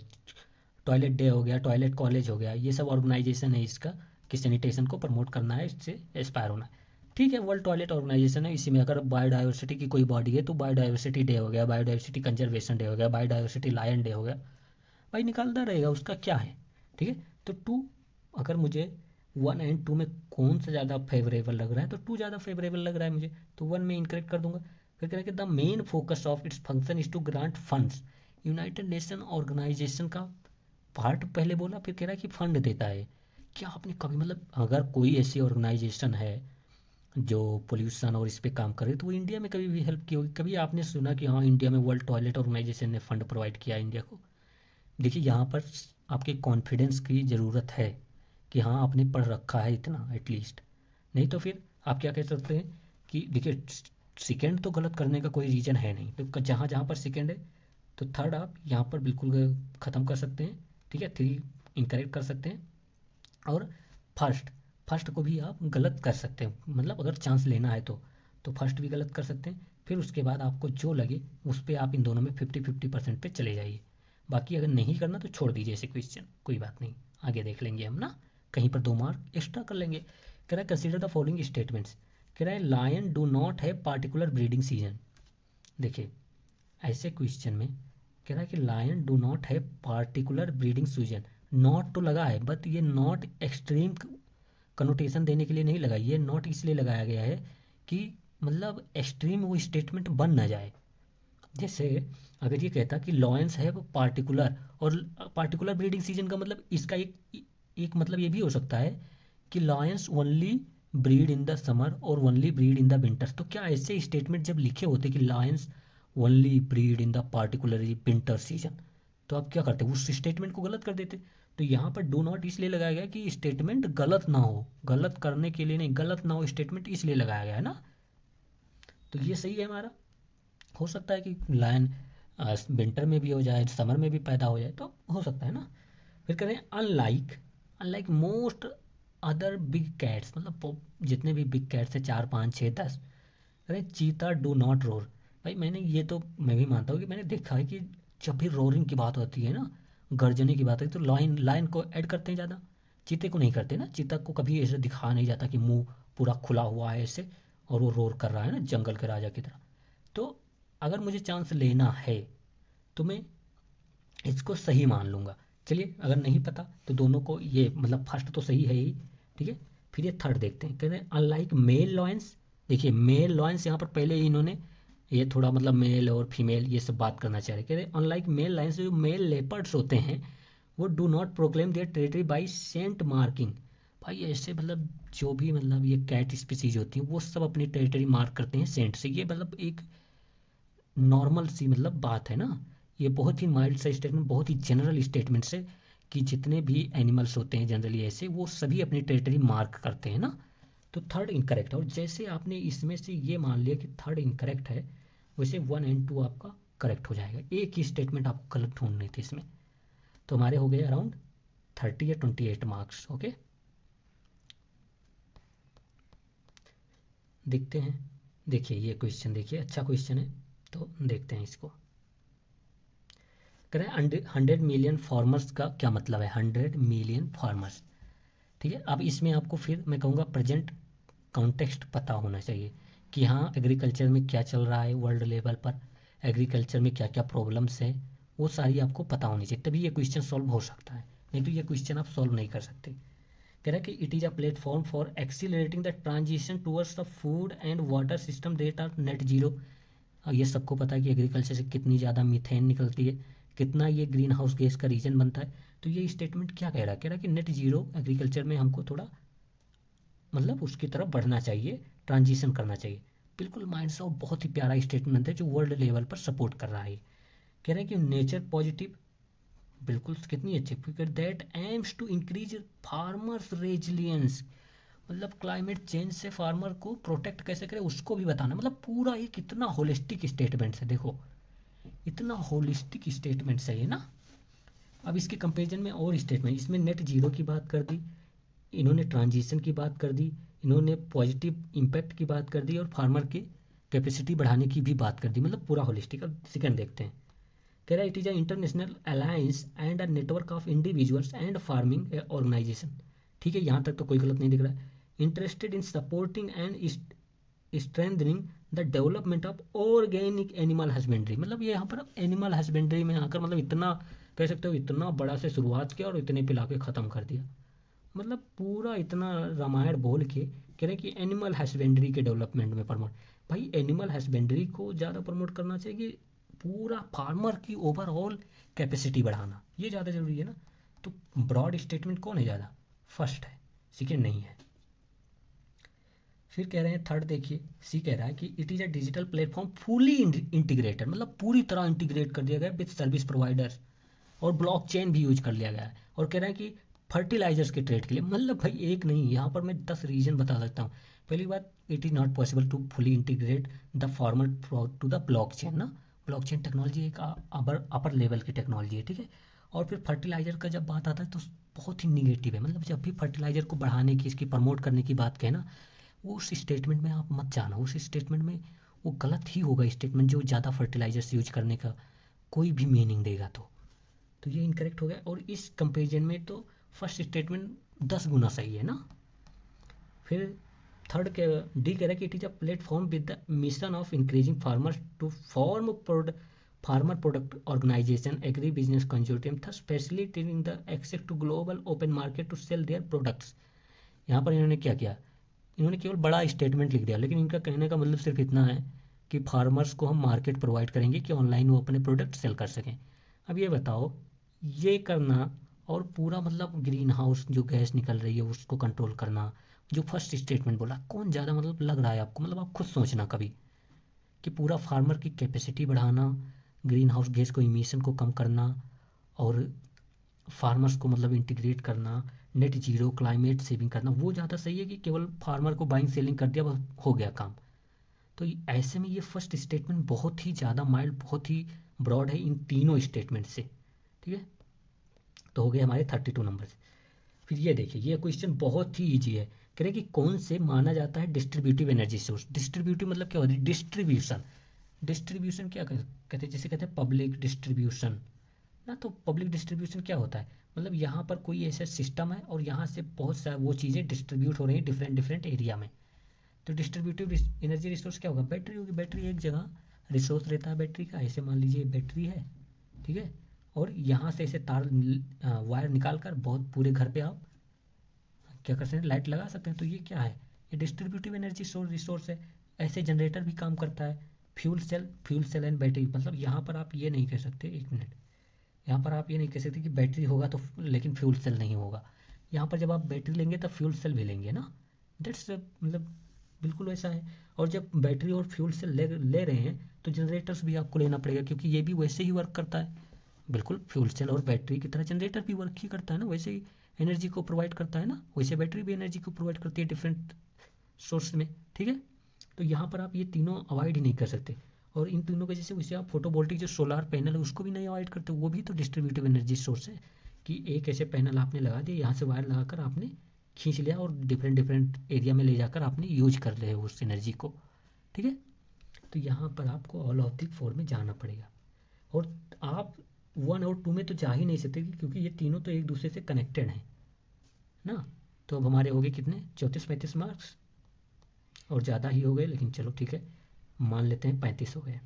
टॉयलेट डे हो गया, टॉयलेट कॉलेज हो गया, ये सब ऑर्गेनाइजेशन है इसका, कि सैनिटेशन को प्रमोट करना है, इससे एस्पायर होना है। ठीक है, वर्ल्ड टॉयलेट ऑर्गेनाइजेशन है, इसी में अगर बायोडाइवर्सिटी की कोई बॉडी है तो बायोडाइवर्सिटी डे हो गया, बायोडाइवर्सिटी कंजर्वेशन डे हो गया, बायोडाइवर्सिटी लायन डे हो गया, भाई निकालता रहेगा उसका क्या है। ठीक है, तो टू, अगर मुझे 1 एंड 2 में कौन सा ज़्यादा फेवरेबल लग रहा है तो 2 ज़्यादा फेवरेबल लग रहा है मुझे, तो 1 में इनकरेक्ट कर दूंगा। फिर कह रहा है कि the main focus of its function is to grant funds. United Nation organisation का पार्ट पहले बोला, फिर कह रहा है कि फंड देता है। क्या आपने कभी, मतलब अगर कोई ऐसी ऑर्गेनाइजेशन है जो पोल्यूशन और इस पे काम करे, तो वो इंडिया में कभी भी हेल्प की होगी, कभी आपने सुना कि हाँ इंडिया में वर्ल्ड टॉयलेट ऑर्गेनाइजेशन ने फंड प्रोवाइड किया इंडिया को। देखिए यहाँ पर आपके कॉन्फिडेंस की ज़रूरत है कि हाँ आपने पढ़ रखा है इतना एटलीस्ट, नहीं तो फिर आप क्या कह सकते हैं कि देखिए सेकेंड तो गलत करने का कोई रीज़न है नहीं, तो जहाँ जहाँ पर सेकेंड है तो थर्ड आप यहाँ पर बिल्कुल ख़त्म कर सकते हैं। ठीक है, 3 इनकरेक्ट कर सकते हैं, और फर्स्ट, फर्स्ट को भी आप गलत कर सकते हैं, मतलब अगर चांस लेना है तो फर्स्ट भी गलत कर सकते हैं। फिर उसके बाद आपको जो लगे उस पर आप इन दोनों में 50-50% पे चले जाइए। बाकी अगर नहीं करना तो छोड़ दीजिए ऐसे क्वेश्चन, कोई बात नहीं, आगे देख लेंगे हम ना, कहीं पर 2 मार्क एक्स्ट्रा कर लेंगे। कह रहा है कंसिडर द फॉलोइंग स्टेटमेंट्स। कह रहा है lion do not have particular breeding season. देखिए ऐसे क्वेश्चन में कह रहा है कि lion do not have particular breeding season, not तो लगा है बट ये नॉट एक्सट्रीम कनोटेशन देने के लिए नहीं लगा, ये नॉट इसलिए लगाया गया है कि मतलब एक्सट्रीम वो स्टेटमेंट बन ना जाए। जैसे अगर ये कहता कि लॉयंस है वो पार्टिकुलर, और पार्टिकुलर ब्रीडिंग सीजन का मतलब इसका एक एक मतलब ये भी हो सकता है कि lions only breed in the summer और only breed in the winter. तो क्या ऐसे स्टेटमेंट जब लिखे होते कि lions only breed in the particularly winter season, तो आप क्या करते, उस स्टेटमेंट को गलत कर देते। तो यहाँ पर डू नॉट इसलिए लगाया गया कि स्टेटमेंट गलत ना हो, गलत करने के लिए नहीं, गलत ना हो स्टेटमेंट, इसलिए लगाया गया है ना। तो ये सही है हमारा। हो सकता है कि लायन विंटर में भी हो जाए, समर में भी पैदा हो जाए, तो हो सकता है ना। फिर करें unlike, unlike most other big cats, मतलब जितने भी बिग कैट्स है 4 5 6 10, अरे चीता डू नॉट रोर। भाई मैंने ये तो मैं भी मानता हूँ कि मैंने देखा है कि जब भी रोरिंग की बात होती है ना, गर्जने की बात होती है, तो लाइन लाइन को ऐड करते हैं ज़्यादा, चीते को नहीं करते ना। चीता को कभी ऐसे दिखा नहीं जाता कि मुंह पूरा खुला हुआ है ऐसे और वो रोर कर रहा है ना जंगल के राजा की तरह। तो अगर मुझे चांस लेना है तो मैं इसको सही मान लूंगा। चलिए अगर नहीं पता तो दोनों को ये मतलब फर्स्ट तो सही है ही, ठीक है। फिर ये थर्ड देखते हैं, कहते हैं अनलाइक मेल लॉयंस। देखिए मेल लॉयंस यहाँ पर पहले ही इन्होंने ये थोड़ा मतलब मेल और फीमेल ये सब बात करना चाह रहे, कहते हैं अनलाइक मेल लॉयंस, जो मेल लेपर्ड्स होते हैं वो do not proclaim their territory by scent marking. भाई ऐसे मतलब जो भी मतलब ये कैट स्पीसीज होती हैं वो सब अपनी टेरिटरी मार्क करते हैं सेंट से। ये मतलब एक नॉर्मल सी मतलब बात है ना। ये बहुत ही माइल्ड सा स्टेटमेंट, बहुत ही जनरल स्टेटमेंट है कि जितने भी एनिमल्स होते हैं जनरली ऐसे वो सभी अपनी टेरिटरी मार्क करते हैं ना। तो थर्ड इनकरेक्ट है। और जैसे आपने इसमें से ये मान लिया कि थर्ड इनकरेक्ट है, वैसे 1 एंड 2 आपका करेक्ट हो जाएगा। एक ही स्टेटमेंट आपको गलत ढूंढनी थी इसमें। तो हमारे हो गए अराउंड 30 या 28 मार्क्स। ओके, देखते हैं। देखिए ये क्वेश्चन देखिए, अच्छा क्वेश्चन है, तो देखते हैं इसको। करें 100 मिलियन फार्मर्स का क्या मतलब है, 100 मिलियन फार्मर्स, ठीक है। अब इसमें आपको फिर मैं कहूँगा प्रेजेंट कॉन्टेक्स्ट पता होना चाहिए कि हाँ एग्रीकल्चर में क्या चल रहा है वर्ल्ड लेवल पर, एग्रीकल्चर में क्या क्या प्रॉब्लम्स है, वो सारी आपको पता होनी चाहिए, तभी ये क्वेश्चन सॉल्व हो सकता है। नहीं तो ये क्वेश्चन आप सॉल्व नहीं कर सकते। कह रहा है कि it is a platform for accelerating the transition towards the food and water system that are net zero. ये सबको पता है कि एग्रीकल्चर से कितनी ज़्यादा मीथेन निकलती है, कितना ये ग्रीन हाउस गैस का रीजन बनता है। तो ये स्टेटमेंट क्या कह रहा है, कह रहा है कि नेट जीरो एग्रीकल्चर में हमको थोड़ा मतलब उसकी तरफ बढ़ना चाहिए, ट्रांजिशन करना चाहिए। बिल्कुल माइंड से बहुत ही प्यारा स्टेटमेंट है जो वर्ल्ड लेवल पर सपोर्ट कर रहा है। कह रहे हैं कि नेचर पॉजिटिव, बिल्कुल कितनी अच्छी, figure that aims to increase farmers resilience, मतलब क्लाइमेट चेंज से फार्मर को प्रोटेक्ट कैसे करें उसको भी बताना। मतलब पूरा ये कितना होलिस्टिक स्टेटमेंट है, देखो इतना होलिस्टिक स्टेटमेंट है ये ना। अब इसके कंपेरिजन में और स्टेटमेंट, इसमें नेट जीरो की बात कर दी इन्होंने, ट्रांजिशन की बात कर दी इन्होंने, पॉजिटिव इम्पैक्ट की बात कर दी और फार्मर की कैपेसिटी बढ़ाने की भी बात कर दी, मतलब पूरा होलिस्टिक। अब सेकंड देखते हैं। कह रहा है it is a international alliance and a network of individuals and farming organisation. ठीक है, यहाँ तक तो कोई गलत नहीं दिख रहा है। Interested in supporting and strengthening the development of organic animal husbandry. मतलब ये यहाँ पर एनिमल हस्बेंड्री में आकर मतलब इतना कह सकते हो इतना बड़ा से शुरुआत किया और इतने पिला के ख़त्म कर दिया। मतलब पूरा इतना रामायण बोल के कह रहे हैं कि एनिमल हस्बेंड्री के डेवलपमेंट में प्रमोट। भाई एनिमल हस्बेंड्री को ज़्यादा प्रमोट करना चाहिए, पूरा फार्मर की ओवरऑल कैपेसिटी बढ़ाना ये ज़्यादा जरूरी है ना। तो ब्रॉड स्टेटमेंट कौन है ज़्यादा, फर्स्ट है, सेकेंड नहीं है। फिर कह रहे हैं थर्ड देखिए, सी कह रहा है कि it is a digital platform fully integrated, मतलब पूरी तरह इंटीग्रेट कर दिया गया विद सर्विस प्रोवाइडर्स, और ब्लॉकचेन भी यूज कर लिया गया है। और कह रहा है कि फर्टिलाइजर्स के ट्रेड के लिए, मतलब भाई एक नहीं यहाँ पर मैं 10 रीजन बता सकता हूँ। पहली बात, it is not possible to fully integrate the farmer to the blockchain ना। ब्लॉकचेन टेक्नोलॉजी एक अपर लेवल की टेक्नोलॉजी है, ठीक है। और फिर फर्टिलाइजर का जब बात आता है तो बहुत ही निगेटिव है, मतलब जब भी फर्टिलाइजर को बढ़ाने की इसकी प्रमोट करने की बात कहें ना, वो उस स्टेटमेंट में आप मत जाना, उस स्टेटमेंट में वो गलत ही होगा स्टेटमेंट जो ज़्यादा फर्टिलाइजर्स यूज करने का कोई भी मीनिंग देगा। तो ये इनकरेक्ट हो गया। और इस कंपेरिजन में तो फर्स्ट स्टेटमेंट 10 गुना सही है ना। फिर थर्ड के डी कह रहा है कि it is a platform with the mission of increasing farmers to form farmer product organisation agri business consortium था facilitating the access to global open market to sell their products. यहाँ पर इन्होंने क्या किया, इन्होंने केवल बड़ा स्टेटमेंट लिख दिया, लेकिन इनका कहने का मतलब सिर्फ इतना है कि फार्मर्स को हम मार्केट प्रोवाइड करेंगे कि ऑनलाइन वो अपने प्रोडक्ट सेल कर सकें। अब ये बताओ, ये करना और पूरा मतलब ग्रीन हाउस जो गैस निकल रही है उसको कंट्रोल करना, जो फर्स्ट स्टेटमेंट बोला कौन ज़्यादा मतलब लग रहा है आपको, मतलब आप खुद सोचना कभी कि पूरा फार्मर की कैपेसिटी बढ़ाना, ग्रीन हाउस गैस को इमिशन को कम करना, और फार्मर्स को मतलब इंटीग्रेट करना, नेट जीरो क्लाइमेट सेविंग करना, वो ज़्यादा सही है कि केवल फार्मर को बाइंग सेलिंग कर दिया बस हो गया काम। तो ऐसे में ये फर्स्ट स्टेटमेंट बहुत ही ज़्यादा माइल्ड, बहुत ही ब्रॉड है इन तीनों स्टेटमेंट से। ठीक है, तो हो गए हमारे 32 नंबर। फिर ये देखिए, ये क्वेश्चन बहुत ही इजी है। कह रहे कि कौन से माना जाता है डिस्ट्रीब्यूटिव एनर्जी सोर्स। डिस्ट्रीब्यूटिव मतलब क्या होता है, डिस्ट्रीब्यूशन। डिस्ट्रीब्यूशन क्या कहते हैं, जैसे कहते हैं पब्लिक डिस्ट्रीब्यूशन ना। तो पब्लिक डिस्ट्रीब्यूशन क्या होता है, मतलब यहाँ पर कोई ऐसा सिस्टम है और यहाँ से बहुत सारा वो चीज़ें डिस्ट्रीब्यूट हो रही हैं डिफरेंट डिफरेंट एरिया में। तो डिस्ट्रीब्यूटिव एनर्जी रिसोर्स क्या होगा, बैटरी होगी। बैटरी एक जगह रिसोर्स रहता है बैटरी का, ऐसे मान लीजिए बैटरी है, ठीक है, और यहाँ से ऐसे तार वायर निकाल कर बहुत पूरे घर पे आप क्या कर सकते हैं, लाइट लगा सकते हैं। तो ये क्या है, ये डिस्ट्रीब्यूटिव एनर्जी सोर्स रिसोर्स है। ऐसे जनरेटर भी काम करता है। फ्यूल सेल एंड बैटरी, मतलब यहाँ पर आप ये नहीं कह सकते, एक मिनट, यहाँ पर आप ये नहीं कह सकते कि बैटरी होगा तो लेकिन फ्यूल सेल नहीं होगा। यहाँ पर जब आप बैटरी लेंगे तब फ्यूल सेल भी लेंगे ना। दैट्स मतलब बिल्कुल वैसा है। और जब बैटरी और फ्यूल सेल ले रहे हैं तो जनरेटर्स भी आपको लेना पड़ेगा, क्योंकि ये भी वैसे ही वर्क करता है। बिल्कुल फ्यूल सेल और बैटरी की तरह जनरेटर भी वर्क ही करता है ना, वैसे ही एनर्जी को प्रोवाइड करता है ना, वैसे बैटरी भी एनर्जी को प्रोवाइड करती है डिफरेंट सोर्स में। ठीक है, तो यहाँ पर आप ये तीनों अवॉइड ही नहीं कर सकते। और इन तीनों के जैसे वैसे आप फोटोवोल्टिक जो सोलार पैनल है उसको भी नहीं अवॉइड करते, वो भी तो डिस्ट्रीब्यूटिव एनर्जी सोर्स है। कि एक ऐसे पैनल आपने लगा दिया, यहाँ से वायर लगाकर आपने खींच लिया और डिफरेंट डिफरेंट एरिया में ले जाकर आपने यूज कर लिया उस एनर्जी को। ठीक है, तो यहाँ पर आपको ऑल ऑफ द फोर में जाना पड़ेगा। और आप वन और टू में तो जा ही नहीं सकते, क्योंकि ये तीनों तो एक दूसरे से कनेक्टेड हैं ना। तो अब हमारे हो गए कितने, 34-35 मार्क्स, और ज़्यादा ही हो गए, लेकिन चलो ठीक है, मान लेते हैं 35 हो गए,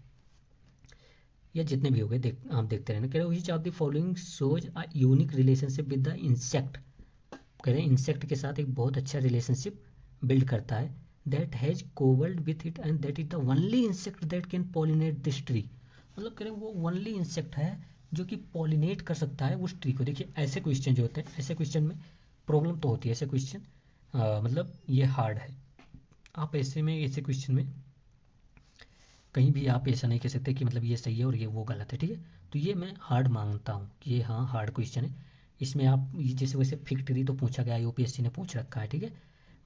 या जितने भी हो गए आप देखते रहना। कह रहे विच of the following shows a unique relationship with the insect. कह रहे हैं इंसेक्ट के साथ एक बहुत अच्छा रिलेशनशिप बिल्ड करता है। That has coevolved with it and that is the only insect that can pollinate this tree. मतलब कह रहे हैं वो ओनली इंसेक्ट है जो कि पॉलिनेट कर सकता है उस ट्री को। देखिए ऐसे क्वेश्चन जो होते हैं, ऐसे क्वेश्चन में प्रॉब्लम तो होती है, ऐसे क्वेश्चन मतलब ये हार्ड है। आप ऐसे में ऐसे क्वेश्चन में कहीं भी आप ऐसा नहीं कह सकते कि मतलब ये सही है और ये वो गलत है। ठीक है, तो ये मैं हार्ड मांगता हूँ कि ये हाँ हार्ड क्वेश्चन है। इसमें आप जैसे वैसे फिग ट्री तो पूछा गया, यूपीएससी ने पूछ रखा है। ठीक है,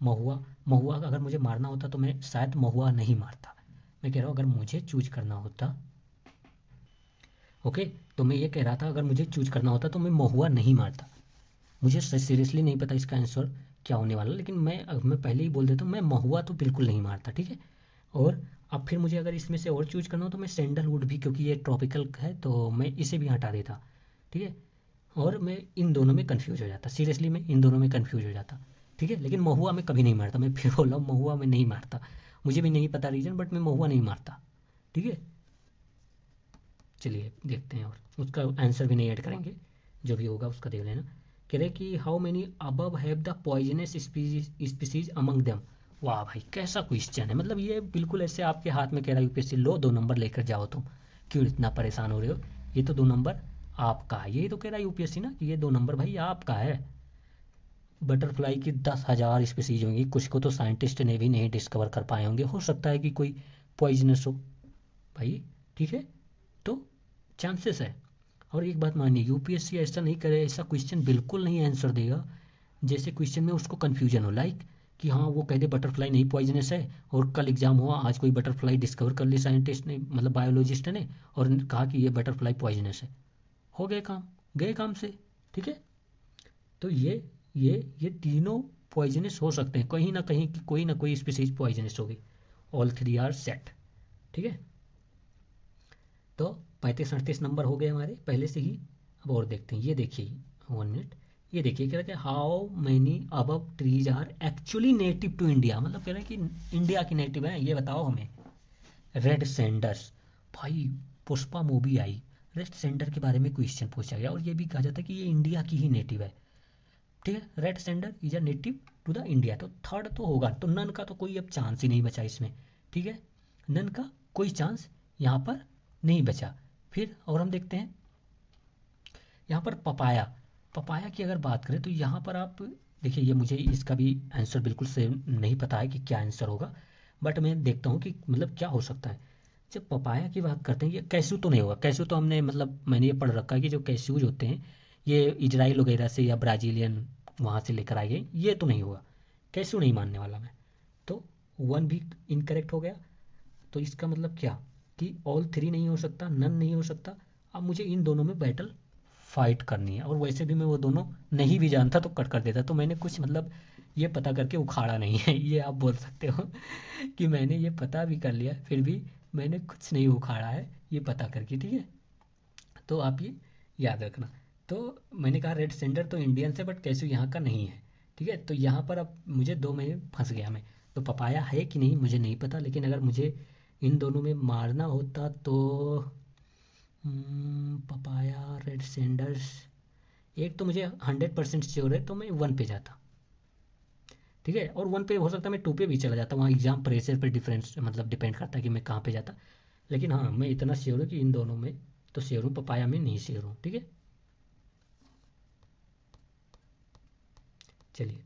महुआ, महुआ का अगर मुझे मारना होता तो मैं शायद महुआ नहीं मारता। मैं कह रहा हूँ अगर मुझे चूज करना होता, ओके, तो मैं ये कह रहा था अगर मुझे चूज करना होता तो मैं महुआ नहीं मारता। मुझे सीरियसली नहीं पता इसका आंसर क्या होने वाला, लेकिन मैं पहले ही बोल देता हूँ, मैं महुआ तो बिल्कुल नहीं मारता। ठीक है, और अब फिर मुझे अगर इसमें से और चूज करना हो तो मैं सैंडलवुड भी, क्योंकि ये ट्रॉपिकल है तो मैं इसे भी हटा देता। ठीक है, और मैं इन दोनों में कंफ्यूज हो जाता, सीरियसली मैं इन दोनों में कंफ्यूज हो जाता। ठीक है, लेकिन महुआ में कभी नहीं मारता, मैं फिर बोल रहा हूँ महुआ में नहीं मारता। मुझे भी नहीं पता रीजन, बट मैं महुआ नहीं मारता। ठीक है, चलिए देखते हैं, और उसका आंसर भी नहीं ऐड करेंगे, जो भी होगा उसका देख लेना। कह रहे कि how many above have the poisonous species among them. वाह भाई कैसा क्वेश्चन है, मतलब ये बिल्कुल ऐसे आपके हाथ में कह रहा है यूपीएससी लो 2 नंबर लेकर जाओ तुम, क्यों इतना परेशान हो रहे हो, ये तो 2 नंबर आपका है। यही तो कह रहा है यूपीएससी ना कि ये 2 नंबर भाई आपका है। बटरफ्लाई की 10,000 स्पीसीज होंगी, कुछ को तो साइंटिस्ट ने भी नहीं डिस्कवर कर पाए होंगे, हो सकता है कि कोई पॉइजनस हो भाई। ठीक है, तो चांसेस है। और एक बात मानिए, यूपीएससी ऐसा नहीं करे, ऐसा क्वेश्चन बिल्कुल नहीं आंसर देगा जैसे क्वेश्चन में उसको कन्फ्यूजन हो, लाइक कि हाँ वो कह दे बटरफ्लाई नहीं पॉइजनस है, और कल एग्जाम हुआ आज कोई बटरफ्लाई डिस्कवर कर ली साइंटिस्ट ने, मतलब बायोलॉजिस्ट ने, और कहा कि ये बटरफ्लाई पॉइजनस है, हो गए काम, गए काम से। ठीक है, तो ये तीनों पॉइजनस हो सकते हैं, कहीं ना कहीं की कोई ना कोई स्पीसीज पॉइजनस होगी। All three are set. ठीक है, तो 35-38 नंबर हो गए हमारे पहले से ही। अब और देखते हैं, ये देखिए 1 मिनट, ये देखिए कह रहा है कि how many above trees are actually native to India. मतलब कह रहे हैं कि इंडिया की नेटिव है, ये बताओ हमें। रेड सेंडर्स, भाई पुष्पा मूवी आई, रेड सेंडर के बारे में क्वेश्चन पूछा गया और ये भी कहा जाता है कि ये इंडिया की ही नेटिव है। ठीक है, red sander is a native to the India, तो थर्ड तो होगा, तो नन का तो कोई अब चांस ही नहीं बचा इसमें। ठीक है, नन का कोई चांस यहाँ पर नहीं बचा। फिर और हम देखते हैं यहाँ पर पपाया, पपाया की अगर बात करें तो यहाँ पर आप देखिए ये मुझे इसका भी आंसर बिल्कुल से नहीं पता है कि क्या आंसर होगा, बट मैं देखता हूँ कि मतलब क्या हो सकता है। जब पपाया की बात करते हैं, ये कैस्यू तो नहीं होगा। कैस्यू तो हमने मतलब मैंने ये पढ़ रखा है कि जो कैस्यूज होते हैं ये इजराइल वगैरह से या ब्राज़ीलियन वहाँ से लेकर आए गए, ये तो नहीं होगा। कैस्यू नहीं मानने वाला मैं। तो वन भी इनकरेक्ट हो गया। तो इसका मतलब क्या कि ऑल थ्री नहीं हो सकता, नन नहीं हो सकता। अब मुझे इन दोनों में बैटल फाइट करनी है, और वैसे भी मैं वो दोनों नहीं भी जानता तो कट कर देता। तो मैंने कुछ मतलब ये पता करके उखाड़ा नहीं है, ये आप बोल सकते हो कि मैंने ये पता भी कर लिया फिर भी मैंने कुछ नहीं उखाड़ा है ये पता करके, ठीक है। तो आप ये याद रखना। तो मैंने कहा रेड सेंडर तो इंडियन से, बट कैसे यहाँ का नहीं है, ठीक है। तो यहाँ पर अब मुझे दो में फंस गया मैं। तो पपाया है कि नहीं मुझे नहीं पता, लेकिन अगर मुझे इन दोनों में मारना होता तो पपाया रेड सेंडर्स, एक तो मुझे 100% श्योर है, तो मैं वन पे जाता, ठीक है। और वन पे हो सकता है मैं टू पे भी चला जाता, वहाँ एग्जाम प्रेशर पर डिफरेंस मतलब डिपेंड करता है कि मैं कहाँ पे जाता। लेकिन हाँ मैं इतना श्योर हूँ कि इन दोनों में तो श्योर हूँ, पपाया में नहीं श्योर हूँ, ठीक है। चलिए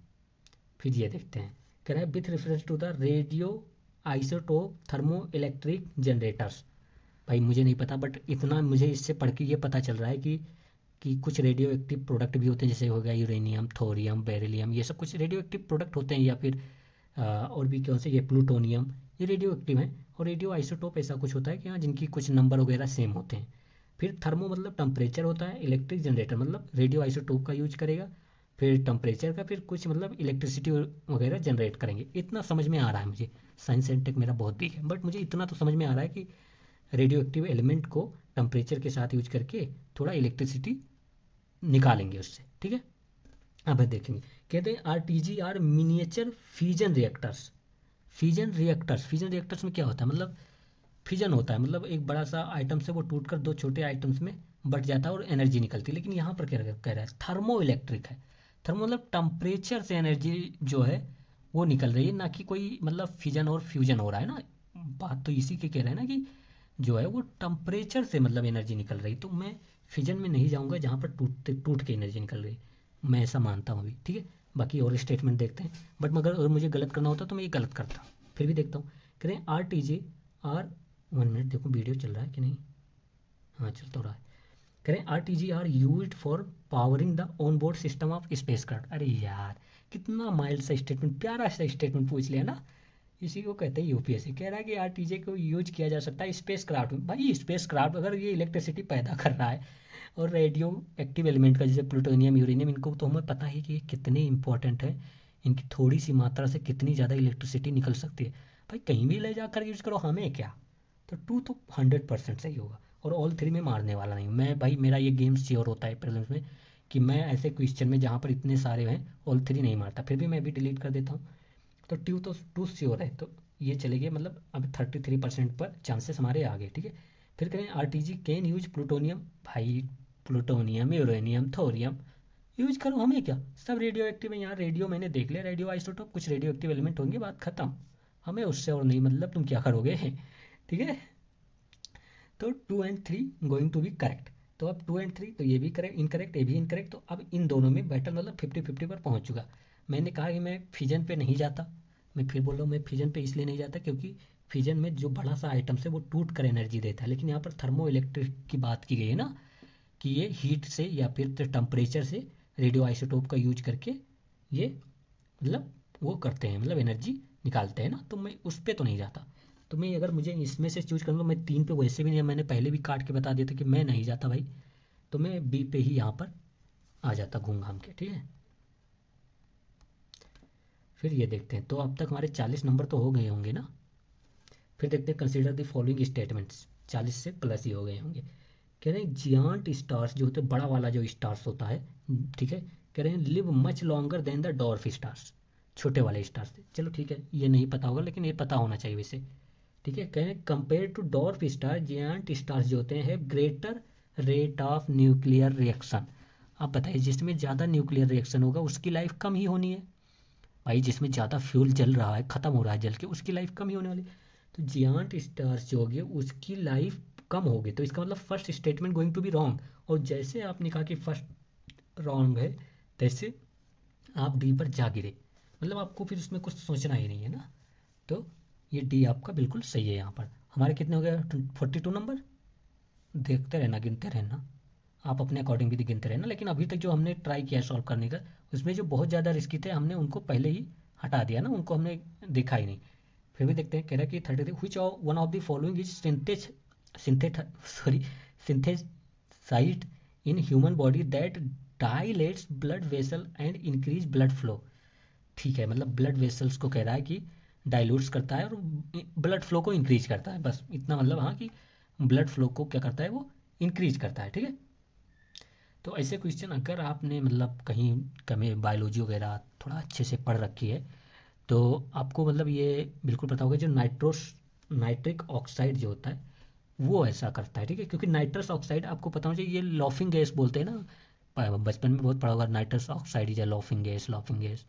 फिर ये देखते हैं। कह रहा है with reference to the radio isotope thermo electric generators. भाई मुझे नहीं पता, बट इतना मुझे इससे पढ़ के ये पता चल रहा है कि कुछ रेडियो एक्टिव प्रोडक्ट भी होते हैं, जैसे हो गया यूरेनियम, थोरियम, बेरिलियम, ये सब कुछ रेडियो एक्टिव प्रोडक्ट होते हैं। या फिर और भी कौन से, ये प्लूटोनियम, ये रेडियो एक्टिव हैं। और रेडियो आइसोटोप ऐसा कुछ होता है कि हाँ जिनकी कुछ नंबर वगैरह सेम होते हैं। फिर थर्मो मतलब टेम्परेचर होता है, इलेक्ट्रिक जनरेटर मतलब रेडियो आइसोटोप का यूज करेगा, फिर टेम्परेचर का, फिर कुछ मतलब इलेक्ट्रिसिटी वगैरह जनरेट करेंगे। इतना समझ में आ रहा है मुझे। साइंस एंड टेक मेरा बहुत वीक है, बट मुझे इतना तो समझ में आ रहा है कि रेडियो एक्टिव एलिमेंट को टेम्परेचर के साथ यूज करके थोड़ा इलेक्ट्रिसिटी निकालेंगे उससे, ठीक है। अब देखेंगे। कहते हैं R T G R miniature fusion reactors. Fusion reactors में क्या होता है, मतलब फिजन होता है, मतलब एक बड़ा सा आइटम से वो टूट कर दो छोटे आइटम्स में बट जाता है और एनर्जी निकलती है। लेकिन यहाँ पर क्या कह रहा है, थर्मो इलेक्ट्रिक है। थर्मो मतलब टेम्परेचर से एनर्जी जो है वो निकल रही है, ना कि कोई मतलब फिजन और फ्यूजन हो रहा है ना। बात तो इसी के कह रहे हैं ना कि जो है वो टेम्परेचर से मतलब एनर्जी निकल रही। तो मैं फिजन में नहीं जाऊंगा जहाँ पर टूट के एनर्जी निकल रही, मैं ऐसा मानता हूँ अभी, ठीक है। बाकी और स्टेटमेंट देखते हैं, बट मगर अगर मुझे गलत करना होता तो मैं ये गलत करता। फिर भी देखता हूँ। कह रहे हैं R T J are, 1 minute देखो वीडियो चल रहा है कि नहीं। हाँ चल तो रहा है। कह रहे हैं R T G R use for powering the on board system of space craft. अरे यार कितना माइल्ड सा स्टेटमेंट, प्यारा सा स्टेटमेंट पूछ लिया ना। इसी को कहते हैं यूपीएससी। कह रहा है कि आरटीजे को यूज किया जा सकता है स्पेस क्राफ्ट में। भाई स्पेस क्राफ्ट अगर ये इलेक्ट्रिसिटी पैदा कर रहा है, और रेडियो एक्टिव एलिमेंट का जैसे प्लूटोनियम, यूरेनियम, इनको तो हमें पता है कि ये कितने इंपॉर्टेंट है, इनकी थोड़ी सी मात्रा से कितनी ज़्यादा इलेक्ट्रिसिटी निकल सकती है। भाई कहीं भी ले जाकर यूज करो, हमें क्या। तो टू तो 100% सही होगा। और ऑल थ्री में मारने वाला नहीं मैं भाई, मेरा ये गेम श्योर होता है प्रीलिम्स में कि मैं ऐसे क्वेश्चन में जहाँ पर इतने सारे हैं ऑल थ्री नहीं मारता। फिर भी मैं भी डिलीट कर देता हूँ। तो ट्यू तो टू श्योर है, तो ये चले गए, मतलब अब 33% पर चांसेस हमारे आ गए, ठीक है। फिर करें are T ji can use plutonium. भाई प्लूटोनियम, यूरेनियम, थोरियम यूज करो, हमें क्या, सब रेडियो एक्टिव है। यहाँ रेडियो मैंने देख लिया, रेडियो आइसोटोप कुछ रेडियो एक्टिव एलिमेंट होंगे, बात खत्म। हमें उससे और नहीं मतलब, तुम क्या करोगे ठीक है। तो 2 and 3 going to be correct. तो अब 2 एंड 3 तो ये भी करेक्ट, इनकरेक्ट, ये भी इनकरेक्ट। तो अब इन दोनों में बैटल मतलब 50-50 पर पहुंच चुका। मैंने कहा कि मैं फिजन पे नहीं जाता। मैं फिर बोल रहा हूँ मैं फिजन पे इसलिए नहीं जाता क्योंकि फिजन में जो बड़ा सा आइटम है वो टूट कर एनर्जी देता है। लेकिन यहाँ पर थर्मो इलेक्ट्रिक की बात की गई है ना, कि ये हीट से या फिर टेम्परेचर से रेडियो आइसोटोप का यूज करके ये मतलब वो करते हैं, मतलब एनर्जी निकालते हैं ना। तो मैं उस पर तो नहीं जाता। तो मैं अगर मुझे इसमें से चूज करूँ तो मैं 3 पे वैसे भी नहीं, मैंने पहले भी काट के बता दिया था कि मैं नहीं जाता भाई। तो मैं बी पे ही यहाँ पर आ जाता घूम घाम के, ठीक है। फिर ये देखते हैं। तो अब तक हमारे 40 नंबर तो हो गए होंगे ना। फिर देखते हैं कंसिडर द फॉलोइंग स्टेटमेंट्स। 40 से प्लस ही हो गए होंगे। कह रहे हैं जियांट स्टार्स जो होते हैं, बड़ा वाला जो स्टार्स होता है, ठीक है। कह रहे हैं live much longer than the dwarf stars. छोटे वाले स्टार्स थे, चलो ठीक है ये नहीं पता होगा लेकिन ये पता होना चाहिए वैसे, ठीक है। कह रहे हैं compare to dwarf star giant stars जो होते हैं greater rate of nuclear reaction. आप बताइए जिसमें ज़्यादा न्यूक्लियर रिएक्शन होगा उसकी लाइफ कम ही होनी है। भाई जिसमें ज़्यादा फ्यूल जल रहा है, ख़त्म हो रहा है जल के, उसकी लाइफ कम ही होने वाली। तो जियांट स्टार्स जो होगी उसकी लाइफ कम होगी। तो इसका मतलब first statement going to be wrong. और जैसे आपने कहा कि फर्स्ट रॉन्ग है, तैसे आप डी पर जा गिरे, मतलब आपको फिर उसमें कुछ सोचना ही नहीं है ना। तो ये डी आपका बिल्कुल सही है। यहाँ पर हमारे कितने हो गए, 42 नंबर। देखते रहना, गिनते रहना, आप अपने अकॉर्डिंग भी गिनते रहना। लेकिन अभी तक जो हमने ट्राई किया सॉल्व करने का, उसमें जो बहुत ज़्यादा रिस्की थे हमने उनको पहले ही हटा दिया ना, उनको हमने देखा ही नहीं। फिर भी देखते हैं, कह रहा है कि 33 which one of the following is synthe sorry synthesised in human body that dilates blood vessel and increase blood flow. ठीक है, मतलब ब्लड वेसल्स को कह रहा है कि डाइल्यूट्स करता है और ब्लड फ्लो को इंक्रीज करता है, बस इतना मतलब। हाँ, कि ब्लड फ्लो को क्या करता है, वो इंक्रीज करता है। ठीक है, तो ऐसे क्वेश्चन अगर आपने मतलब कहीं कमें बायोलॉजी वगैरह थोड़ा अच्छे से पढ़ रखी है तो आपको मतलब ये बिल्कुल पता होगा। जो नाइट्रिक ऑक्साइड जो होता है वो ऐसा करता है। ठीक है, क्योंकि नाइट्रस ऑक्साइड आपको पता होना चाहिए, ये लॉफिंग गैस बोलते हैं ना, बचपन में बहुत पढ़ा होगा, nitrous oxide is laughing gas, laughing gas.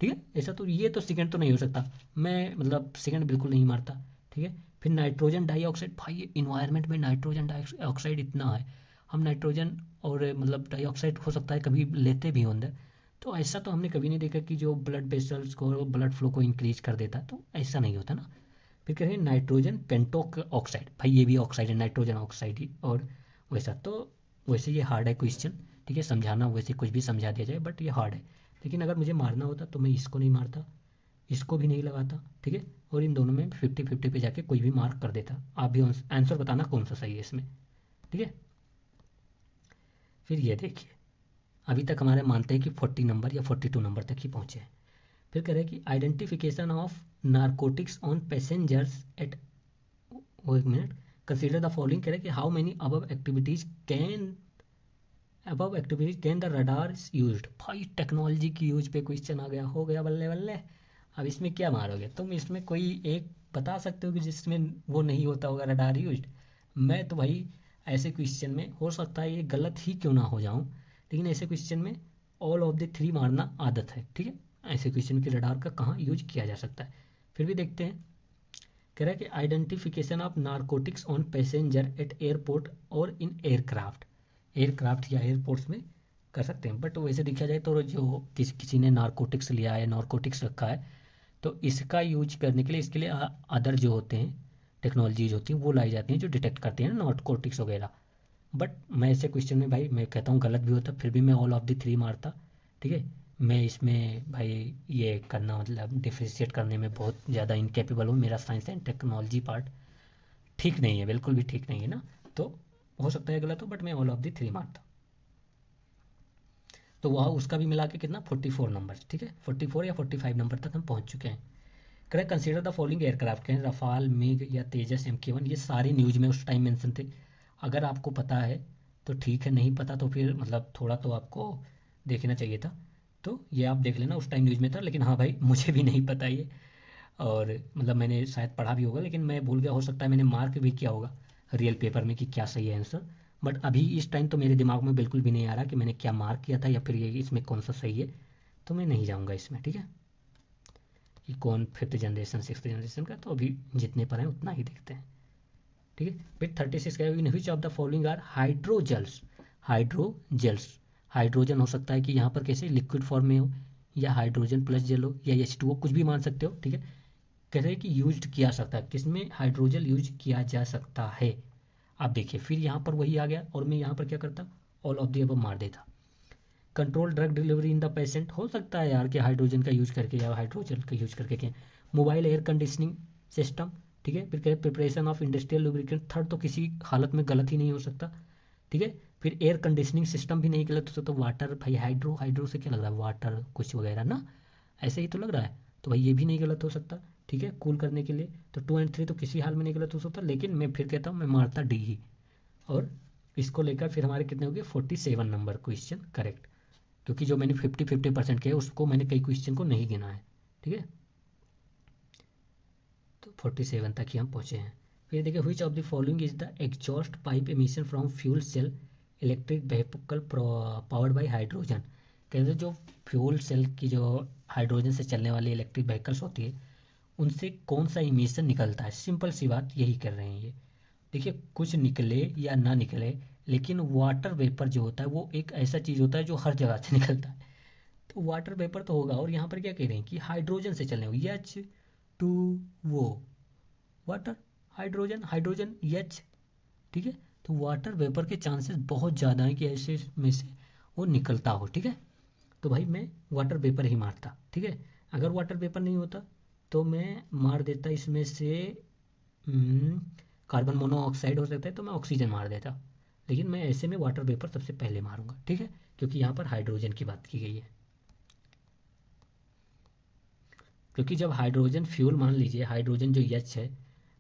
ठीक है, ऐसा तो ये तो सेकंड तो नहीं हो सकता, मैं मतलब सेकंड बिल्कुल नहीं मारता। ठीक है, फिर नाइट्रोजन डाइऑक्साइड, भाई इन्वायरमेंट में नाइट्रोजन डाइऑक्साइड इतना है, हम नाइट्रोजन और मतलब डाइऑक्साइड हो सकता है कभी लेते भी हों अंदर, तो ऐसा तो हमने कभी नहीं देखा कि जो ब्लड वेसल्स को, ब्लड फ्लो को इंक्रीज कर देता है, तो ऐसा नहीं होता ना। फिर कह रहे हैं नाइट्रोजन पेंटोक ऑक्साइड, भाई ये भी ऑक्साइड है, नाइट्रोजन ऑक्साइड ही। और वैसा तो वैसे ये हार्ड है क्वेश्चन। ठीक है, समझाना वैसे कुछ भी समझा दिया जाए, बट ये हार्ड है। लेकिन अगर मुझे मारना होता तो मैं इसको नहीं मारता, इसको भी नहीं लगाता। ठीक है, और इन दोनों में 50-50 पे जाके कोई भी मार्क कर देता। आप भी आंसर बताना कौन सा सही है इसमें। ठीक है, फिर ये देखिए, अभी तक हमारे मानते हैं कि 40 नंबर या 42 नंबर तक ही पहुंचे हैं। फिर कह रहे हैं कि identification of narcotics on passengers at, वो एक मिनट, कंसीडर द फॉलोइंग। कह रहे हैं कि how many above activities can the radar used. भाई टेक्नोलॉजी की यूज पे क्वेश्चन आ गया, हो गया बल्ले बल्ले। अब इसमें क्या मारोगे तुम, इसमें कोई एक बता सकते हो कि जिसमें वो नहीं होता होगा रडार यूज्ड। मैं तो भाई ऐसे क्वेश्चन में, हो सकता है ये गलत ही क्यों ना हो जाऊं, लेकिन ऐसे क्वेश्चन में ऑल ऑफ द थ्री मारना आदत है। ठीक है, ऐसे क्वेश्चन के रडार का कहाँ यूज किया जा सकता है। फिर भी देखते हैं, कह रहा है कि identification of narcotics on passenger eight airport और इन एयरक्राफ्ट। एयरक्राफ्ट या एयरपोर्ट्स में कर सकते हैं, बट वैसे देखा जाए तो जो किसी ने नारकोटिक्स लिया है, नारकोटिक्स रखा है, तो इसका यूज करने के लिए, इसके लिए अदर जो होते हैं टेक्नोलॉजीज होती हैं वो लाई जाती हैं जो डिटेक्ट करती हैं नारकोटिक्स वगैरह। बट मैं ऐसे क्वेश्चन में भाई मैं कहता हूँ गलत भी होता, फिर भी मैं ऑल ऑफ द थ्री मारता। ठीक है, मैं इसमें भाई ये करना मतलब डिफ्रेंशिएट करने में बहुत ज़्यादा इनकेपेबल हूँ, मेरा साइंस एंड टेक्नोलॉजी पार्ट ठीक नहीं है, बिल्कुल भी ठीक नहीं है ना। तो हो सकता है गलत हो, बट मैं ऑल ऑफ द थ्री मारता। तो वह उसका भी मिला के कितना, 44 नंबर। ठीक है, 44 या 45 नंबर तक हम पहुंच चुके हैं। Correct, consider the following aircraft के, रफाल, मिग या तेजस MK1, ये सारे न्यूज में उस टाइम मेंशन थे। अगर आपको पता है तो ठीक है, नहीं पता तो फिर मतलब थोड़ा तो आपको देखना चाहिए था। तो ये आप देख लेना, उस टाइम न्यूज में था। लेकिन हाँ भाई मुझे भी नहीं पता ये, और मतलब मैंने शायद पढ़ा भी होगा लेकिन मैं भूल गया, हो सकता है मैंने मार्क भी किया होगा रियल पेपर में कि क्या सही है आंसर। बट अभी इस टाइम तो मेरे दिमाग में बिल्कुल भी नहीं आ रहा कि मैंने क्या मार्क किया था या फिर ये इसमें कौन सा सही है, तो मैं नहीं जाऊँगा इसमें। ठीक है, कि कौन फिफ्थ जनरेशन सिक्स जनरेशन का, तो अभी जितने पर हैं उतना ही देखते हैं। ठीक है, फिर 36 का, in which of the following are hydrogels. Hydrogels, hydrogen हो सकता है कि यहाँ पर कैसे लिक्विड फॉर्म में हो, या हाइड्रोजन प्लस जेल हो, या H2O, कुछ भी मान सकते हो। ठीक है, कह रहे हैं कि यूज किया सकता है, किसमें हाइड्रोजन यूज किया जा सकता है। आप देखिए, फिर यहाँ पर वही आ गया और मैं यहाँ पर क्या करता, ऑल ऑफ द अबव मार देता। Control drug delivery in the patient, हो सकता है यार कि हाइड्रोजन का यूज करके या हाइड्रोजन का यूज करके क्या। Mobile air conditioning system. ठीक है, फिर क्या, preparation of industrial lubricant, third तो किसी हालत में गलत ही नहीं हो सकता। ठीक है, फिर एयर कंडीशनिंग सिस्टम भी नहीं गलत हो सकता। वाटर, भाई हाइड्रो, हाइड्रो से क्या लग रहा है, वाटर कुछ वगैरह ना, ऐसे ही तो लग रहा है, तो भाई ये भी नहीं गलत हो सकता। ठीक है, कूल करने के लिए, तो 2 और 3 तो किसी हाल में नहीं गलत हो सकता, लेकिन मैं फिर कहता हूँ मैं मारता डी ही। और इसको लेकर फिर हमारे कितने हो गए, 47 नंबर क्वेश्चन करेक्ट, क्योंकि जो मैंने 50-50% किया उसको मैंने कई क्वेश्चन को नहीं गिना है। ठीक है, तो 47 तक ही हम पहुंचे हैं। फिर देखिए, which of the following is the exhaust pipe emission from fuel cell electric vehicle powered by hydrogen. कहते हैं जो फ्यूल सेल की जो हाइड्रोजन से चलने वाली इलेक्ट्रिक व्हीकल्स होती है उनसे कौन सा इमिशन निकलता है। सिंपल सी बात यही कर रहे हैं ये। देखिए, कुछ निकले या ना निकले, लेकिन वाटर वेपर जो होता है वो एक ऐसा चीज़ होता है जो हर जगह से निकलता है। तो वाटर वेपर तो होगा, और यहाँ पर क्या कह रहे हैं कि हाइड्रोजन से चलने हो, एच टू वो वाटर, हाइड्रोजन हाइड्रोजन एच, ठीक है। तो वाटर वेपर के चांसेस बहुत ज़्यादा हैं कि ऐसे में से वो निकलता हो, ठीक है। तो भाई मैं वाटर वेपर ही मारता, ठीक है। अगर वाटर वेपर नहीं होता तो मैं मार देता इसमें से कार्बन मोनोऑक्साइड हो सकता है, तो मैं ऑक्सीजन मार देता, लेकिन मैं ऐसे में वाटर वेपर सबसे पहले मारूंगा, ठीक है, क्योंकि यहाँ पर हाइड्रोजन की बात की गई है। क्योंकि जब हाइड्रोजन फ्यूल, मान लीजिए हाइड्रोजन जो एच है,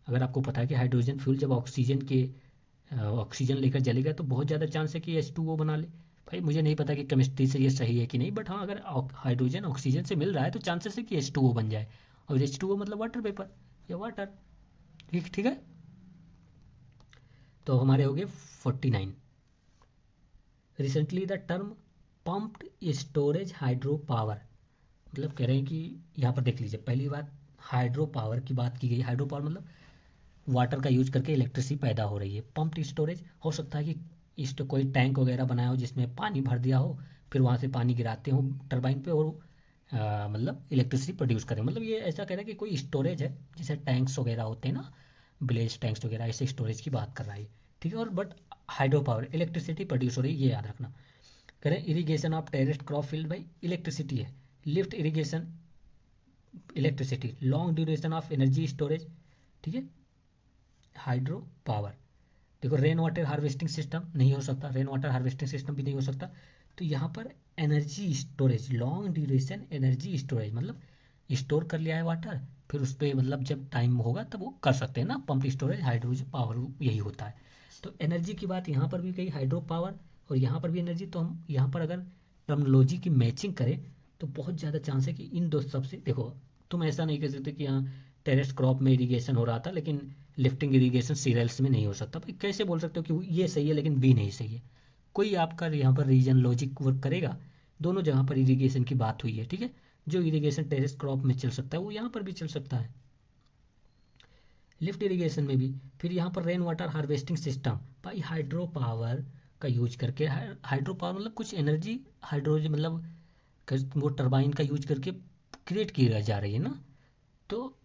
अगर आपको पता है कि हाइड्रोजन फ्यूल जब ऑक्सीजन लेकर जलेगा तो बहुत ज़्यादा चांस है कि H2O बना ले। भाई मुझे नहीं पता कि केमिस्ट्री से ये सही है कि नहीं, बट हाँ, अगर हाइड्रोजन ऑक्सीजन से मिल रहा है तो चांसेस है कि H2O बन जाए, और H2O मतलब वाटर वेपर या वाटर, ठीक ठीक है। तो हमारे हो गए 49। Recently the term pumped storage hydro power, मतलब कह रहे हैं कि यहाँ पर देख लीजिए, पहली बात हाइड्रो पावर की बात की गई। हाइड्रो पावर मतलब वाटर का यूज करके इलेक्ट्रिसिटी पैदा हो रही है। पम्प्ड स्टोरेज हो सकता है कि इस तो कोई टैंक वगैरह बनाया हो जिसमें पानी भर दिया हो, फिर वहाँ से पानी गिराते हो टरबाइन पे, और मतलब इलेक्ट्रिसिटी प्रोड्यूस करें। मतलब ये ऐसा कह रहा है कि कोई स्टोरेज है, जैसे टैंक्स वगैरह होते हैं ना, विलेज टैंक्स वगैरह, ऐसे स्टोरेज की बात कर रहा है, ठीक है। और but hydro power electricity produce हो रही है, ये याद रखना। कह रहे हैं इरीगेशन ऑफ टेरेस्ट क्रॉप फील्ड, भाई इलेक्ट्रिसिटी है, lift irrigation electricity, long duration of energy storage, ठीक है, हाइड्रो पावर। देखो रेन वाटर हार्वेस्टिंग सिस्टम नहीं हो सकता, रेन वाटर हार्वेस्टिंग सिस्टम भी नहीं हो सकता। तो यहाँ पर energy storage, long duration energy storage, मतलब स्टोर कर लिया है वाटर, फिर उस पर मतलब जब टाइम होगा तब वो कर सकते हैं ना, पंप स्टोरेज हाइड्रोजन पावर, यही होता है। तो एनर्जी की बात यहाँ पर भी कही, हाइड्रो पावर, और यहाँ पर भी एनर्जी। तो हम यहाँ पर अगर टर्मोलॉजी की मैचिंग करें तो बहुत ज़्यादा चांस है कि इन दो सबसे, देखो तुम ऐसा नहीं कह सकते कि यहाँ टेरेस क्रॉप में इरीगेशन हो रहा था लेकिन लिफ्टिंग इरीगेशन सीरियल्स में नहीं हो सकता। भाई कैसे बोल सकते हो कि ये सही है लेकिन बी नहीं सही है? कोई आपका यहाँ पर रीजन लॉजिक वर्क करेगा? दोनों जगह पर इरीगेशन की बात हुई है, ठीक है। जो इरीगेशन टेरेस क्रॉप में चल सकता है वो यहाँ पर भी चल सकता है, लिफ्ट इरीगेशन में भी। फिर यहाँ पर रेन वाटर हार्वेस्टिंग सिस्टम, भाई हाइड्रो पावर का यूज करके, हाइड्रो पावर मतलब कुछ एनर्जी हाइड्रोजन मतलब वो टरबाइन का यूज करके क्रिएट की जा रही है ना, तो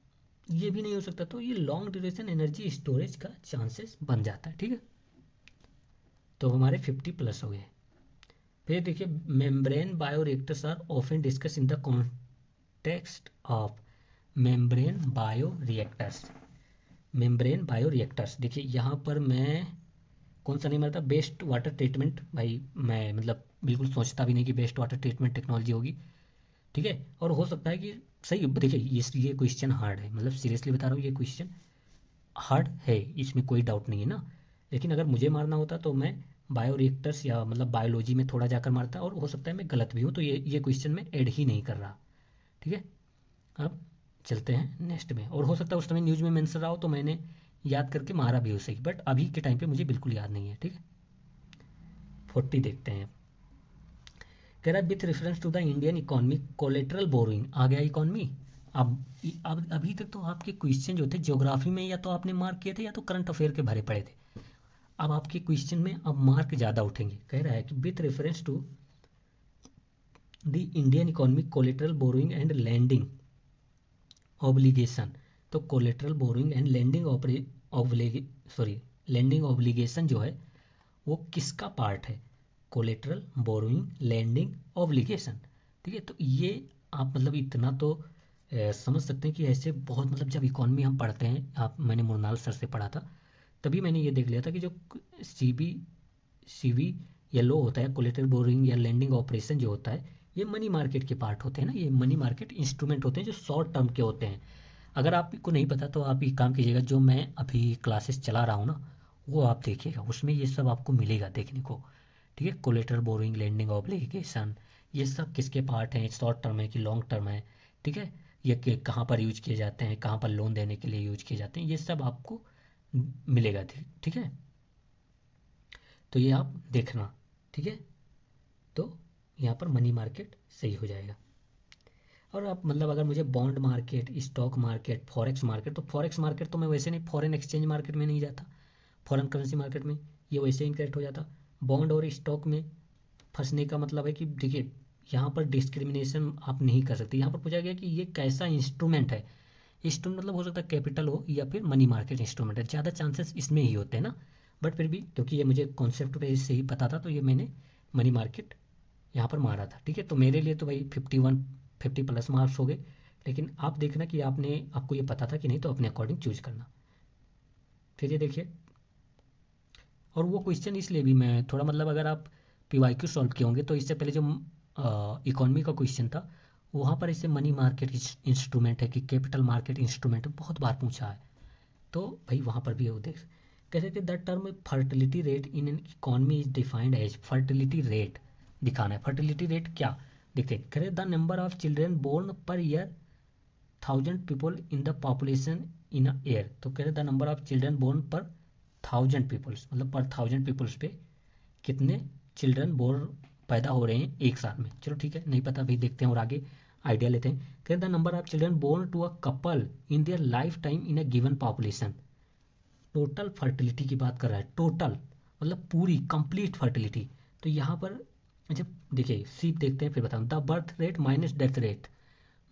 ये भी नहीं हो सकता। तो ये लॉन्ग ड्यूरेशन एनर्जी स्टोरेज का चांसेस बन जाता है, ठीक है। तो हमारे 50 प्लस हो गए। फिर देखिए membrane bioreactors are often discuss in the context of membrane bioreactors. Membrane bioreactors, देखिए यहाँ पर मैं कौन सा नहीं मारता, बेस्ट वाटर ट्रीटमेंट, भाई मैं मतलब बिल्कुल सोचता भी नहीं कि बेस्ट वाटर ट्रीटमेंट टेक्नोलॉजी होगी, ठीक है। और हो सकता है कि सही, देखिए ये क्वेश्चन हार्ड है, मतलब सीरियसली बता रहा हूँ, ये क्वेश्चन हार्ड है, इसमें कोई डाउट नहीं है ना। लेकिन अगर मुझे मारना होता तो मैं बायोरिएक्टर्स या मतलब बायोलॉजी में थोड़ा जाकर मारता, और हो सकता है मैं गलत भी हूँ, तो ये क्वेश्चन में ऐड ही नहीं कर रहा, ठीक है। अब चलते हैं नेक्स्ट में, और हो सकता है उस समय न्यूज़ में मेंशन रहा हो तो मैंने याद करके मारा भी हो सही, बट अभी के टाइम पे मुझे बिल्कुल याद नहीं है, ठीक है। 40 देखते हैं। कह रहा है with reference to the Indian economy collateral borrowing, आ गया इकोनॉमी। अब अभी तक तो आपके क्वेश्चन जो थे ज्योग्राफी में या तो आपने मार्क किए थे या तो करंट अफेयर के भरे पड़े थे। अब आपके क्वेश्चन में अब मार्क ज़्यादा उठेंगे। कह रहा है कि with reference to the Indian economy collateral borrowing and lending obligation. तो collateral borrowing and lending obligation जो है वो किसका पार्ट है? कोलेटरल बोरोइंग लैंडिंग ऑब्लिगेशन, ठीक है। तो ये आप मतलब इतना तो समझ सकते हैं कि ऐसे बहुत, मतलब जब इकोनॉमी हम पढ़ते हैं, आप मैंने मुरनाल सर से पढ़ा था, तभी मैंने ये देख लिया था कि जो सीबी या लो होता है, कोलेटरल बोरोइंग या लैंडिंग ऑपरेशन जो होता है, ये मनी मार्केट के पार्ट होते हैं ना, ये मनी मार्केट इंस्ट्रूमेंट होते हैं जो शॉर्ट टर्म के होते हैं। अगर आपको नहीं पता तो आप एक काम कीजिएगा, जो मैं अभी क्लासेस चला रहा हूँ ना वो आप देखिएगा, उसमें ये सब आपको मिलेगा देखने को, ठीक है। कोलेटरल बोरोइंग लैंडिंग ऑब्लिगेशन, ये सब किसके पार्ट हैं, शॉर्ट टर्म है कि लॉन्ग टर्म है, ठीक है। ये कहाँ पर यूज किए जाते हैं, कहाँ पर लोन देने के लिए यूज किए जाते हैं, ये सब आपको मिलेगा, ठीक है। तो ये आप देखना, ठीक है। तो यहाँ पर मनी मार्केट सही हो जाएगा। और आप मतलब अगर मुझे bond market, stock market, forex market, तो फॉरेक्स मार्केट तो मैं वैसे नहीं, फॉरेन एक्सचेंज मार्केट में नहीं जाता, फॉरेन करेंसी मार्केट में ये वैसे ही इनकरेक्ट हो जाता। बॉन्ड और स्टॉक में फंसने का मतलब है कि देखिए यहाँ पर डिस्क्रिमिनेशन आप नहीं कर सकते। यहाँ पर पूछा गया कि ये कैसा इंस्ट्रूमेंट है। इंस्ट्रूमेंट मतलब हो सकता है कैपिटल हो या फिर मनी मार्केट इंस्ट्रूमेंट है, ज़्यादा चांसेस इसमें ही होते हैं ना। बट फिर भी क्योंकि ये मुझे कॉन्सेप्ट पे से ही पता था तो ये मैंने मनी मार्केट यहाँ पर मारा था। ठीक है, तो मेरे लिए तो भाई 51 50 प्लस मार्क्स हो गए। लेकिन आप देखना कि आपको ये पता था कि नहीं, तो अपने अकॉर्डिंग चूज करना। फिर ये देखिए, और वो क्वेश्चन इसलिए भी मैं थोड़ा मतलब अगर आप पीवाईक्यू सॉल्व किए होंगे तो इससे पहले जो इकोनॉमी का क्वेश्चन था वहाँ पर इससे मनी मार्केट इंस्ट्रूमेंट है कि कैपिटल मार्केट इंस्ट्रूमेंट बहुत बार पूछा है। तो भाई वहाँ पर भी वो देख कहते थे the term fertility rate in an economy is defined as. Fertility rate दिखाना है। फर्टिलिटी रेट क्या देखते कह रहे the number of children born per year 1000 people in the population in a year. तो कह रहे the number of children born per 1000 peoples मतलब पर 1000 पीपल्स पे कितने चिल्ड्रन बोर्न पैदा हो रहे हैं एक साल में। चलो ठीक है, नहीं पता भाई, देखते हैं और आगे आइडिया लेते हैं। कह the number of children born to a couple in their life time in a given population. Total fertility की बात कर रहा है, टोटल मतलब पूरी कंप्लीट फर्टिलिटी। तो यहाँ पर जब देखिए सीप देखते हैं फिर बताऊँ। The birth rate minus death rate.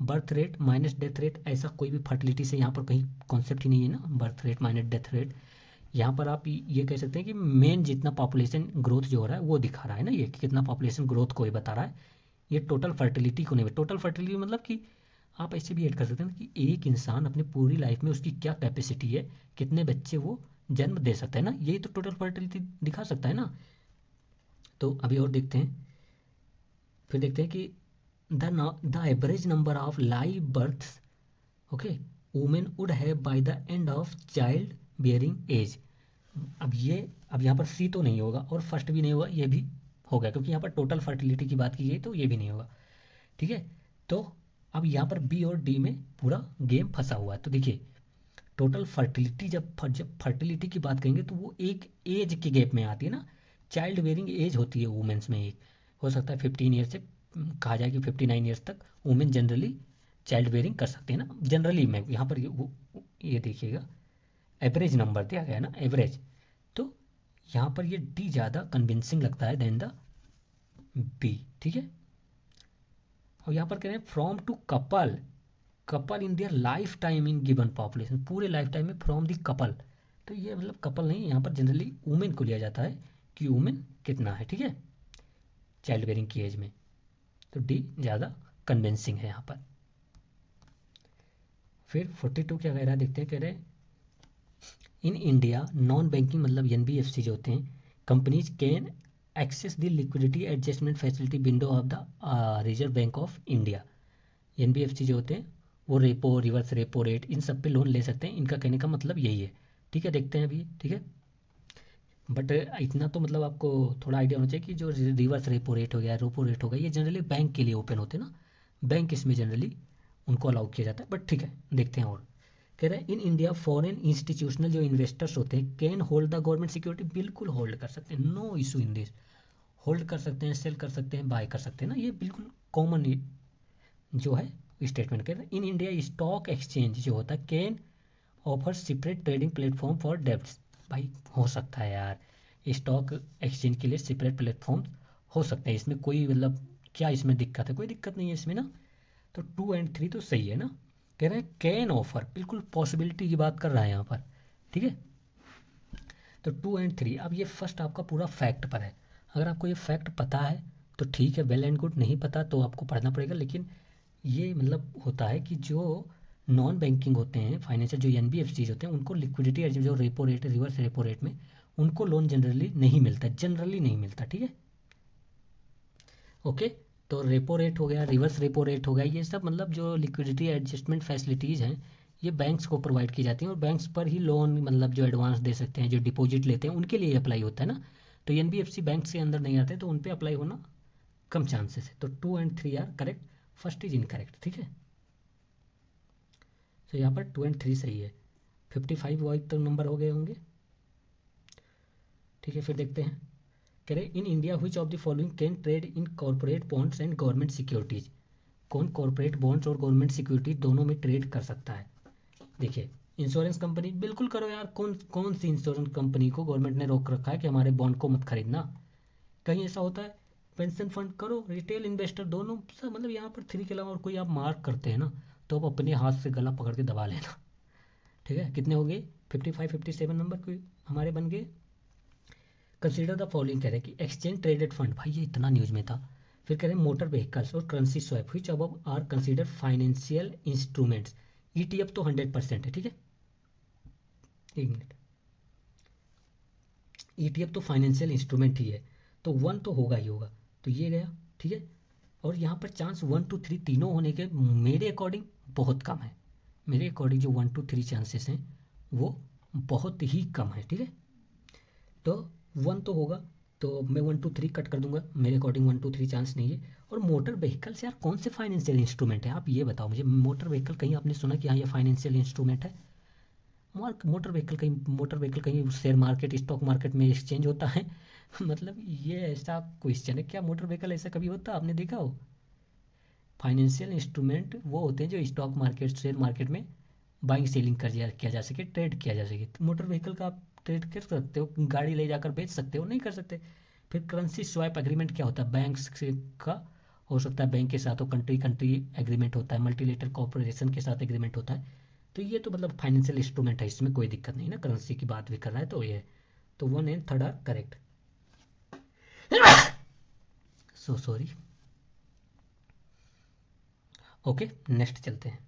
Birth rate minus death rate ऐसा कोई भी फर्टिलिटी से यहाँ पर कहीं कॉन्सेप्ट ही नहीं है ना, birth rate minus death rate. यहाँ पर आप ये कह सकते हैं कि मेन जितना पॉपुलेशन ग्रोथ जो हो रहा है वो दिखा रहा है ना, ये कि कितना पॉपुलेशन ग्रोथ को ये बता रहा है। ये टोटल फर्टिलिटी को नहीं, टोटल फर्टिलिटी मतलब कि आप ऐसे भी ऐड कर सकते हैं कि एक इंसान अपनी पूरी लाइफ में उसकी क्या कैपेसिटी है, कितने बच्चे वो जन्म दे सकता है ना, यही तो टोटल फर्टिलिटी दिखा सकता है ना। तो अभी और देखते हैं, फिर देखते हैं कि the average number of live births okay women would have by the end of child bearing age. अब यहाँ पर सी तो नहीं होगा और फर्स्ट भी नहीं होगा, ये भी होगा क्योंकि यहाँ पर टोटल फर्टिलिटी की बात की गई, तो ये भी नहीं होगा। ठीक है, तो अब यहाँ पर बी और डी में पूरा गेम फंसा हुआ है। तो देखिए टोटल फर्टिलिटी जब फर्टिलिटी की बात करेंगे तो वो एक एज के गैप में आती है ना। चाइल्ड बेयरिंग एज होती है वुमेन्स में, एक हो सकता है 15 ईयर से कहा जाए कि 59 ईयर्स तक वुमेन जनरली चाइल्ड बेयरिंग कर सकते हैं ना। जनरली मैं यहाँ पर ये देखिएगा एवरेज नंबर दिया गया है ना, एवरेज। तो यहाँ पर ये डी ज़्यादा कन्विंसिंग लगता है देन द बी। ठीक है, और यहाँ पर कह रहे हैं from to couple, couple in their life time in given population, पूरे लाइफ टाइम में फ्रॉम दी कपल। तो ये मतलब कपल नहीं, यहाँ पर जनरली वुमेन को लिया जाता है कि वुमेन कितना है। ठीक है, चाइल्ड बेयरिंग की एज में। तो डी ज़्यादा कन्विंसिंग है यहाँ पर। फिर 42 क्या कह रहा है देखते हैं। कह रहे हैं इन इंडिया नॉन बैंकिंग मतलब एनबीएफसी जो होते हैं companies can access the liquidity adjustment facility window of the Reserve Bank of India. NBFC जो होते हैं वो रेपो रिवर्स रेपो रेट इन सब पे लोन ले सकते हैं, इनका कहने का मतलब यही है। ठीक है, देखते हैं अभी। ठीक है, बट इतना तो मतलब आपको थोड़ा आइडिया होना चाहिए कि जो रिवर्स रेपो रेट हो गया, रोपो रेट हो गया, ये जनरली बैंक के लिए ओपन होते हैं ना, बैंक इसमें जनरली उनको अलाउ किया जाता है। बट ठीक है, देखते हैं और कह रहे हैं इन इंडिया फॉरेन इंस्टीट्यूशनल जो इन्वेस्टर्स होते हैं can hold the government security. बिल्कुल होल्ड कर सकते हैं, no issue in this. Hold कर सकते हैं, सेल कर सकते हैं, बाय कर सकते हैं ना, ये बिल्कुल कॉमन जो है स्टेटमेंट। कह रहे हैं इन इंडिया स्टॉक एक्सचेंज जो होता है can offer separate trading platform for debts. भाई हो सकता है यार, स्टॉक एक्सचेंज के लिए सेपरेट प्लेटफॉर्म हो सकते हैं, इसमें कोई मतलब क्या इसमें दिक्कत है, कोई दिक्कत नहीं है इसमें ना। तो 2 और 3 तो सही है ना। कह रहे हैं कैन ऑफर, बिल्कुल पॉसिबिलिटी की बात कर रहा है यहाँ पर। ठीक है, तो 2 और 3। अब ये फर्स्ट आपका पूरा फैक्ट पर है, अगर आपको ये फैक्ट पता है तो ठीक है, वेल एंड गुड, नहीं पता तो आपको पढ़ना पड़ेगा। लेकिन ये मतलब होता है कि जो नॉन बैंकिंग होते हैं फाइनेंशियल जो एनबीएफसी होते हैं उनको लिक्विडिटी जो repo rate reverse repo rate में उनको लोन जनरली नहीं मिलता, जनरली नहीं मिलता। ठीक है, ओके। तो रेपो रेट हो गया, रिवर्स रेपो रेट हो गया, ये सब मतलब जो लिक्विडिटी एडजस्टमेंट फैसिलिटीज़ हैं ये बैंक्स को प्रोवाइड की जाती हैं और बैंक्स पर ही लोन मतलब जो एडवांस दे सकते हैं, जो डिपॉजिट लेते हैं उनके लिए अप्लाई होता है ना। तो एनबीएफसी बैंक के अंदर नहीं आते तो उन पर अप्लाई होना कम चांसेस है। तो 2 और 3 are correct, first is incorrect. ठीक है, तो यहाँ पर 2 और 3 सही है। 55 वो एक तो नंबर हो गए होंगे। ठीक है, फिर देखते हैं। कह रहे in India which of the following can trade in corporate bonds and government securities. कौन कॉर्पोरेट बॉन्ड्स और गवर्नमेंट सिक्योरिटी दोनों में ट्रेड कर सकता है। देखिए इंश्योरेंस कंपनी बिल्कुल करो यार, कौन कौन सी इंश्योरेंस कंपनी को गवर्नमेंट ने रोक रखा है कि हमारे बॉन्ड को मत खरीदना। कहीं ऐसा होता है पेंशन फंड करो, रिटेल इन्वेस्टर दोनों सब, मतलब यहाँ पर 3 के अलावा और कोई आप मार्क करते हैं ना तो आप अपने हाथ से गला पकड़ के दबा लेना। ठीक है, कितने हो गए? 55 57 नंबर कोई हमारे बन गए। कंसीडर द फॉलोइंग कह रहे हैं कि एक्सचेंज ट्रेडेड फंड, भाई ये इतना न्यूज में था। फिर कह रहे हैं मोटर व्हीकल्स और currency swap which above are consider financial instruments. ETF तो 100% है, ठीक है, एक मिनट, ईटीएफ तो फाइनेंशियल इंस्ट्रूमेंट ही है, तो 1 तो होगा ही होगा, तो ये गया। ठीक है, और यहाँ पर चांस 1 2 3 तीनों होने के मेरे अकॉर्डिंग बहुत कम है। मेरे अकॉर्डिंग जो 1 2 3 चांसेस हैं वो बहुत ही कम है। ठीक है, तो 1 तो होगा, तो मैं 1 2 3 कट कर दूंगा, मेरे अकॉर्डिंग 1 2 3 चांस नहीं है। और मोटर व्हीकल्स यार कौन से फाइनेंशियल इंस्ट्रूमेंट है, आप ये बताओ मुझे। मोटर व्हीकल कहीं आपने सुना कि हाँ ये फाइनेंशियल इंस्ट्रूमेंट है? मोटर व्हीकल कहीं शेयर मार्केट स्टॉक मार्केट में एक्सचेंज होता है? मतलब ये ऐसा क्वेश्चन है, क्या मोटर व्हीकल ऐसा कभी होता है आपने देखा हो? फाइनेंशियल इंस्ट्रूमेंट वो होते हैं जो स्टॉक मार्केट शेयर मार्केट में बाइंग सेलिंग किया जा सके, ट्रेड किया जा सके। तो मोटर व्हीकल का आप ट्रेड कर सकते हो, गाड़ी ले जाकर बेच सकते हो, नहीं कर सकते। फिर करेंसी स्वैप एग्रीमेंट क्या होता है? बैंक से का हो सकता है, बैंक के साथ हो, कंट्री कंट्री एग्रीमेंट होता है, मल्टीलेटरल कॉर्पोरेशन के साथ एग्रीमेंट होता है। तो ये तो मतलब फाइनेंशियल इंस्ट्रूमेंट है, इसमें कोई दिक्कत नहीं ना, करेंसी की बात भी कर रहा है तो ये है। तो 1 and 3 are correct. So sorry. Okay, next चलते हैं।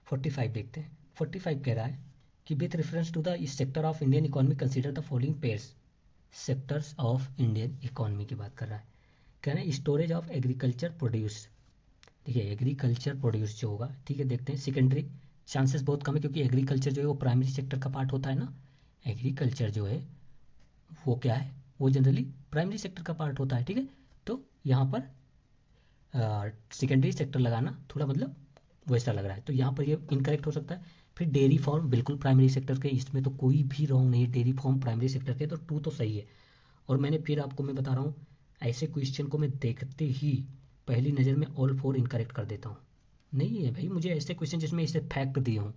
45 देखते हैं। 45 कह रहा है कि with reference to the sector of Indian economy consider the following pairs. Sectors of Indian economy की बात कर रहा है। कह रहे हैं स्टोरेज ऑफ एग्रीकल्चर प्रोड्यूस। देखिए एग्रीकल्चर प्रोड्यूस जो होगा, ठीक है, देखते हैं। सेकेंडरी चांसेस बहुत कम है, क्योंकि एग्रीकल्चर जो है वो प्राइमरी सेक्टर का पार्ट होता है ना। एग्रीकल्चर जो है वो क्या है, वो जनरली प्राइमरी सेक्टर का पार्ट होता है। ठीक है, तो यहाँ पर सेकेंडरी सेक्टर लगाना थोड़ा मतलब वैसा लग रहा है, तो यहाँ पर ये इनकरेक्ट हो सकता है। फिर डेयरी फार्म बिल्कुल प्राइमरी सेक्टर के, इसमें तो कोई भी रॉन्ग नहीं है, डेयरी फार्म प्राइमरी सेक्टर के, तो 2 तो सही है। और मैंने फिर आपको मैं बता रहा हूँ, ऐसे क्वेश्चन को मैं देखते ही पहली नज़र में ऑल 4 इनकरेक्ट कर देता हूँ। नहीं है भाई, मुझे ऐसे क्वेश्चन जिसमें इसे फैक्ट दिए हूँ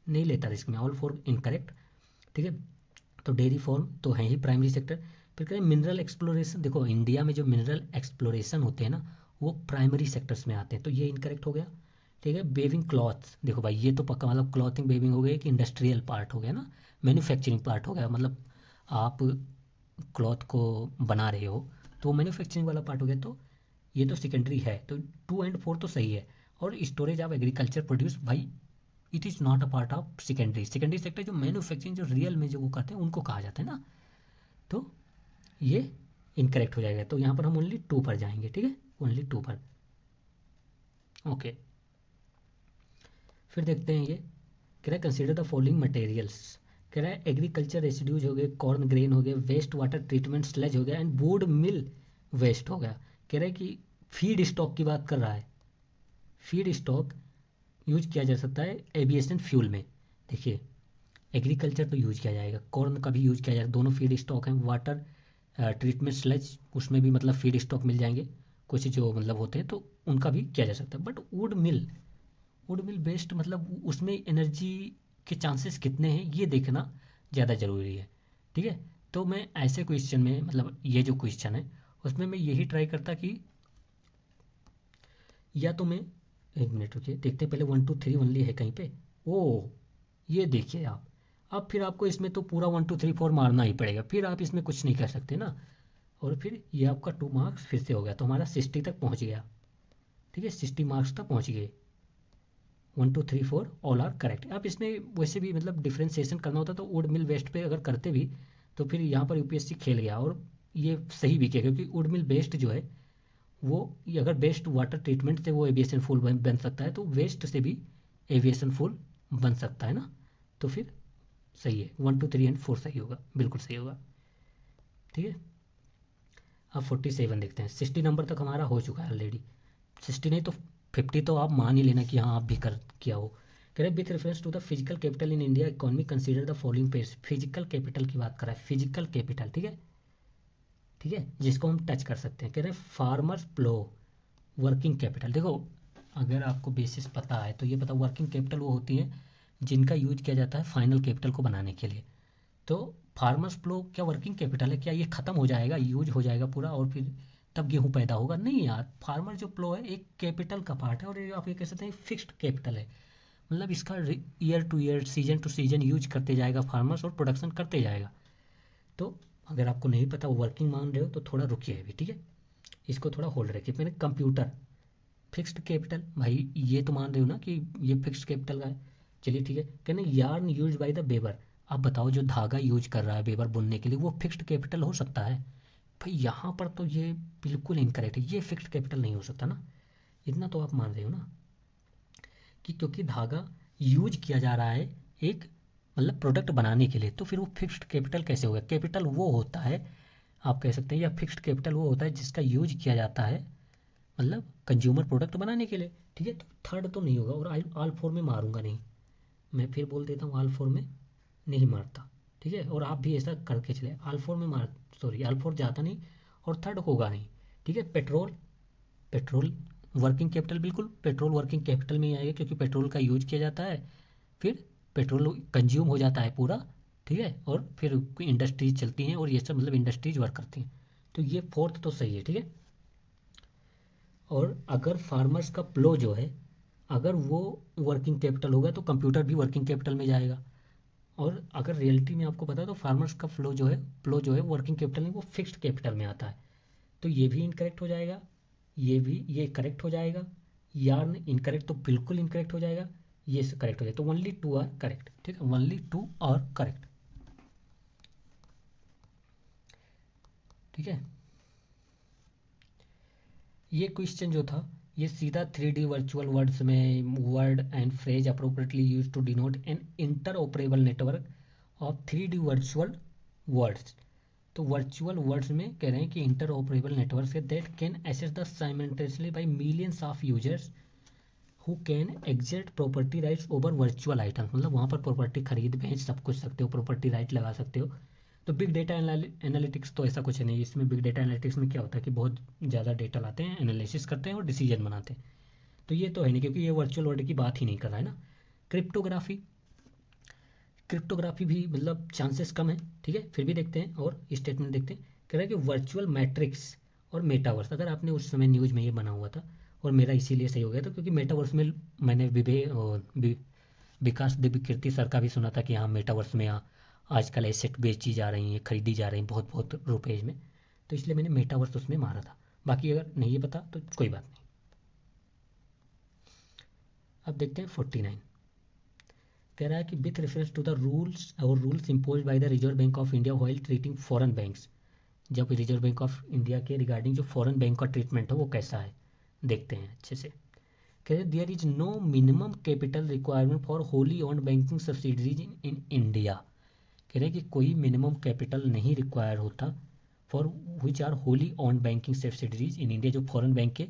नहीं लेता रिस्क में, ऑल 4 इनकरेक्ट। ठीक है, तो डेयरी फार्म तो है ही प्राइमरी सेक्टर। फिर करें मिनरल एक्सप्लोरेशन, देखो इंडिया में जो मिनरल एक्सप्लोरेशन होते हैं ना वो प्राइमरी सेक्टर्स में आते हैं, तो ये इनकरेक्ट हो गया। ठीक है, वेविंग क्लॉथ्स, देखो भाई ये तो पक्का मतलब क्लॉथिंग वेविंग हो गया कि इंडस्ट्रियल पार्ट हो गया ना, मैन्युफैक्चरिंग पार्ट हो गया, मतलब आप क्लॉथ को बना रहे हो तो मैन्युफैक्चरिंग वाला पार्ट हो गया, तो ये तो सेकेंडरी है, तो 2 एंड 4 तो सही है। और स्टोरेज ऑफ एग्रीकल्चर प्रोड्यूस, भाई it is not a part of secondary. Secondary sector जो मैन्युफैक्चरिंग जो रियल में जो वो करते हैं उनको कहा जाता है ना, तो ये इनकरेक्ट हो जाएगा। तो यहाँ पर हम ओनली 2 पर जाएंगे। ठीक है, ओनली 2 पर। ओके, फिर देखते हैं ये कह रहा है कंसीडर द फॉलोइंग मटेरियल्स। कह रहा है एग्रीकल्चर रेसिड्यूज हो गए, कॉर्न ग्रेन हो गए, वेस्ट वाटर ट्रीटमेंट स्लज हो गया एंड वुड मिल वेस्ट हो गया। कह रहा है कि फीड स्टॉक की बात कर रहा है। फीड स्टॉक यूज किया जा सकता है एविएशन फ्यूल में। देखिए एग्रीकल्चर तो यूज किया जाएगा, कॉर्न का भी यूज किया जाएगा, दोनों फीड स्टॉक हैं। वाटर ट्रीटमेंट स्लज उसमें भी मतलब फीड स्टॉक मिल जाएंगे कुछ जो मतलब होते हैं, तो उनका भी किया जा सकता है। बट वुड मिल बेस्ड मतलब उसमें एनर्जी के चांसेस कितने हैं ये देखना ज़्यादा ज़रूरी है। ठीक है, तो मैं ऐसे क्वेश्चन में मतलब ये जो क्वेश्चन है उसमें मैं यही ट्राई करता कि या तो मैं, एक मिनट रुकिए देखते हैं पहले 1 2 3 ओनली है कहीं पे। ओ ये देखिए आप, अब फिर आपको इसमें तो पूरा 1 2 3 4 मारना ही पड़ेगा, फिर आप इसमें कुछ नहीं कर सकते ना। और फिर ये आपका 2 मार्क्स फिर से हो गया, तो हमारा 60 तक पहुंच गया। ठीक है, 60 मार्क्स तक पहुंच गए। 1 2 3 4 ऑल आर करेक्ट। आप इसमें वैसे भी मतलब डिफ्रेंसिएशन करना होता तो वुड मिल वेस्ट पे अगर करते भी तो फिर यहाँ पर यूपीएससी खेल गया, और ये सही भी किया, क्योंकि वुड मिल बेस्ट जो है वो ये अगर बेस्ट वाटर ट्रीटमेंट से वो एविएशन फूल बन सकता है, तो वेस्ट से भी एविएशन फूल बन सकता है ना, तो फिर सही है। 1 2 3 एंड 4 सही होगा, बिल्कुल सही होगा। ठीक है, अब 47 देखते हैं। 60 नंबर तक हमारा हो चुका है ऑलरेडी, 60 नहीं तो 50 तो आप मान ही लेना कि हाँ आप भी कर किया हो। कह रहे with reference to the physical capital in India economy consider the following pairs. Physical capital की बात कर रहा है, फिजिकल कैपिटल। ठीक है, ठीक है, जिसको हम टच कर सकते हैं। कह रहे हैं फार्मर्स प्लो, वर्किंग कैपिटल। देखो अगर आपको बेसिस पता है तो ये पता, वर्किंग कैपिटल वो होती है जिनका यूज किया जाता है फाइनल कैपिटल को बनाने के लिए। तो फार्मर्स फ्लो क्या वर्किंग कैपिटल है? क्या ये खत्म हो जाएगा, यूज हो जाएगा पूरा और फिर तब गेहूं पैदा होगा? नहीं यार, फार्मर जो फ्लो है एक कैपिटल का पार्ट है, और ये आप ये कह सकते हैं फिक्स्ड कैपिटल है। मतलब इसका year two year, season two season use करते जाएगा फार्मर्स और प्रोडक्शन करते जाएगा। तो अगर आपको नहीं पता वर्किंग मान रहे हो तो थोड़ा रुकिए अभी, ठीक है, इसको थोड़ा होल्ड रखिए। मैंने कंप्यूटर फिक्स्ड कैपिटल, भाई ये तो मान रहे हो ना कि ये फिक्स्ड कैपिटल का है। चलिए ठीक है, कहने yarn use by the weber. आप बताओ जो धागा यूज कर रहा है वेबर बुनने के लिए वो फिक्स्ड कैपिटल हो सकता है? भाई यहाँ पर तो ये बिल्कुल इनकरेक्ट है, ये फिक्स्ड कैपिटल नहीं हो सकता ना। इतना तो आप मान रहे हो ना कि क्योंकि धागा यूज किया जा रहा है एक मतलब प्रोडक्ट बनाने के लिए, तो फिर वो फिक्स्ड कैपिटल कैसे होगा? कैपिटल वो होता है, आप कह सकते हैं, या फिक्स्ड कैपिटल वो होता है जिसका यूज किया जाता है मतलब कंज्यूमर प्रोडक्ट बनाने के लिए, ठीक है। तो थर्ड तो नहीं होगा, और आल फोर में मारूंगा नहीं, मैं फिर बोल देता हूँ आल फोर में नहीं मारता, ठीक है। और आप भी ऐसा करके चले, आल फोर में मार, सॉरी आल फोर जाता नहीं, और थर्ड होगा नहीं, ठीक है। पेट्रोल, पेट्रोल वर्किंग कैपिटल, बिल्कुल पेट्रोल वर्किंग कैपिटल में ही आएगा क्योंकि पेट्रोल का यूज किया जाता है, फिर पेट्रोल कंज्यूम हो जाता है पूरा, ठीक है, और फिर इंडस्ट्रीज चलती हैं और ये सब मतलब इंडस्ट्रीज वर्क करती हैं। तो ये फोर्थ तो सही है, ठीक है। और अगर फार्मर्स का प्लो जो है अगर वो वर्किंग कैपिटल होगा तो कंप्यूटर भी वर्किंग कैपिटल में जाएगा। और अगर रियलिटी में आपको पता है तो फार्मर्स का फ्लो जो है प्लो जो है वर्किंग कैपिटल में वो फिक्स्ड कैपिटल में आता है। तो ये भी इनकरेक्ट हो जाएगा, ये करेक्ट हो जाएगा, यार्न इनकरेक्ट तो बिल्कुल इनकरेक्ट हो जाएगा, ये करेक्ट हो जाएगा। तो ओनली टू आर करेक्ट, ठीक है, ओनली टू आर करेक्ट, ठीक है। ये क्वेश्चन जो था ये सीधा 3D वर्चुअल वर्ड्स में word and phrase appropriately use to denote an interoperable network of 3D virtual worlds. तो वर्चुअल वर्ड्स में कह रहे हैं कि इंटरऑपरेबल नेटवर्क है that can access the simultaneously by millions of users who can exert property rights over virtual items. मतलब वहाँ पर प्रॉपर्टी खरीद बेच सब कुछ सकते हो, प्रॉपर्टी राइट लगा सकते हो। तो बिग डेटा एनालिटिक्स तो ऐसा कुछ नहीं, इसमें बिग डेटा एनालिटिक्स में क्या होता है कि बहुत ज़्यादा डेटा लाते हैं, एनालिसिस करते हैं और डिसीजन बनाते हैं। तो ये तो है नहीं क्योंकि ये वर्चुअल वर्ल्ड की बात ही नहीं कर रहा है ना। क्रिप्टोग्राफी, क्रिप्टोग्राफी भी मतलब चांसेस कम है, ठीक है, फिर भी देखते हैं और स्टेटमेंट देखते हैं। कह रहा है कि वर्चुअल मैट्रिक्स और मेटावर्स, अगर आपने उस समय न्यूज़ में ये बना हुआ था और मेरा इसीलिए सही हो गया था क्योंकि मेटावर्स में मैंने विकास दिव्यकीर्ति सर का भी सुना था कि हाँ मेटावर्स में आजकल एसेट बेची जा रही हैं, खरीदी जा रही हैं बहुत बहुत रुपए में। तो इसलिए मैंने मेटावर्स उसमें मारा था, बाकी अगर नहीं पता तो कोई बात नहीं। अब देखते हैं 49, कह रहा है कि with reference to the rules impose by the Reserve Bank of India while treating foreign banks. जब रिजर्व बैंक ऑफ इंडिया के रिगार्डिंग जो फॉरेन बैंक का ट्रीटमेंट है वो कैसा है देखते हैं अच्छे से। कह रहे there is no minimum capital requirement for wholly owned banking subsidiaries in India. कह रहे हैं कि कोई मिनिमम कैपिटल नहीं रिक्वायर होता for which are wholly owned banking subsidiaries in India. जो फॉरेन बैंक के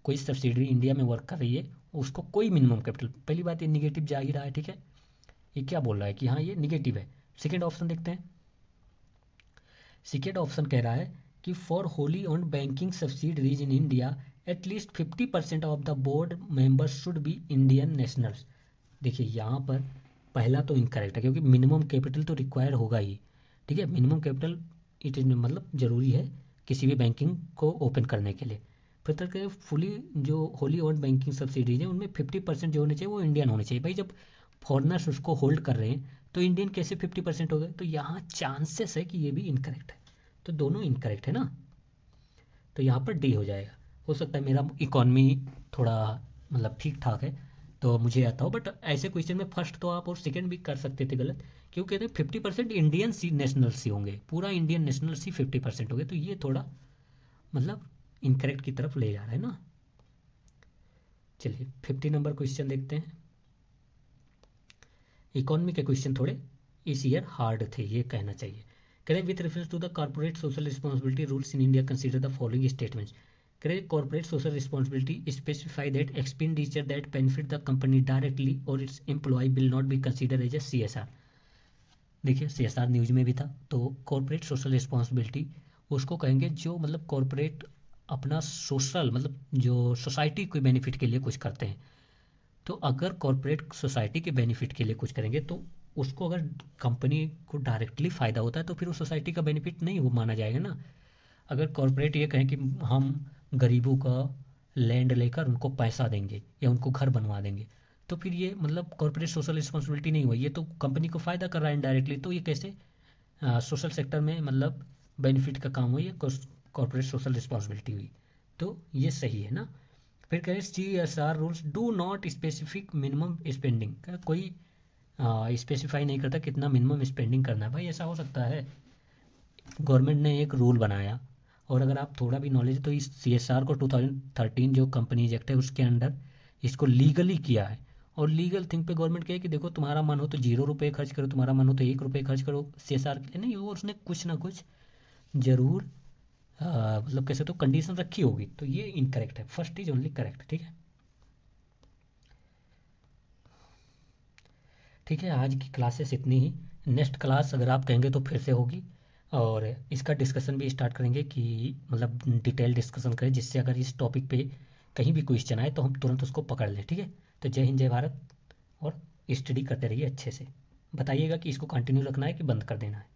कोई सब्सिडरी इंडिया में वर्क कर रही है उसको कोई मिनिमम कैपिटल, पहली बात ये निगेटिव जा ही रहा है, ठीक है, ये क्या बोल रहा है कि हाँ ये निगेटिव है। सेकेंड ऑप्शन देखते हैं, सेकेंड ऑप्शन कह रहा है कि for wholly owned banking subsidiaries in India at least 50% of the board members should be Indian nationals. देखिए यहाँ पर पहला तो इनकरेक्ट है क्योंकि मिनिमम कैपिटल तो रिक्वायर होगा ही, ठीक है, मिनिमम कैपिटल इट इज मतलब जरूरी है किसी भी बैंकिंग को ओपन करने के लिए। फिर तक फुली जो होली ओन्ड बैंकिंग सब्सिडीज है उनमें 50% जो होने चाहिए वो इंडियन होने चाहिए। भाई जब फॉरनर्स उसको होल्ड कर रहे हैं तो इंडियन कैसे 50% हो गए? तो यहाँ चांसेस है कि ये भी इनकरेक्ट है, तो दोनों इनकरेक्ट है ना, तो यहाँ पर डी हो जाएगा। हो सकता है मेरा इकॉनमी थोड़ा मतलब ठीक ठाक है तो मुझे आता हो, बट ऐसे क्वेश्चन में फर्स्ट तो आप और सेकंड भी कर सकते थे गलत, क्यों कहते हैं 50% इंडियन सी नेशनल सी होंगे, पूरा इंडियन नेशनल सी 50% हो गए, तो ये थोड़ा मतलब इनकरेक्ट की तरफ ले जा रहा है ना। चलिए 50 नंबर क्वेश्चन देखते हैं। इकोनॉमी के क्वेश्चन थोड़े इस ईयर हार्ड थे ये कहना चाहिए। करें with reference to the corporate social responsibility rules in India consider the following statements. करें corporate social responsibility specify that expenditure that benefit the company directly or its employ will not be consider as a CSR। देखिए CSR news में भी था, तो corporate social responsibility उसको कहेंगे जो मतलब कॉर्पोरेट अपना सोशल मतलब जो सोसाइटी के बेनिफिट के लिए कुछ करते हैं। तो अगर कॉर्पोरेट सोसाइटी के बेनिफिट के लिए कुछ करेंगे तो उसको अगर कंपनी को डायरेक्टली फ़ायदा होता है तो फिर वो सोसाइटी का बेनिफिट नहीं वो माना जाएगा ना। अगर कॉरपोरेट ये कहें कि हम गरीबों का लैंड लेकर उनको पैसा देंगे या उनको घर बनवा देंगे, तो फिर ये मतलब कॉरपोरेट सोशल रिस्पॉन्सिबिलिटी नहीं हुई, ये तो कंपनी को फ़ायदा कर रहा है इनडायरेक्टली। तो ये कैसे सोशल सेक्टर में मतलब बेनिफिट का काम हुई, कॉरपोरेट सोशल रिस्पॉन्सिबिलिटी हुई। तो ये सही है ना। फिर कह रहे CSR rules do not specific minimum spending, कोई स्पेसिफाई नहीं करता कितना मिनिमम स्पेंडिंग करना है। भाई ऐसा हो सकता है गवर्नमेंट ने एक रूल बनाया, और अगर आप थोड़ा भी नॉलेज, तो इस CSR को 2013 जो कंपनीज एक्ट है उसके अंडर इसको लीगली किया है। और लीगल थिंग पे गवर्नमेंट कहे कि देखो तुम्हारा मन हो तो 0 रुपये खर्च करो, तुम्हारा मन हो तो 1 रुपये खर्च करो CSR के लिए, नहीं वो उसने कुछ ना कुछ जरूर मतलब कैसे तो कंडीशन रखी होगी। तो ये इनकरेक्ट है, फर्स्ट इज ओनली करेक्ट। ठीक है, ठीक है, आज की क्लासेस इतनी ही। नेक्स्ट क्लास अगर आप कहेंगे तो फिर से होगी, और इसका डिस्कशन भी स्टार्ट करेंगे कि मतलब डिटेल डिस्कशन करें, जिससे अगर इस टॉपिक पे कहीं भी क्वेश्चन आए तो हम तुरंत उसको पकड़ लें। ठीक है, तो जय हिंद जय भारत, और स्टडी करते रहिए अच्छे से। बताइएगा कि इसको कंटिन्यू रखना है कि बंद कर देना है।